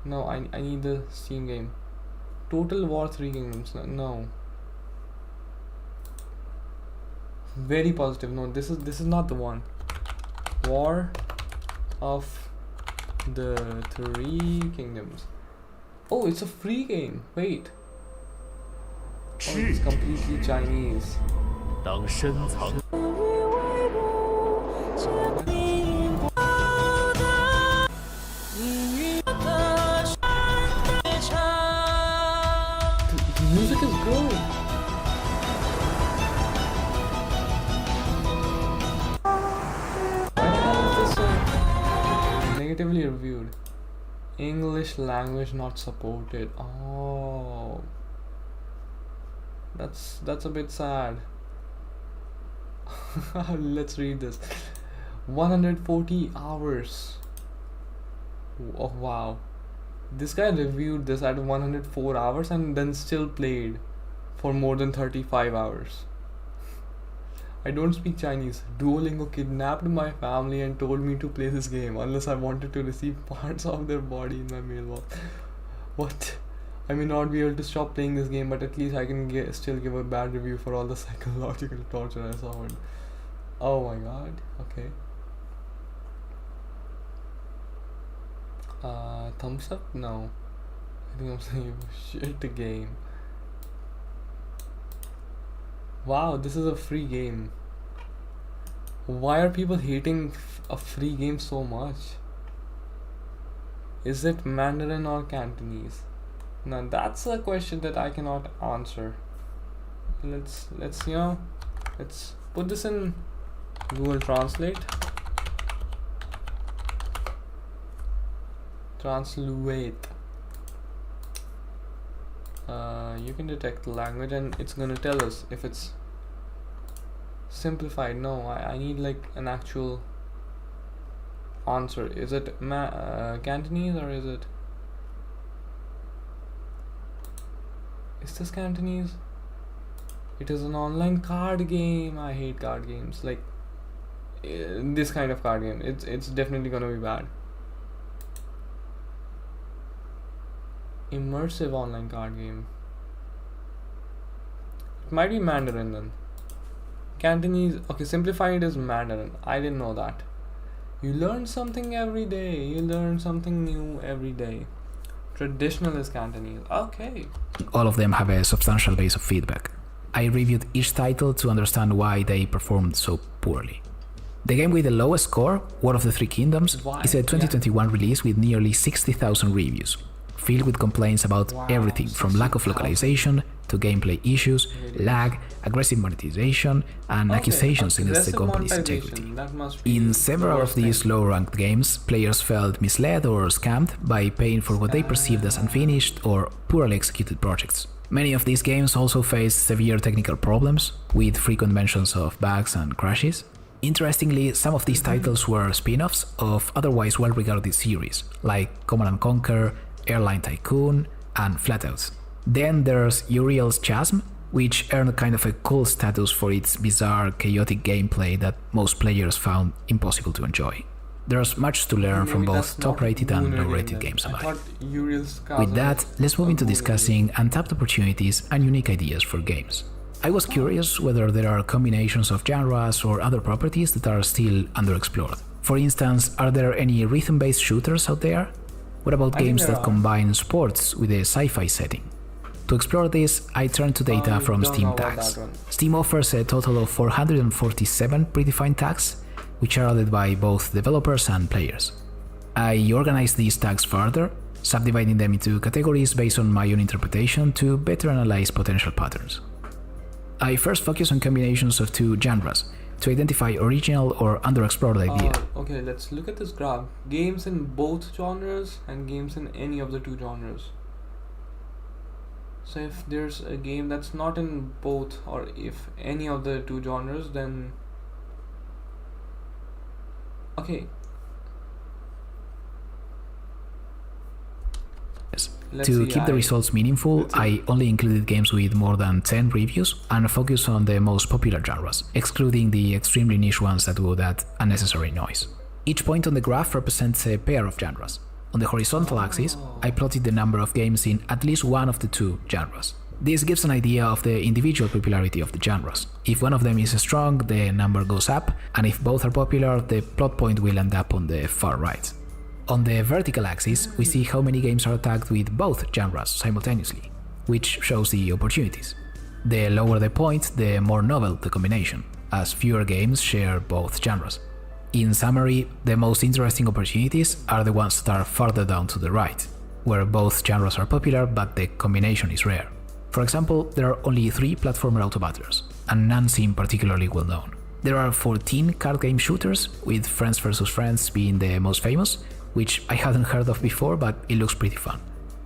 No, I need the Steam game. Total War Three Kingdoms. No. Very positive. No, this is not the one. War of the Three Kingdoms. Oh, it's a free game. Wait. Oh, it's completely Chinese. 当深藏 The music is good. Why is this negatively reviewed? English language not supported. Oh, that's a bit sad. Let's read this. 140 hours. Oh wow, this guy reviewed this at 104 hours and then still played for more than 35 hours. I don't speak Chinese. Duolingo kidnapped my family and told me to play this game unless I wanted to receive parts of their body in my mailbox. What? I may not be able to stop playing this game, but at least I can still give a bad review for all the psychological torture I saw. Oh my god. Okay. Thumbs up? No. I think I'm saying shit game. Wow, this is a free game. Why are people hating a free game so much? Is it Mandarin or Cantonese? Now that's a question that I cannot answer. Let's let's put this in Google Translate. Translate. You can detect the language and it's gonna tell us if it's simplified. No, I need like an actual answer. Is it Cantonese or is this Cantonese? It is an online card game. I hate card games. Like this kind of card game. It's definitely gonna be bad. Immersive online card game. It might be Mandarin then. Cantonese. Okay, simplified is Mandarin. I didn't know that. You learn something every day. You learn something new every day. Traditional is Cantonese. Okay. All of them have a substantial base of feedback. I reviewed each title to understand why they performed so poorly. The game with the lowest score, War of the Three Kingdoms, is a 2021 release with nearly 60,000 reviews, filled with complaints about everything from lack of localization to gameplay issues, lag, aggressive monetization, and accusations against the company's integrity. In several of these low-ranked games, players felt misled or scammed by paying for what they perceived as unfinished or poorly executed projects. Many of these games also faced severe technical problems, with frequent mentions of bugs and crashes. Interestingly, some of these titles were spin-offs of otherwise well-regarded series, like Command & Conquer, Airline Tycoon, and Flatouts. Then there's Uriel's Chasm, which earned kind of a cult status for its bizarre, chaotic gameplay that most players found impossible to enjoy. There's much to learn from both top-rated and low-rated games alike. With that, let's move into discussing untapped opportunities and unique ideas for games. I was curious whether there are combinations of genres or other properties that are still underexplored. For instance, are there any rhythm-based shooters out there? What about games that combine sports with a sci-fi setting? To explore this, I turned to data from Steam tags. Steam offers a total of 447 predefined tags, which are added by both developers and players. I organized these tags further, subdividing them into categories based on my own interpretation to better analyze potential patterns. I first focus on combinations of two genres to identify original or underexplored ideas. Okay, let's look at this graph. Games in both genres and games in any of the two genres. So if there's a game that's not in both or if any of the two genres, then okay. To keep the results meaningful, I only included games with more than 10 reviews and focused on the most popular genres, excluding the extremely niche ones that would add unnecessary noise. Each point on the graph represents a pair of genres. On the horizontal axis, I plotted the number of games in at least one of the two genres. This gives an idea of the individual popularity of the genres. If one of them is strong, the number goes up, and if both are popular, the plot point will end up on the far right. On the vertical axis, we see how many games are tagged with both genres simultaneously, which shows the opportunities. The lower the point, the more novel the combination, as fewer games share both genres. In summary, the most interesting opportunities are the ones that are farther down to the right, where both genres are popular but the combination is rare. For example, there are only 3 platformer auto batters, and none seem particularly well known. There are 14 card game shooters, with Friends vs. Friends being the most famous, which I hadn't heard of before, but it looks pretty fun.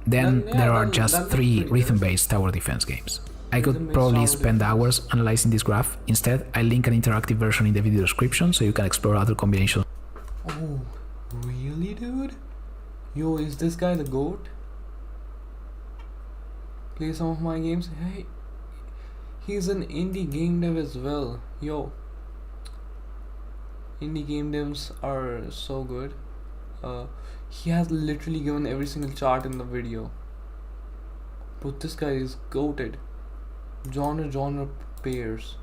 Then there are just 3 rhythm-based tower defense games. I could probably spend hours analyzing this graph. Instead, I link an interactive version in the video description so you can explore other combinations. Oh, really, dude? Yo, is this guy the GOAT? Play some of my games? Hey, he's an indie game dev as well. Yo, indie game devs are so good. He has literally given every single chart in the video. But this guy is goated. Genre pairs.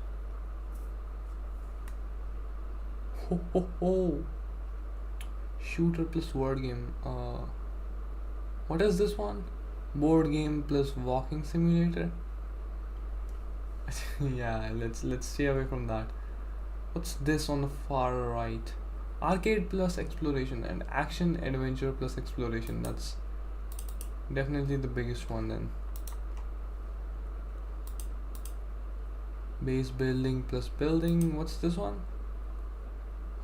Ho ho ho. Shooter plus word game. What is this one? Board game plus walking simulator. Yeah, let's stay away from that. What's this on the far right? Arcade plus exploration and action adventure plus exploration. That's definitely the biggest one then. Base building plus building. What's this one?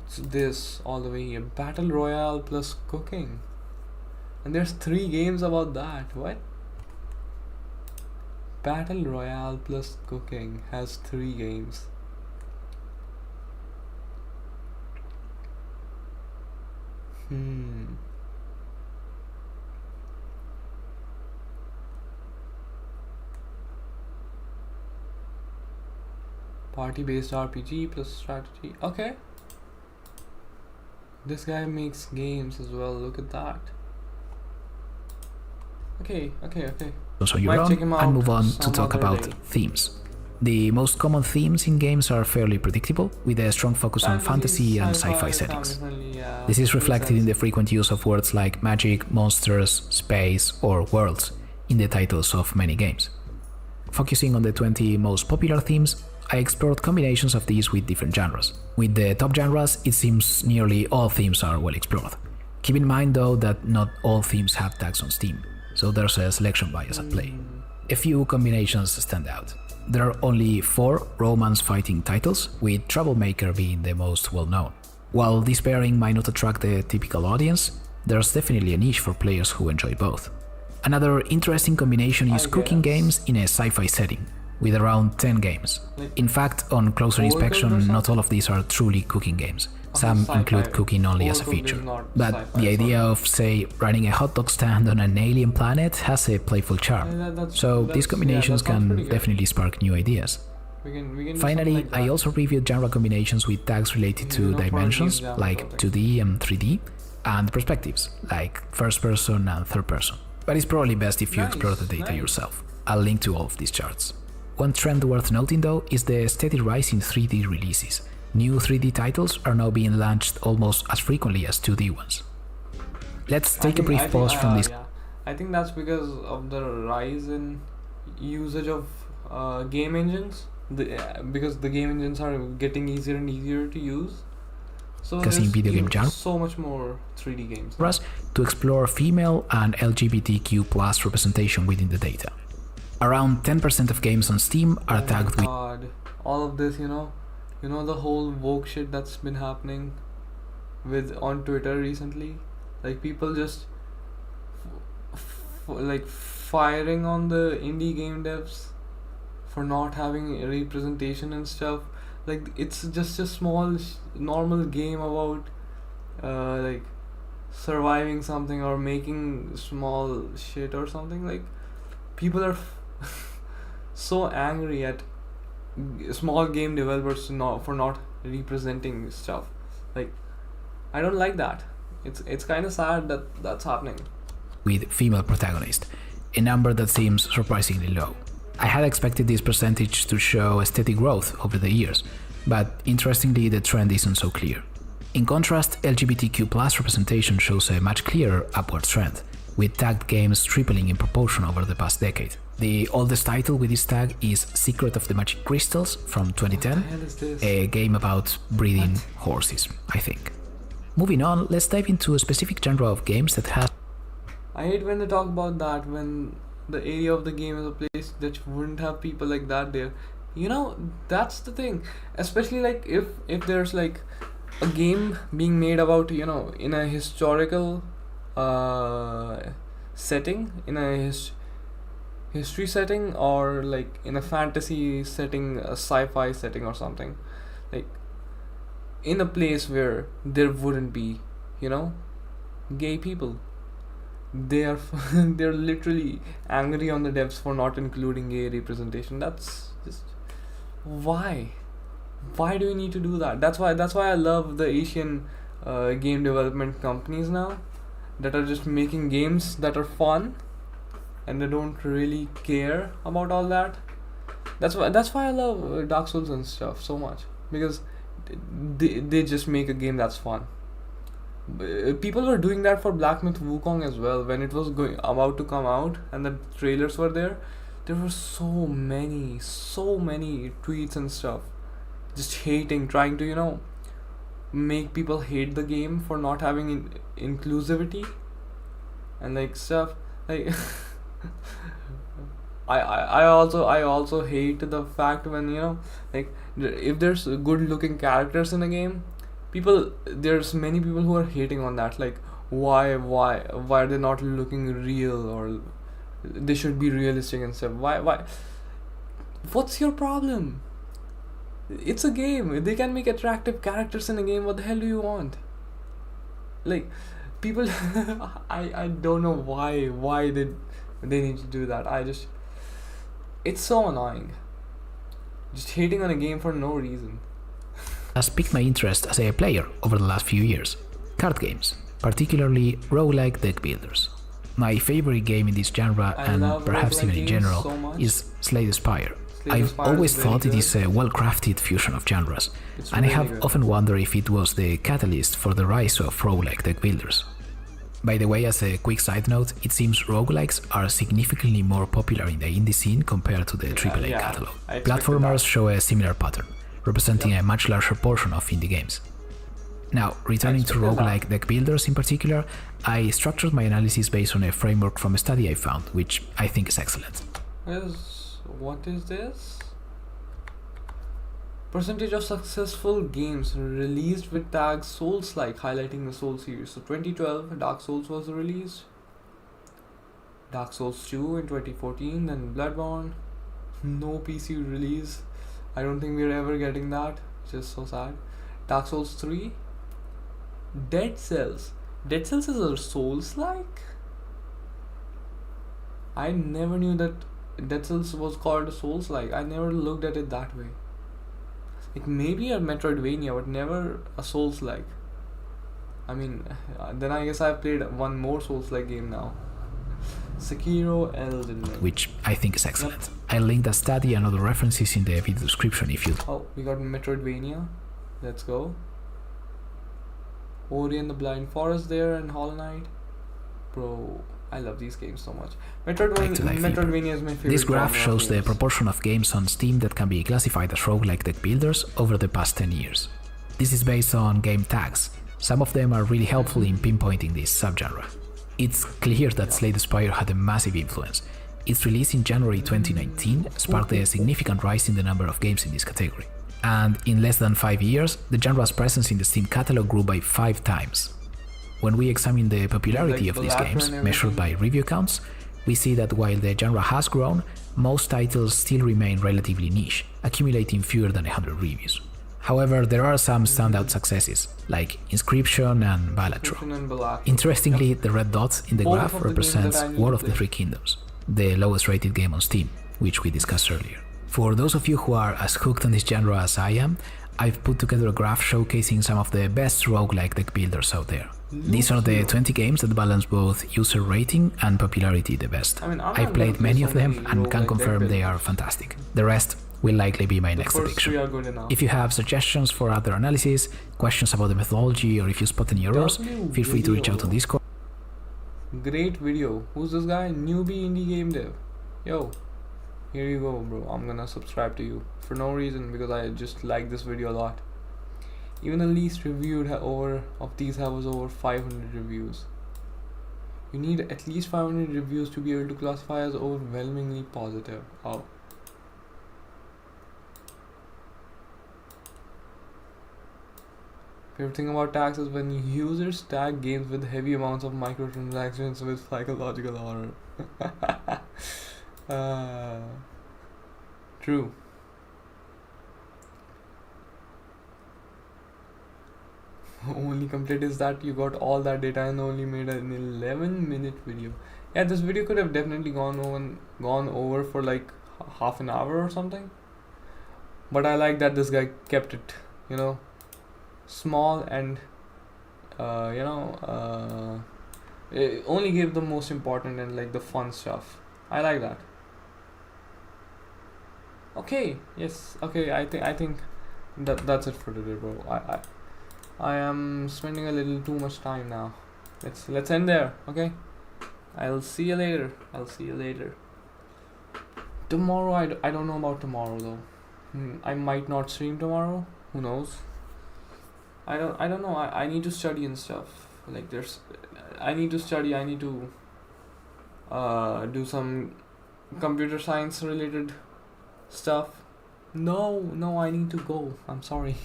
What's this all the way here? Battle Royale plus cooking. And there's 3 games about that. What? Battle Royale plus cooking has 3 games. Party based RPG plus strategy. Okay. This guy makes games as well. Look at that. Okay. So your Might own, check him and out move on to some talk other about day. themes. The most common themes in games are fairly predictable, with a strong focus on fantasy and sci-fi settings. This is reflected in the frequent use of words like magic, monsters, space, or worlds in the titles of many games. Focusing on the 20 most popular themes, I explored combinations of these with different genres. With the top genres, it seems nearly all themes are well explored. Keep in mind though that not all themes have tags on Steam, so there's a selection bias at play. A few combinations stand out. There are only 4 romance fighting titles, with Troublemaker being the most well known. While this pairing might not attract the typical audience, there's definitely a niche for players who enjoy both. Another interesting combination is cooking games in a sci-fi setting, with around 10 games. In fact, on closer inspection, not all of these are truly cooking games. Some include cooking only as a feature. But the idea of, say, running a hot dog stand on an alien planet has a playful charm. So these combinations can definitely spark new ideas. Finally, I also reviewed genre combinations with tags related to dimensions, like 2D and 3D, and perspectives, like first person and third person. But it's probably best if you explore the data yourself. I'll link to all of these charts. One trend worth noting though is the steady rise in 3D releases. New 3D titles are now being launched almost as frequently as 2D ones. Let's take a brief pause from this. Yeah. I think that's because of the rise in usage of game engines. Because the game engines are getting easier and easier to use. So Because in video game genre, so much more 3D games for us to explore female and LGBTQ+ representation within the data. Around 10% of games on Steam are tagged with God, all of this, you know the whole woke shit that's been happening on Twitter recently, like people just like firing on the indie game devs for not having a representation and stuff. Like it's just a small normal game about like surviving something or making small shit or something. Like people are so angry at small game developers for not representing stuff. Like I don't like that. It's kind of sad that that's happening. with female protagonist, a number that seems surprisingly low. I had expected this percentage to show a steady growth over the years, but interestingly the trend isn't so clear. In contrast, LGBTQ+ representation shows a much clearer upward trend, with tagged games tripling in proportion over the past decade. The oldest title with this tag is Secret of the Magic Crystals from 2010, What the hell is this? a game about breeding horses, I think. Moving on, let's dive into a specific genre of games that has I hate when they talk about that, when the area of the game is a place that wouldn't have people like that there. That's the thing. Especially like if there's like a game being made about, in a historical setting, in a history setting, or like in a fantasy setting, a sci-fi setting or something. Like in a place where there wouldn't be, gay people. They're literally angry on the devs for not including gay representation. That's just why do we need to do that? That's why I love the Asian game development companies now, that are just making games that are fun and they don't really care about all that. That's why I love Dark Souls and stuff so much, because they just make a game that's fun. People were doing that for Black Myth Wukong as well when it was about to come out and the trailers were there. there were so many tweets and stuff, just hating, trying to, you know, make people hate the game for not having inclusivity and like stuff like I also hate the fact when, you know, like if there's good looking characters in a game, there's many people who are hating on that, like why are they not looking real, or they should be realistic and stuff. Why what's your problem? It's a game. They can make attractive characters in a game. What the hell do you want? Like, people I don't know why they need to do that. It's so annoying. Just hating on a game for no reason. Has piqued my interest as a player over the last few years. Card games, particularly roguelike deck builders. My favorite game in this genre, and perhaps even in general, is Slay the Spire. I've always thought it is a well-crafted fusion of genres, and I have often wondered if it was the catalyst for the rise of roguelike deck builders. By the way, as a quick side note, it seems roguelikes are significantly more popular in the indie scene compared to the AAA catalog. Platformers show a similar pattern, representing a much larger portion of indie games. Now, returning to roguelike deck builders in particular, I structured my analysis based on a framework from a study I found, which I think is excellent. What is this? Percentage of successful games released with tag Souls-like, highlighting the Souls series. So 2012, Dark Souls was released. Dark Souls 2 in 2014, then Bloodborne. No PC release. I don't think we're ever getting that, which is so sad. Dark Souls 3. Dead Cells. Dead Cells is a Souls-like? I never knew that Dead Cells was called Souls-like. I never looked at it that way. It may be a Metroidvania, but never a Souls-like. I mean, then I guess I've played one more Souls-like game now. Sekiro Elden Ring. Which I think is excellent. I'll link the study and other references in the video description if you... Oh, we got Metroidvania. Let's go. Ori and the Blind Forest there, and Hollow Knight. Bro, I love these games so much. Metroidvania is my favorite. This graph shows the proportion of games on Steam that can be classified as roguelike deck builders over the past 10 years. This is based on game tags. Some of them are really helpful in pinpointing this subgenre. It's clear that Slay the Spire had a massive influence. Its release in January 2019 sparked a significant rise in the number of games in this category. And in less than 5 years, the genre's presence in the Steam catalog grew by 5 times. When we examine the popularity of these games, measured by review counts, we see that while the genre has grown, most titles still remain relatively niche, accumulating fewer than 100 reviews. However, there are some standout successes, like Inscription and Balatro. Interestingly, the red dot in the graph represents War of the Three Kingdoms, the lowest rated game on Steam, which we discussed earlier. For those of you who are as hooked on this genre as I am, I've put together a graph showcasing some of the best roguelike deck builders out there. These are the 20 games that balance both user rating and popularity the best. I've played many of them and can confirm they are fantastic. The rest will likely be my next depiction. If you have suggestions for other analysis, questions about the methodology, or if you spot any errors, feel free to reach out on Discord. Great video. Who's this guy? Newbie indie game dev. Yo, here you go, bro. I'm gonna subscribe to you for no reason, because I just like this video a lot. Even the least reviewed of these was over 500 reviews. You need at least 500 reviews to be able to classify as overwhelmingly positive. Oh. Favorite thing about tags is when users tag games with heavy amounts of microtransactions with psychological horror. True. Only complaint is that you got all that data and only made an 11-minute video. Yeah, this video could have definitely gone over for like half an hour or something. But I like that this guy kept it, you know, small and it only gave the most important and like the fun stuff. I like that. Okay, yes, okay, I think that's it for today, bro. I am spending a little too much time now. Let's end there, okay? I'll see you later. Tomorrow, I don't know about tomorrow though. I might not stream tomorrow. Who knows? I don't know. I need to study and stuff. Like I need to study. I need to do some computer science related stuff. No, I need to go. I'm sorry.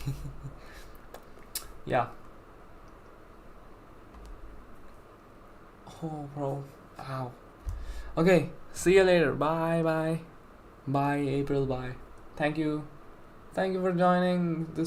Yeah. Oh, bro. Ow. Okay. See you later. Bye, April. Bye. Thank you for joining this